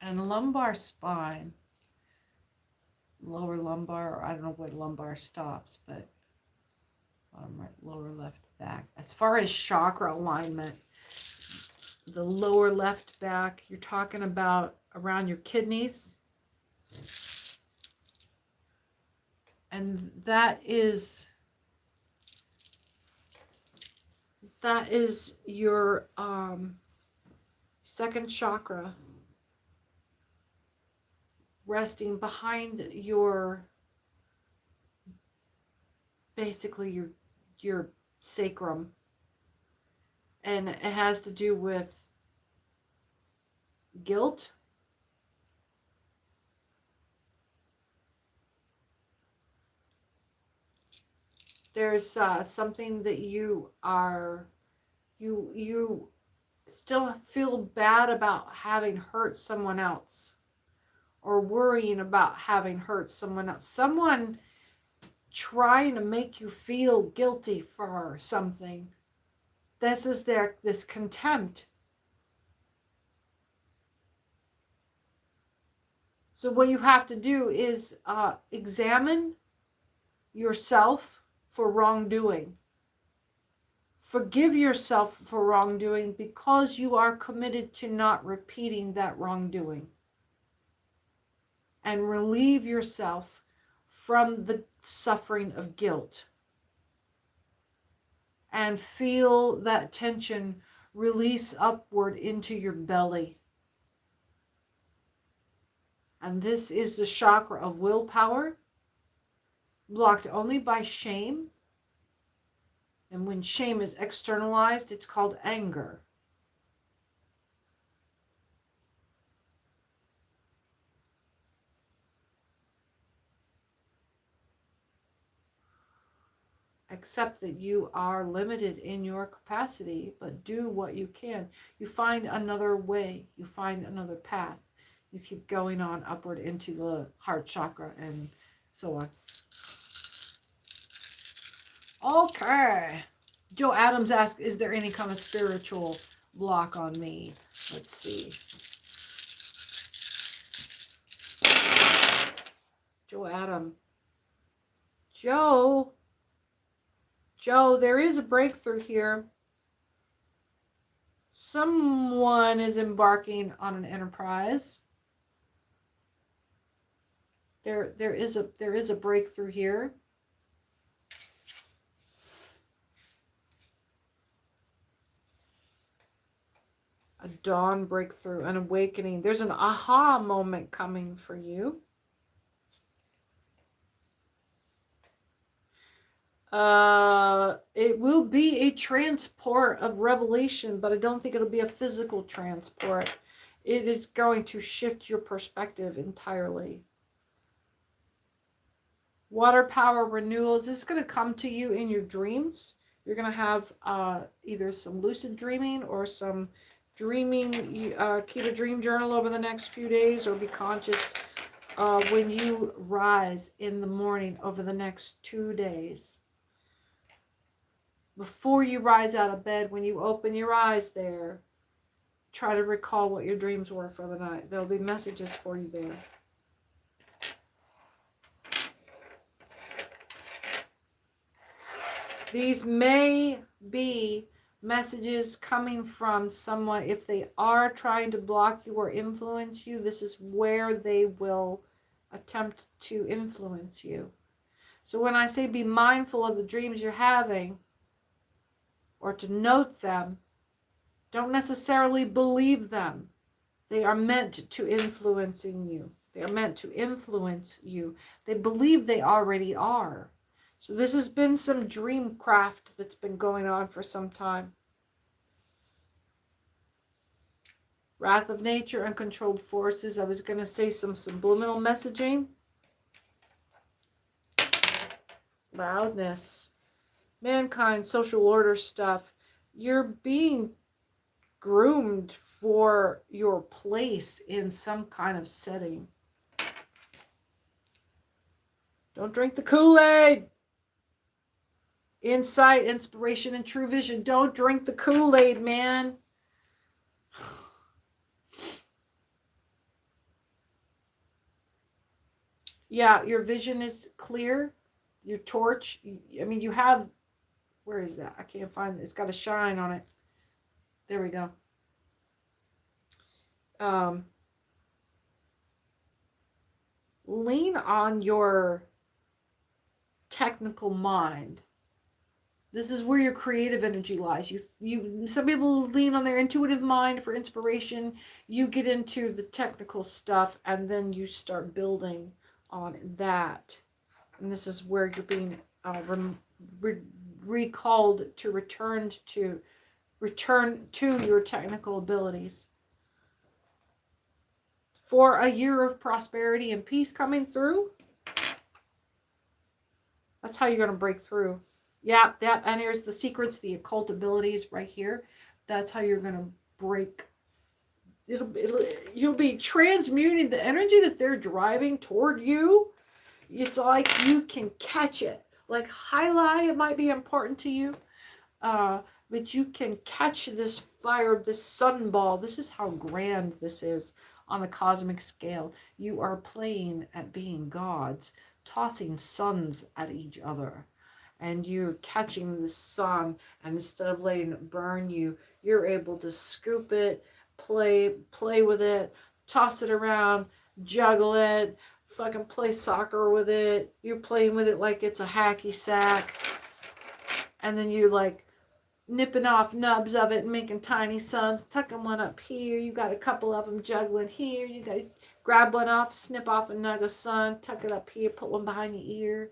And lumbar spine, lower lumbar, or I don't know where lumbar stops, but bottom right, lower left back. As far as chakra alignment, the lower left back, you're talking about around your kidneys. And that is your second chakra, resting behind your, basically your sacrum. And it has to do with guilt, there's something that you still feel bad about having hurt someone else, or worrying about having hurt someone else. Someone trying to make you feel guilty for something. This is this contempt. So what you have to do is examine yourself for wrongdoing. Forgive yourself for wrongdoing because you are committed to not repeating that wrongdoing. And relieve yourself from the suffering of guilt. And feel that tension release upward into your belly. And this is the chakra of willpower, blocked only by shame. And when shame is externalized, it's called anger. Accept that you are limited in your capacity, but do what you can. You find another way. You find another path. You keep going on upward into the heart chakra and so on. Okay. Joe Adams asks, is there any kind of spiritual block on me? Let's see. Joe Adam. Joe, there is a breakthrough here. Someone is embarking on an enterprise. There is a breakthrough here. A dawn breakthrough, an awakening. There's an aha moment coming for you. It will be a transport of revelation, but I don't think it'll be a physical transport. It is going to shift your perspective entirely. Water power renewals. This is going to come to you in your dreams. You're going to have either some lucid dreaming or some dreaming. Keep a dream journal over the next few days, or be conscious when you rise in the morning over the next 2 days. Before you rise out of bed, when you open your eyes there, try to recall what your dreams were for the night. There'll be messages for you there. These may be messages coming from someone. If they are trying to block you or influence you, this is where they will attempt to influence you. So when I say be mindful of the dreams you're having, or to note them, don't necessarily believe them. They are meant to influencing you. They are meant to influence you. They believe they already are. So this has been some dreamcraft that's been going on for some time. Wrath of nature, uncontrolled forces. I was going to say some subliminal messaging. Loudness. Mankind, social order stuff. You're being groomed for your place in some kind of setting. Don't drink the Kool-Aid. Insight, inspiration, and true vision. Don't drink the Kool-Aid, man. Yeah, your vision is clear. Your torch, I mean, you have, where is that? I can't find it. It's got a shine on it. There we go. Lean on your technical mind. This is where your creative energy lies. Some people lean on their intuitive mind for inspiration. You get into the technical stuff, and then you start building on that. And this is where you're being recalled to return to your technical abilities. For a year of prosperity and peace coming through. That's how you're going to break through. Yeah, and here's the secrets, the occult abilities right here. That's how you're going to break. You'll be transmuting the energy that they're driving toward you. It's like you can catch it. Like highlight, it might be important to you. But you can catch this fire, this sunball. This is how grand this is on a cosmic scale. You are playing at being gods, tossing suns at each other. And you're catching the sun, and instead of letting it burn you, you're able to scoop it, play with it, toss it around, juggle it, fucking play soccer with it. You're playing with it like it's a hacky sack. And then you're like nipping off nubs of it and making tiny suns, tucking one up here. You got a couple of them juggling here. You got to grab one off, snip off a nug of sun, tuck it up here, put one behind your ear.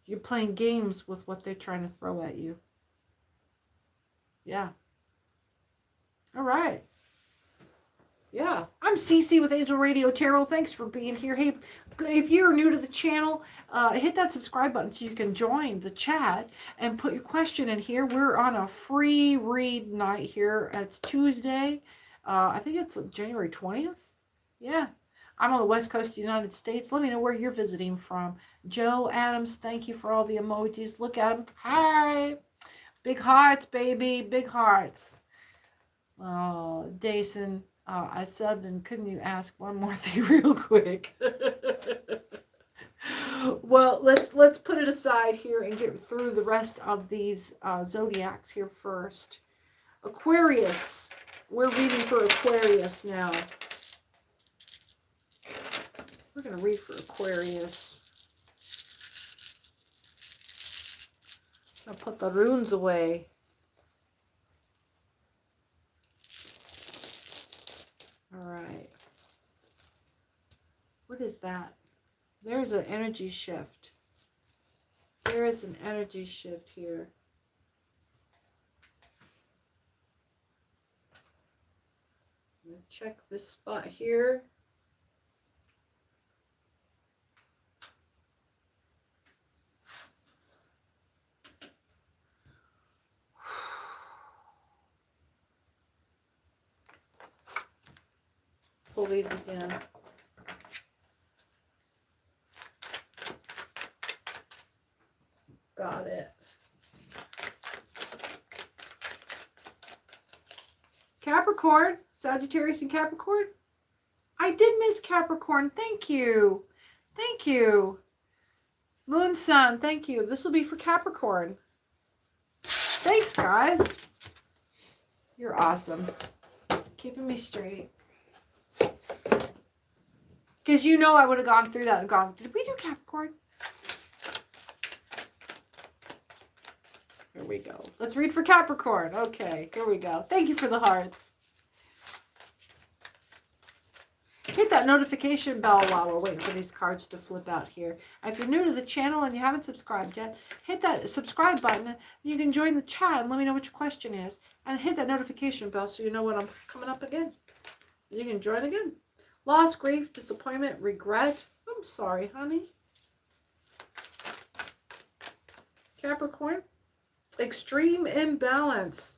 You're playing games with what they're trying to throw at you. Yeah. All right. Yeah. I'm Cece with Angel Radio Tarot. Thanks for being here. Hey, if you're new to the channel, hit that subscribe button so you can join the chat and put your question in here. We're on a free read night here. It's Tuesday. I think it's January 20th. Yeah. I'm on the West Coast of the United States. Let me know where you're visiting from. Joe Adams, thank you for all the emojis. Look at them. Hi. Big hearts, baby. Big hearts. Oh, Dason, I subbed, and couldn't you ask one more thing real quick? Well, let's put it aside here and get through the rest of these zodiacs here first. Aquarius. We're reading for Aquarius now. We're going to read for Aquarius. I'll put the runes away. All right. What is that? There's an energy shift. There is an energy shift here. I'm going to check this spot here. Pull these again. Got it. Capricorn, Sagittarius and Capricorn. I did miss Capricorn. Thank you. Thank you. Moon, Sun, thank you. This will be for Capricorn. Thanks, guys. You're awesome. Keeping me straight. Because you know I would have gone through that and gone, did we do Capricorn? Here we go. Let's read for Capricorn. Okay, here we go. Thank you for the hearts. Hit that notification bell while we're waiting for these cards to flip out here. If you're new to the channel and you haven't subscribed yet, hit that subscribe button. You can join the chat and let me know what your question is. And hit that notification bell so you know when I'm coming up again. You can join again. Loss, grief, disappointment, regret. I'm sorry, honey. Capricorn. Extreme imbalance.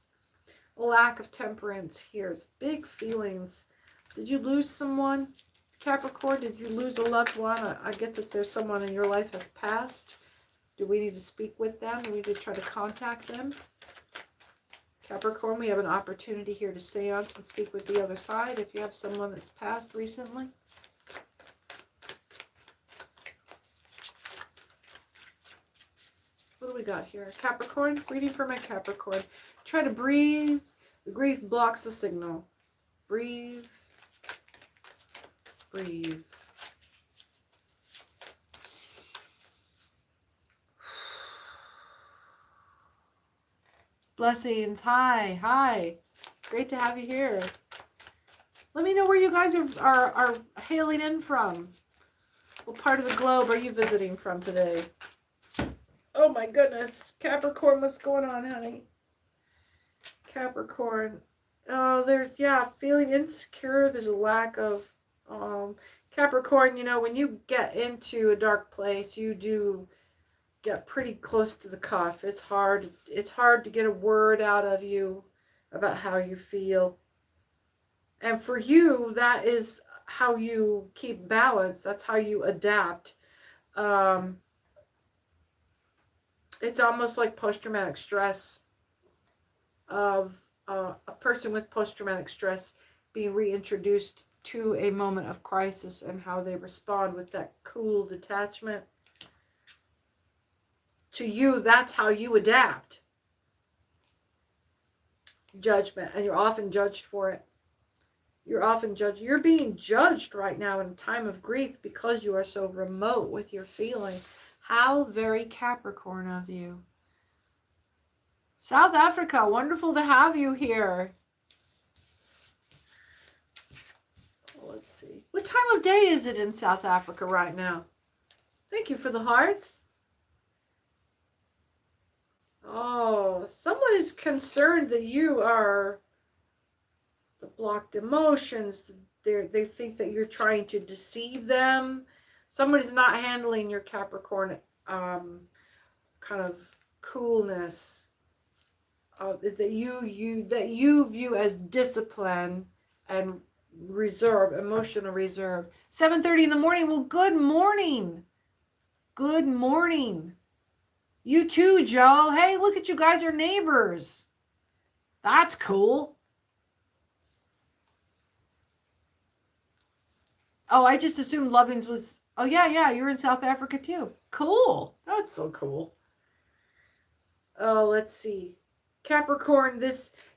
A lack of temperance here. Big feelings. Did you lose someone? Capricorn, did you lose a loved one? I get that there's someone in your life has passed. Do we need to speak with them? Do we need to try to contact them? Capricorn, we have an opportunity here to seance and speak with the other side if you have someone that's passed recently. What do we got here? Capricorn, reading for my Capricorn. Try to breathe. The grief blocks the signal. Breathe. Breathe. Blessings. Hi. Hi. Great to have you here. Let me know where you guys are hailing in from. What part of the globe are you visiting from today? Oh my goodness. Capricorn, what's going on, honey? Capricorn. Oh, there's, yeah, feeling insecure. There's a lack of, Capricorn, you know, when you get into a dark place, you do get pretty close to the cuff. It's hard to get a word out of you about how you feel. And for you, that is how you keep balance. That's how you adapt. It's almost like post-traumatic stress of a person with post-traumatic stress being reintroduced to a moment of crisis and how they respond with that cool detachment. To you, that's how you adapt. Judgment, and you're often judged for it. You're often judged. You're being judged right now in a time of grief because you are so remote with your feeling. How very Capricorn of you. South Africa, wonderful to have you here. Let's see. What time of day is it in South Africa right now? Thank you for the hearts. Oh, someone is concerned that you are the blocked emotions. They think that you're trying to deceive them. Someone is not handling your Capricorn kind of coolness that you view as discipline and reserve, emotional reserve. 7:30 in the morning. Well, good morning. Good morning. You too, Joe. Hey, look at you guys are neighbors. That's cool. Oh, I just assumed Lovings was... Oh, yeah, you're in South Africa too. Cool. That's so cool. Oh, let's see. Capricorn,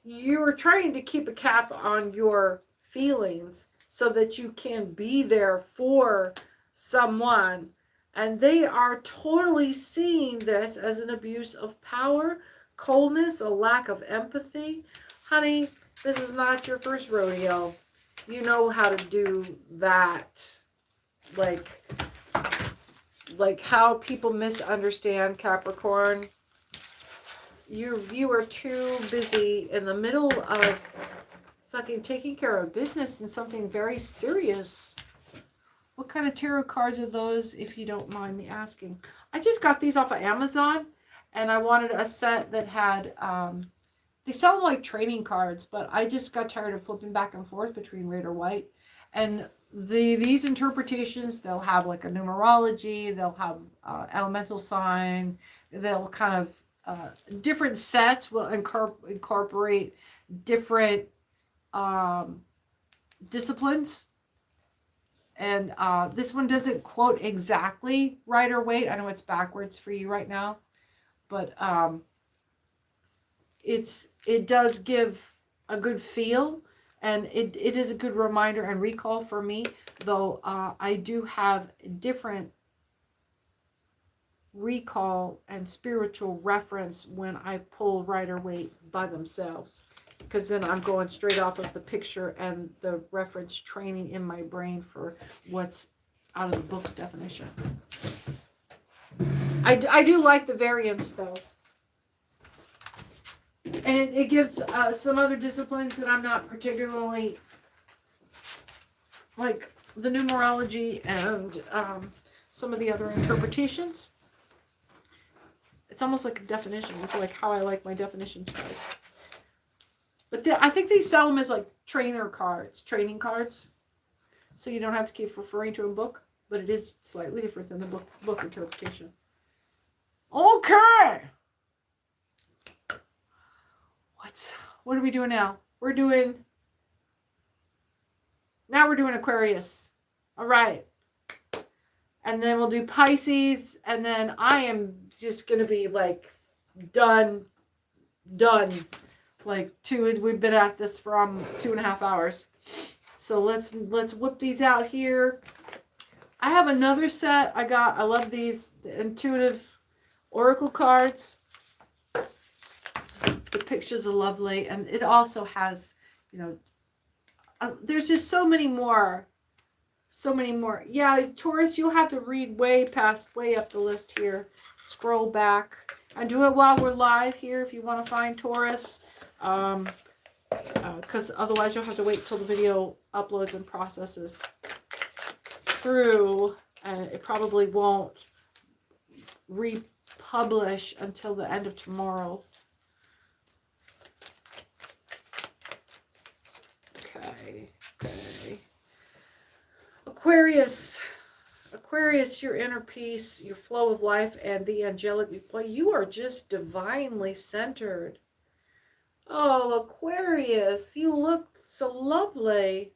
you are trying to keep a cap on your feelings so that you can be there for someone. And they are totally seeing this as an abuse of power, coldness, a lack of empathy. Honey, this is not your first rodeo. You know how to do that. Like how people misunderstand Capricorn. You are too busy in the middle of fucking taking care of business and something very serious. What kind of tarot cards are those, if you don't mind me asking? I just got these off of Amazon, and I wanted a set that had, they sell them like trading cards, but I just got tired of flipping back and forth between red or white. And these interpretations, they'll have like a numerology, they'll have elemental sign, they'll kind of, different sets will incorporate different disciplines. And this one doesn't quote exactly right or wait. I know it's backwards for you right now, but it does give a good feel, and it is a good reminder and recall for me, though I do have different recall and spiritual reference when I pull right or wait by themselves. Because then I'm going straight off of the picture and the reference training in my brain for what's out of the book's definition. I do like the variants, though. And it gives some other disciplines that I'm not particularly... Like the numerology and some of the other interpretations. It's almost like a definition. I feel like how I like my definitions cards. But I think they sell them as like trainer cards, training cards. So you don't have to keep referring to a book. But it is slightly different than the book interpretation. Okay. What are we doing now? Now we're doing Aquarius. All right. And then we'll do Pisces. And then I am just going to be like done. Like we've been at this for 2.5 hours. So let's whip these out here. I have another set I love these, the intuitive oracle cards. The pictures are lovely, and it also has, there's just so many more. Yeah, Taurus, you'll have to read way up the list here. Scroll back and do it while we're live here if you want to find Taurus. Because otherwise you'll have to wait till the video uploads and processes through, and it probably won't republish until the end of tomorrow. Okay. Aquarius, your inner peace, your flow of life, and the angelic. Boy, you are just divinely centered. Oh, Aquarius, you look so lovely.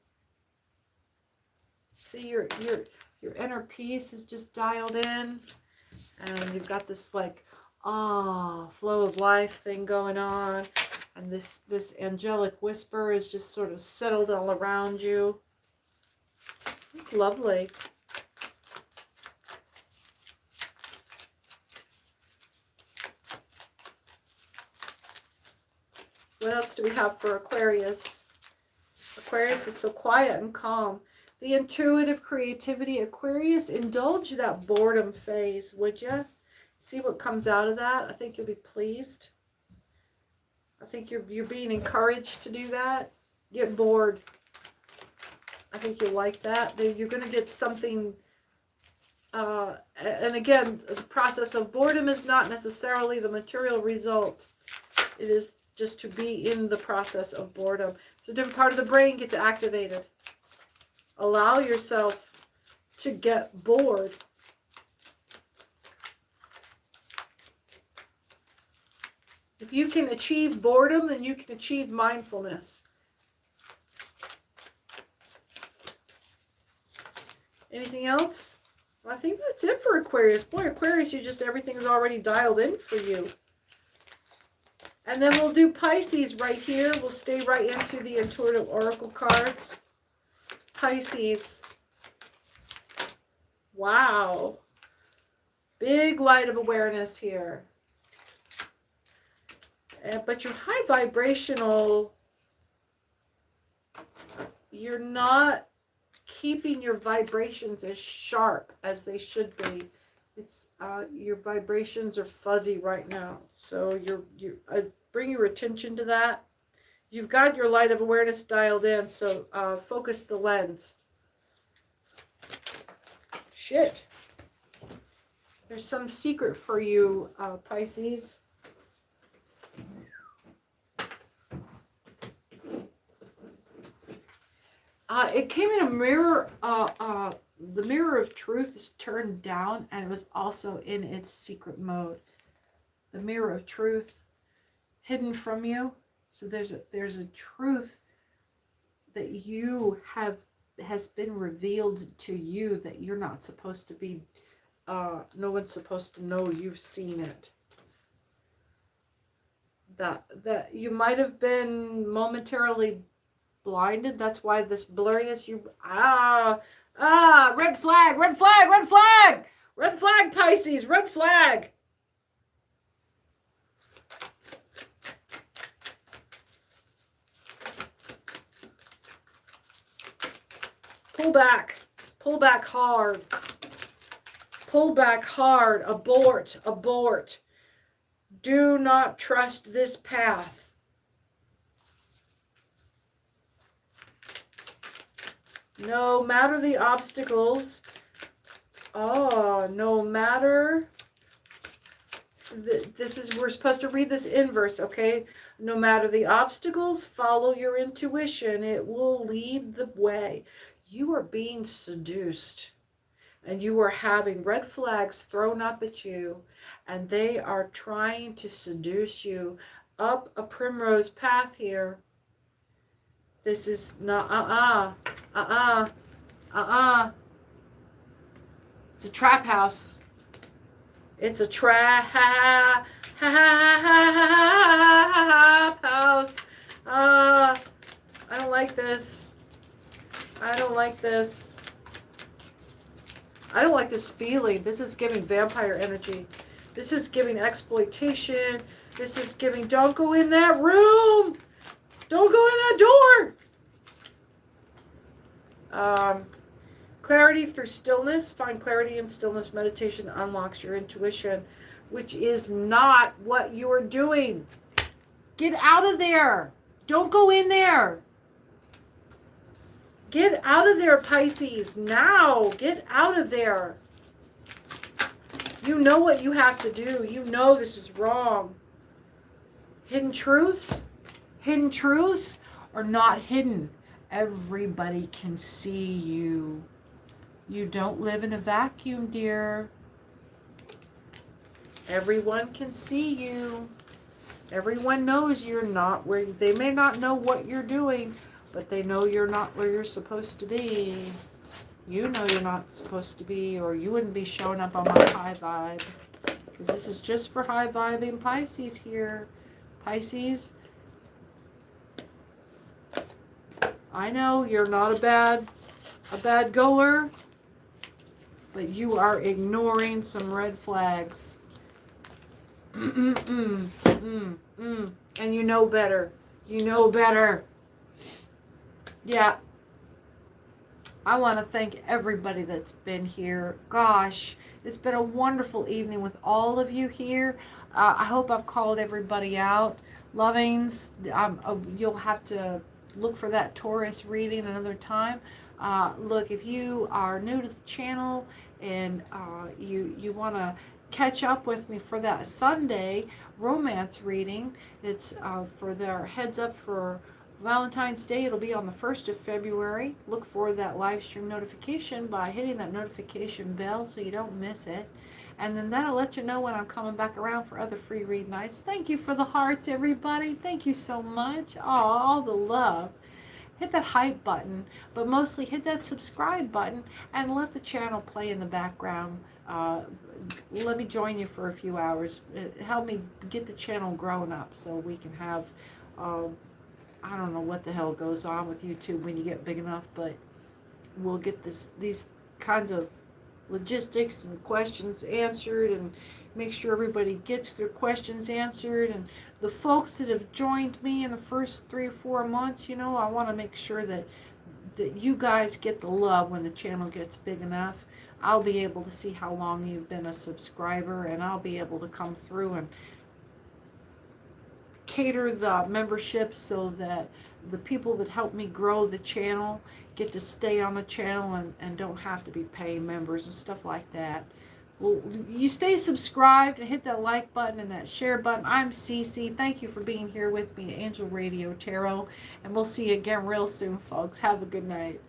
See, your inner peace is just dialed in, and you've got this like flow of life thing going on, and this angelic whisper is just sort of settled all around you. It's lovely. What else do we have for Aquarius? Aquarius is so quiet and calm. The intuitive creativity. Aquarius, indulge that boredom phase, would you? See what comes out of that. I think you'll be pleased. I think you're being encouraged to do that. Get bored. I think you'll like that. You're going to get something. And again, the process of boredom is not necessarily the material result. It is just to be in the process of boredom. So a different part of the brain gets activated. Allow yourself to get bored. If you can achieve boredom, then you can achieve mindfulness. Anything else? Well, I think that's it for Aquarius. Boy, Aquarius, everything's already dialed in for you. And then we'll do Pisces right here. We'll stay right into the intuitive oracle cards. Pisces. Wow. Big light of awareness here. But you're high vibrational. You're not keeping your vibrations as sharp as they should be. It's your vibrations are fuzzy right now. So bring your attention to that. You've got your light of awareness dialed in, so focus the lens. Shit. There's some secret for you, Pisces. It came in a mirror. The mirror of truth is turned down, and it was also in its secret mode. The mirror of truth hidden from you. So there's a truth that has been revealed to you that you're not supposed to be. No one's supposed to know you've seen it. That you might have been momentarily blinded. That's why this blurriness. Red flag, red flag, red flag, red flag, Pisces, red flag. Pull back hard, abort. Do not trust this path. No matter the obstacles, we're supposed to read this inverse, okay? No matter the obstacles, follow your intuition. It will lead the way. You are being seduced, and you are having red flags thrown up at you, and they are trying to seduce you up a primrose path here. This is not, It's a trap house. It's a trap house. I don't like this. I don't like this. I don't like this feeling. This is giving vampire energy. This is giving exploitation. This is giving, don't go in that room. Don't go in that door. Clarity through stillness. Find clarity in stillness. Meditation unlocks your intuition, which is not what you are doing. Get out of there. Don't go in there. Get out of there, Pisces. Now. Get out of there. You know what you have to do. You know this is wrong. Hidden truths? Hidden truths are not hidden. Everybody can see you. You don't live in a vacuum, dear. Everyone can see you. Everyone knows you're not where, they may not know what you're doing, but they know you're not where you're supposed to be. You know you're not supposed to be, or you wouldn't be showing up on my high vibe. Because this is just for high vibing Pisces here. Pisces, I know you're not a bad goer, but you are ignoring some red flags. And you know better. You know better. Yeah. I want to thank everybody that's been here. Gosh, it's been a wonderful evening with all of you here. I hope I've called everybody out. Lovings, you'll have to look for that Taurus reading another time. Look, if you are new to the channel and you want to catch up with me for that Sunday romance reading, it's for their heads up for Valentine's Day. It'll be on the 1st of February. Look for that live stream notification by hitting that notification bell so you don't miss it. And then that'll let you know when I'm coming back around for other free read nights. Thank you for the hearts, everybody. Thank you so much. Oh, all the love. Hit that hype button, but mostly hit that subscribe button and let the channel play in the background. Let me join you for a few hours. Help me get the channel grown up so we can have... I don't know what the hell goes on with YouTube when you get big enough, but we'll get these kinds of logistics and questions answered and make sure everybody gets their questions answered. And the folks that have joined me in the first 3 or 4 months, you know, I want to make sure that you guys get the love when the channel gets big enough. I'll be able to see how long you've been a subscriber, and I'll be able to come through and cater the membership so that the people that help me grow the channel get to stay on the channel and don't have to be paying members and stuff like that. Well, you stay subscribed and hit that like button and that share button. I'm Cece. Thank you for being here with me at Angel Radio Tarot, and we'll see you again real soon, folks. Have a good night.